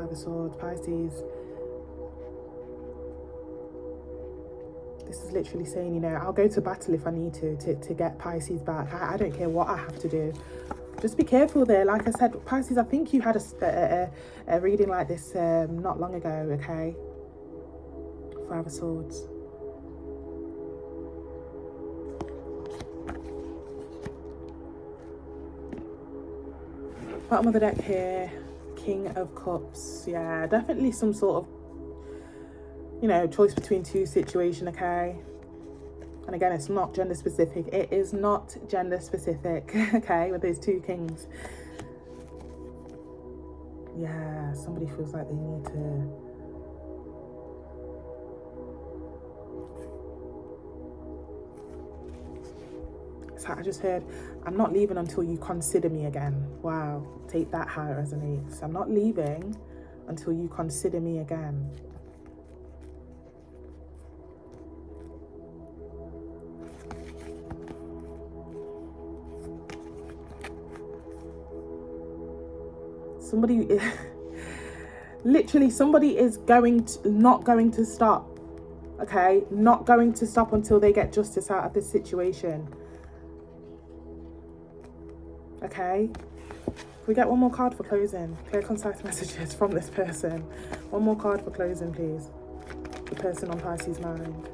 Five of Swords, Pisces. This is literally saying, you know, I'll go to battle if I need to get Pisces back. I don't care what I have to do. Just be careful there. Like I said, Pisces, I think you had a reading like this not long ago, okay? Five of Swords. Bottom of the deck here, King of Cups. Yeah, definitely some sort of, you know, choice between two situation, okay? And again, it's not gender specific. It is not gender specific, okay, with those two kings. Yeah, somebody feels like they need to... So I just heard, I'm not leaving until you consider me again. Wow, take that how it resonates. I'm not leaving until you consider me again. Somebody, literally somebody is not going to stop, okay? Not going to stop until they get justice out of this situation. Okay? We get one more card for closing. Clear, concise messages from this person. One more card for closing, please. The person on Pisces' mind.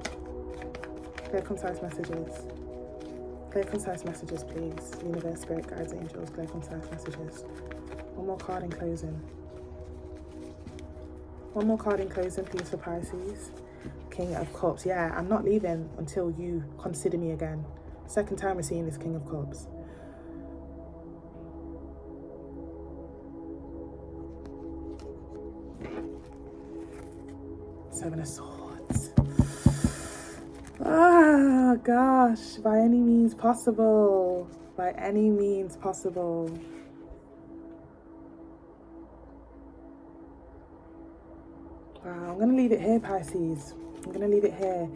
Clear, concise messages. Clear, concise messages, please. Universe, spirit, guides, angels, clear, concise messages. One more card in closing. One more card in closing, please, for Pisces. King of Cups. Yeah, I'm not leaving until you consider me again. Second time we're seeing this King of Cups. Seven of Swords. Ah, gosh. By any means possible. By any means possible. Wow, I'm going to leave it here, Pisces. I'm going to leave it here.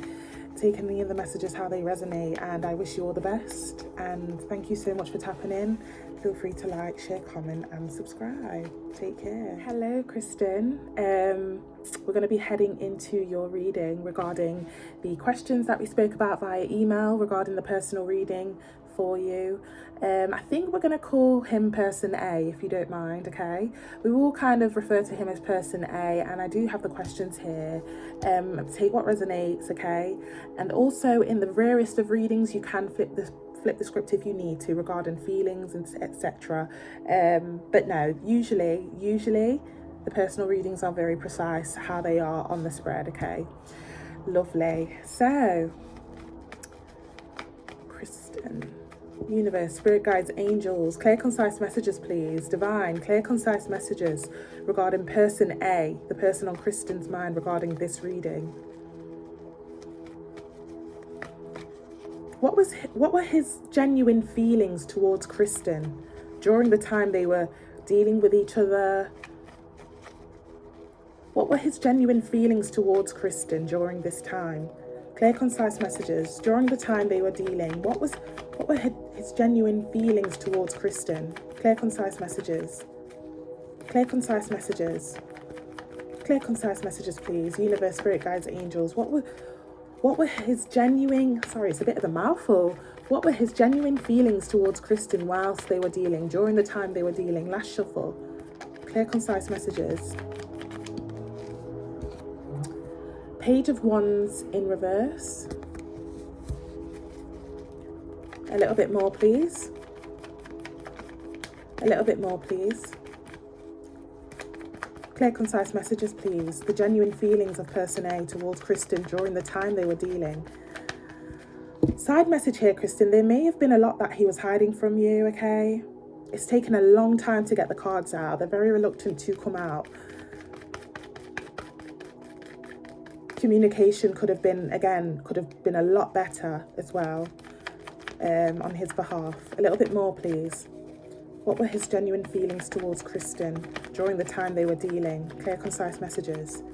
Take any of the messages how they resonate, and I wish you all the best. And thank you so much for tapping in. Feel free to like, share, comment, and subscribe. Take care. Hello, Kristen. We're going to be heading into your reading regarding the questions that we spoke about via email regarding the personal reading for you. I think we're going to call him person A, if you don't mind, okay? We will kind of refer to him as person A, and I do have the questions here. Take what resonates, okay? And also, in the rarest of readings, you can flip the script if you need to regarding feelings and etc. But no, usually the personal readings are very precise how they are on the spread, okay? Lovely. So, Kristen. Universe, spirit guides, angels, clear, concise messages, please. Divine, clear, concise messages regarding person A, the person on Kristen's mind regarding this reading. What were his genuine feelings towards Kristen during the time they were dealing with each other? What were his genuine feelings towards Kristen during this time? Clear, concise messages. During the time they were dealing, what were his genuine feelings towards Kristen? Clear, concise messages. Clear, concise messages. Clear, concise messages, please. Universe, spirit guides, angels. What were his genuine... Sorry, it's a bit of a mouthful. What were his genuine feelings towards Kristen whilst they were dealing, during the time they were dealing? Last shuffle. Clear, concise messages. Page of Wands in reverse. A little bit more, please. A little bit more, please. Clear, concise messages, please. The genuine feelings of person A towards Kristen during the time they were dealing. Side message here, Kristen. There may have been a lot that he was hiding from you, okay? It's taken a long time to get the cards out. They're very reluctant to come out. Communication could have been a lot better as well on his behalf. A little bit more, please. What were his genuine feelings towards Kristen during the time they were dealing? Clear, concise messages.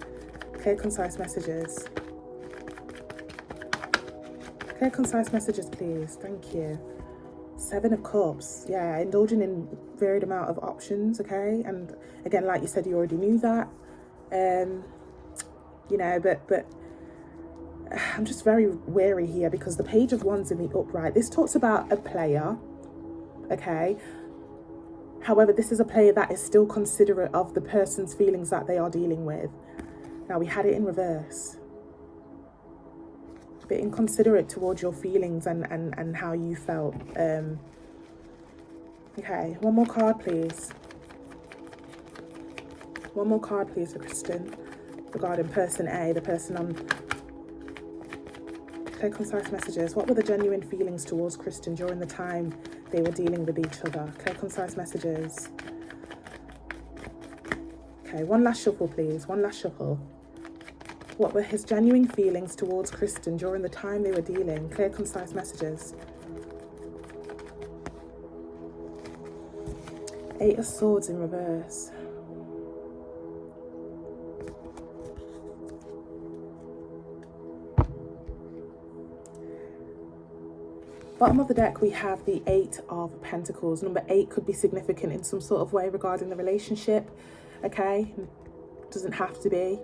Clear, concise messages. Clear, concise messages, please. Thank you. Seven of Cups. Yeah, indulging in varied amount of options, okay? And again, like you said, you already knew that. You know, but I'm just very wary here because the Page of Wands in the upright, this talks about a player, okay? However, this is a player that is still considerate of the person's feelings that they are dealing with. Now, we had it in reverse. A bit inconsiderate towards your feelings and how you felt. Okay, one more card, please. One more card, please, for Kristen. Regarding person A, the person on... Clear, concise messages. What were the genuine feelings towards Kristen during the time they were dealing with each other? Clear, concise messages. Okay, one last shuffle, please. One last shuffle. What were his genuine feelings towards Kristen during the time they were dealing? Clear, concise messages. Eight of Swords in reverse. Bottom of the deck, we have the Eight of Pentacles. Number 8 could be significant in some sort of way regarding the relationship, okay? Doesn't have to be.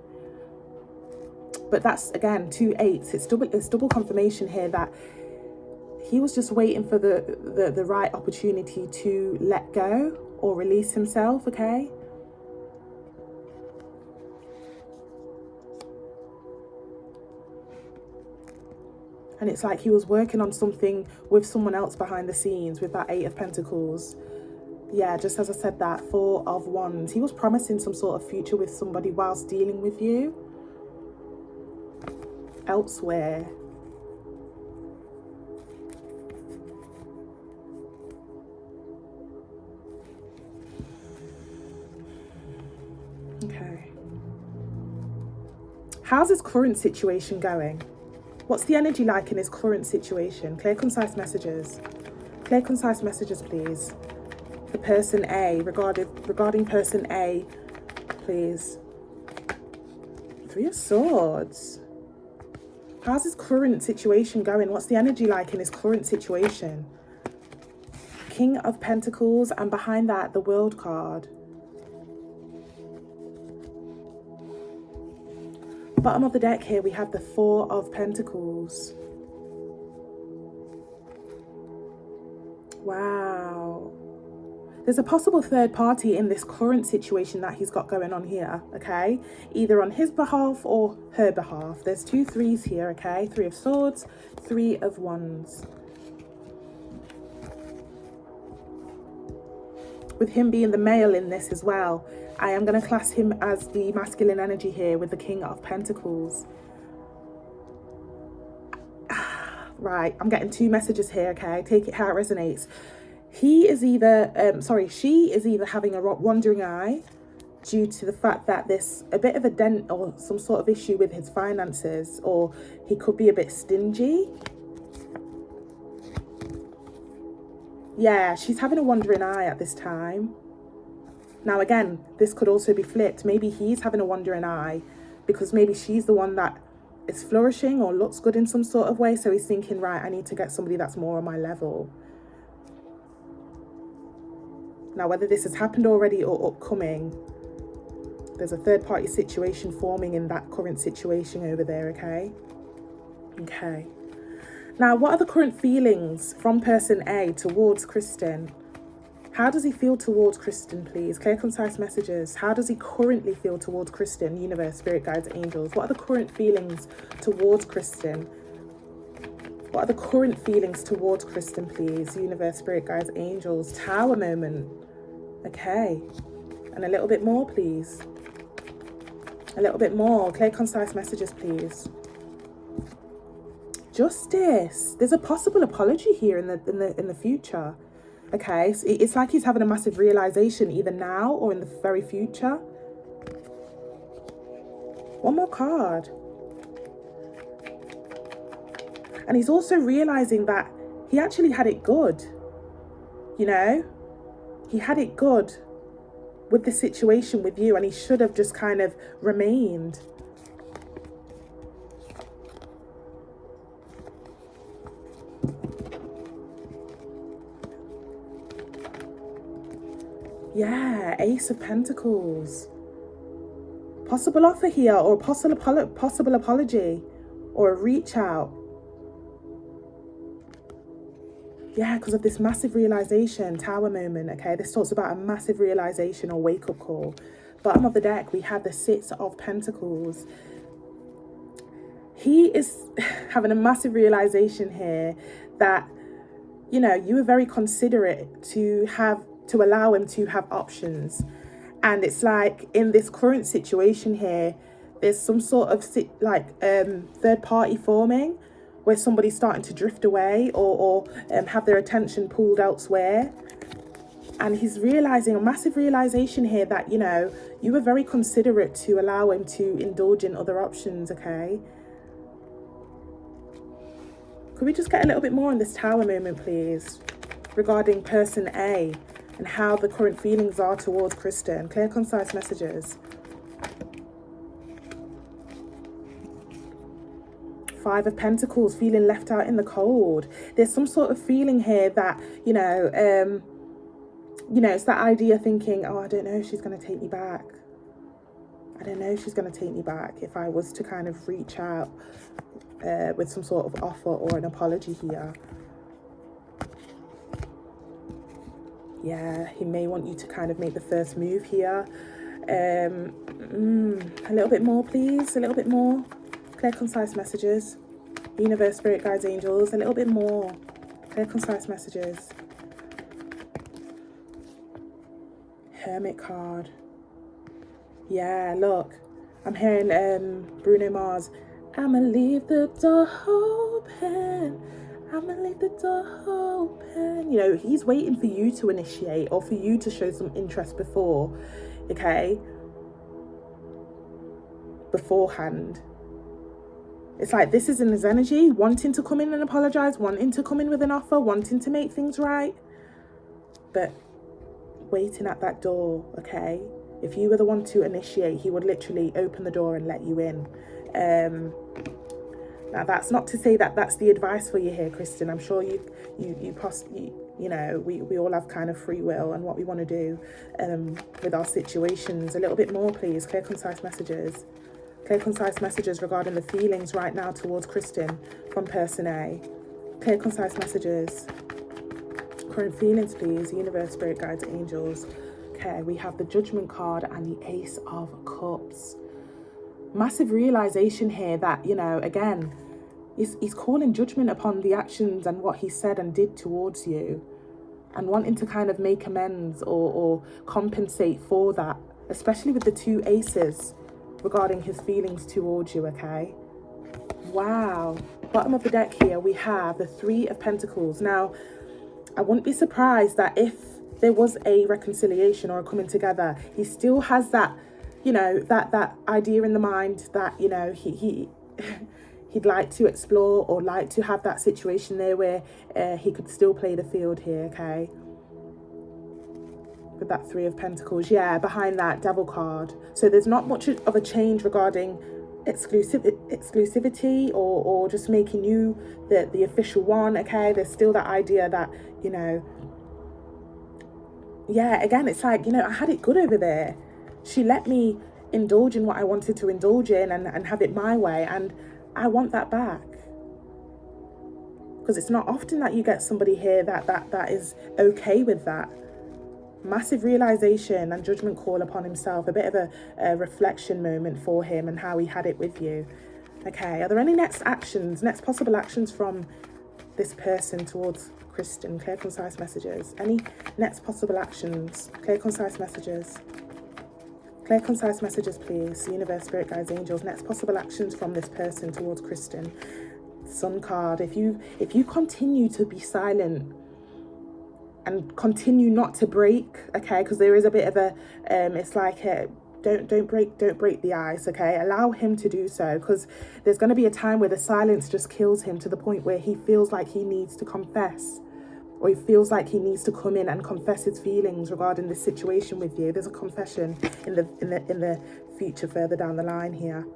But that's, again, 2 8s. It's double confirmation here that he was just waiting for the right opportunity to let go or release himself, okay? And it's like he was working on something with someone else behind the scenes with that Eight of Pentacles. Yeah, just as I said that, 4 of Wands. He was promising some sort of future with somebody whilst dealing with you elsewhere. Okay. How's his current situation going? What's the energy like in his current situation? Clear, concise messages. Clear, concise messages, please. For person A, regarding person A, please. 3 of Swords. How's his current situation going? What's the energy like in his current situation? King of Pentacles, and behind that, the World card. Bottom of the deck here, we have the 4 of Pentacles. Wow. There's a possible third party in this current situation that he's got going on here, okay? Either on his behalf or her behalf. There's 2 3s here, okay? 3 of Swords, 3 of Wands. With him being the male in this as well, I am going to class him as the masculine energy here with the King of Pentacles. Right, I'm getting 2 messages here, okay? Take it how it resonates. He is either, she is either having a wandering eye due to the fact that there's a bit of a dent or some sort of issue with his finances, or he could be a bit stingy. Yeah, she's having a wandering eye at this time. Now, again, this could also be flipped. Maybe he's having a wandering eye because maybe she's the one that is flourishing or looks good in some sort of way. So he's thinking, right, I need to get somebody that's more on my level. Now, whether this has happened already or upcoming, there's a third party situation forming in that current situation over there, okay? Okay. Now, what are the current feelings from person A towards Kristen? How does he feel towards Kristen, please? Clear, concise messages. How does he currently feel towards Kristen? Universe, spirit guides, angels. What are the current feelings towards Kristen? What are the current feelings towards Kristen, please? Universe, spirit guides, angels. Tower moment. Okay. And a little bit more, please. A little bit more. Clear, concise messages, please. Justice. There's a possible apology here in the future. Okay, so it's like he's having a massive realization either now or in the very future. One more card. And he's also realizing that he actually had it good. You know, he had it good with the situation with you, and he should have just kind of remained. Yeah, Ace of Pentacles. Possible offer here, or possible apology, or a reach out. Yeah, because of this massive realization, Tower moment, okay? This talks about a massive realization or wake-up call. Bottom of the deck, we have the Six of Pentacles. He is having a massive realization here that, you know, you were very considerate to allow him to have options. And it's like in this current situation here, there's some sort of third party forming where somebody's starting to drift away or have their attention pulled elsewhere. And he's realizing a massive realization here that, you know, you were very considerate to allow him to indulge in other options, okay? Could we just get a little bit more on this Tower moment, please, regarding person A and how the current feelings are towards Kristen? Clear, concise messages. Five of Pentacles, feeling left out in the cold. There's some sort of feeling here that, you know, it's that idea thinking, oh, I don't know if she's going to take me back. I don't know if she's going to take me back if I was to kind of reach out with some sort of offer or an apology here. Yeah, he may want you to kind of make the first move here. A little bit more, please. A little bit more. Clear, concise messages. Universe, spirit, guides, angels. A little bit more. Clear, concise messages. Hermit card. Yeah, look. I'm hearing Bruno Mars. I'ma leave the door open. I'ma leave the door open. You know, he's waiting for you to initiate or for you to show some interest before, okay? Beforehand. It's like this is in his energy, wanting to come in and apologize, wanting to come in with an offer, wanting to make things right, but waiting at that door, okay? If you were the one to initiate, he would literally open the door and let you in. Now that's not to say that that's the advice for you here, Kristen. I'm sure you know, we all have kind of free will and what we want to do with our situations. A little bit more, please. Clear, concise messages. Clear, concise messages regarding the feelings right now towards Kristen from person A. Clear, concise messages. Current feelings, please. Universe, spirit, guides, angels. Okay, we have the Judgment card and the Ace of Cups. Massive realization here that, you know, again, he's calling judgment upon the actions and what he said and did towards you, and wanting to kind of make amends or compensate for that, especially with the two aces regarding his feelings towards you, okay? Wow. Bottom of the deck here, we have the Three of Pentacles. Now, I wouldn't be surprised that if there was a reconciliation or a coming together, he still has that, you know, that idea in the mind that, you know, he'd like to explore or like to have that situation there where he could still play the field here, okay? With that Three of Pentacles, yeah, behind that Devil card. So there's not much of a change regarding exclusivity or just making you the official one, okay? There's still that idea that, you know, yeah, again, it's like, you know, I had it good over there. She let me indulge in what I wanted to indulge in and have it my way, and I want that back. Because it's not often that you get somebody here that is okay with that. Massive realization and judgment call upon himself. A bit of a reflection moment for him and how he had it with you. Okay, are there any next possible actions from this person towards Kristen? Clear, concise messages. Any next possible actions? Clear, concise messages. Clear, concise messages, please. Universe, spirit, guides, angels. Next possible actions from this person towards Kristen. Sun card. If you continue to be silent and continue not to break, okay, because there is a bit of a it's like don't break the ice, okay? Allow him to do so, because there's going to be a time where the silence just kills him to the point where he feels like he needs to confess, or he feels like he needs to come in and confess his feelings regarding this situation with you. There's a confession in the future further down the line here.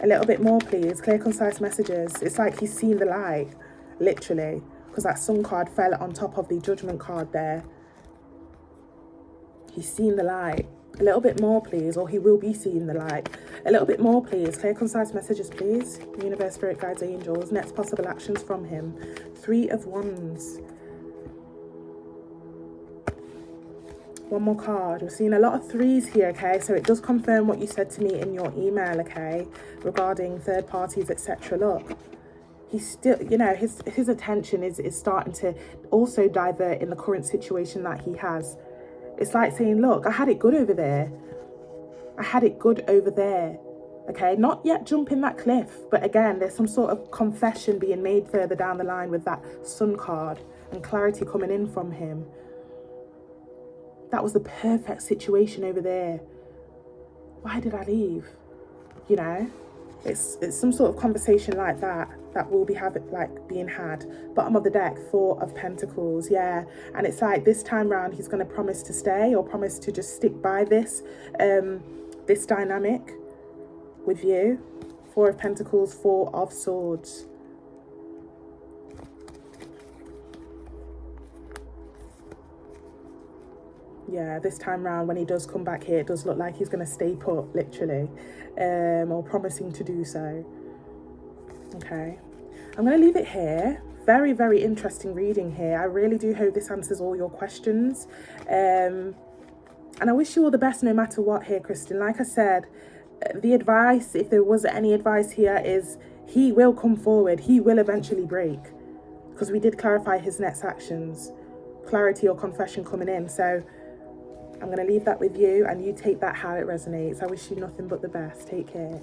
A little bit more, please. Clear, concise messages. It's like he's seen the light, literally, because that Sun card fell on top of the Judgment card there. He's seen the light. A little bit more, please, or he will be seeing the light. A little bit more, please. Clear, concise messages, please. Universe, spirit, guides, angels. Next possible actions from him. 3 of Wands. One more card. We're seeing a lot of 3s here, okay? So it does confirm what you said to me in your email, okay? Regarding third parties, etc. Look, he's still, you know, his attention is starting to also divert in the current situation that he has. It's like saying, look, I had it good over there. I had it good over there. Okay, not yet jumping that cliff. But again, there's some sort of confession being made further down the line with that Sun card and clarity coming in from him. That was the perfect situation over there. Why did I leave? You know, it's some sort of conversation like that will be being had. Bottom of the deck, 4 of Pentacles, yeah. And it's like this time round he's going to promise to stay, or promise to just stick by this this dynamic with you. 4 of Pentacles, 4 of Swords. Yeah, this time round when he does come back here, it does look like he's going to stay put, literally, or promising to do so. Okay, I'm going to leave it here. Very, very interesting reading here. I really do hope this answers all your questions. And I wish you all the best no matter what here, Kristen. Like I said, the advice, if there was any advice here, is he will come forward. He will eventually break. Because we did clarify his next actions. Clarity or confession coming in. So I'm going to leave that with you, and you take that how it resonates. I wish you nothing but the best. Take care.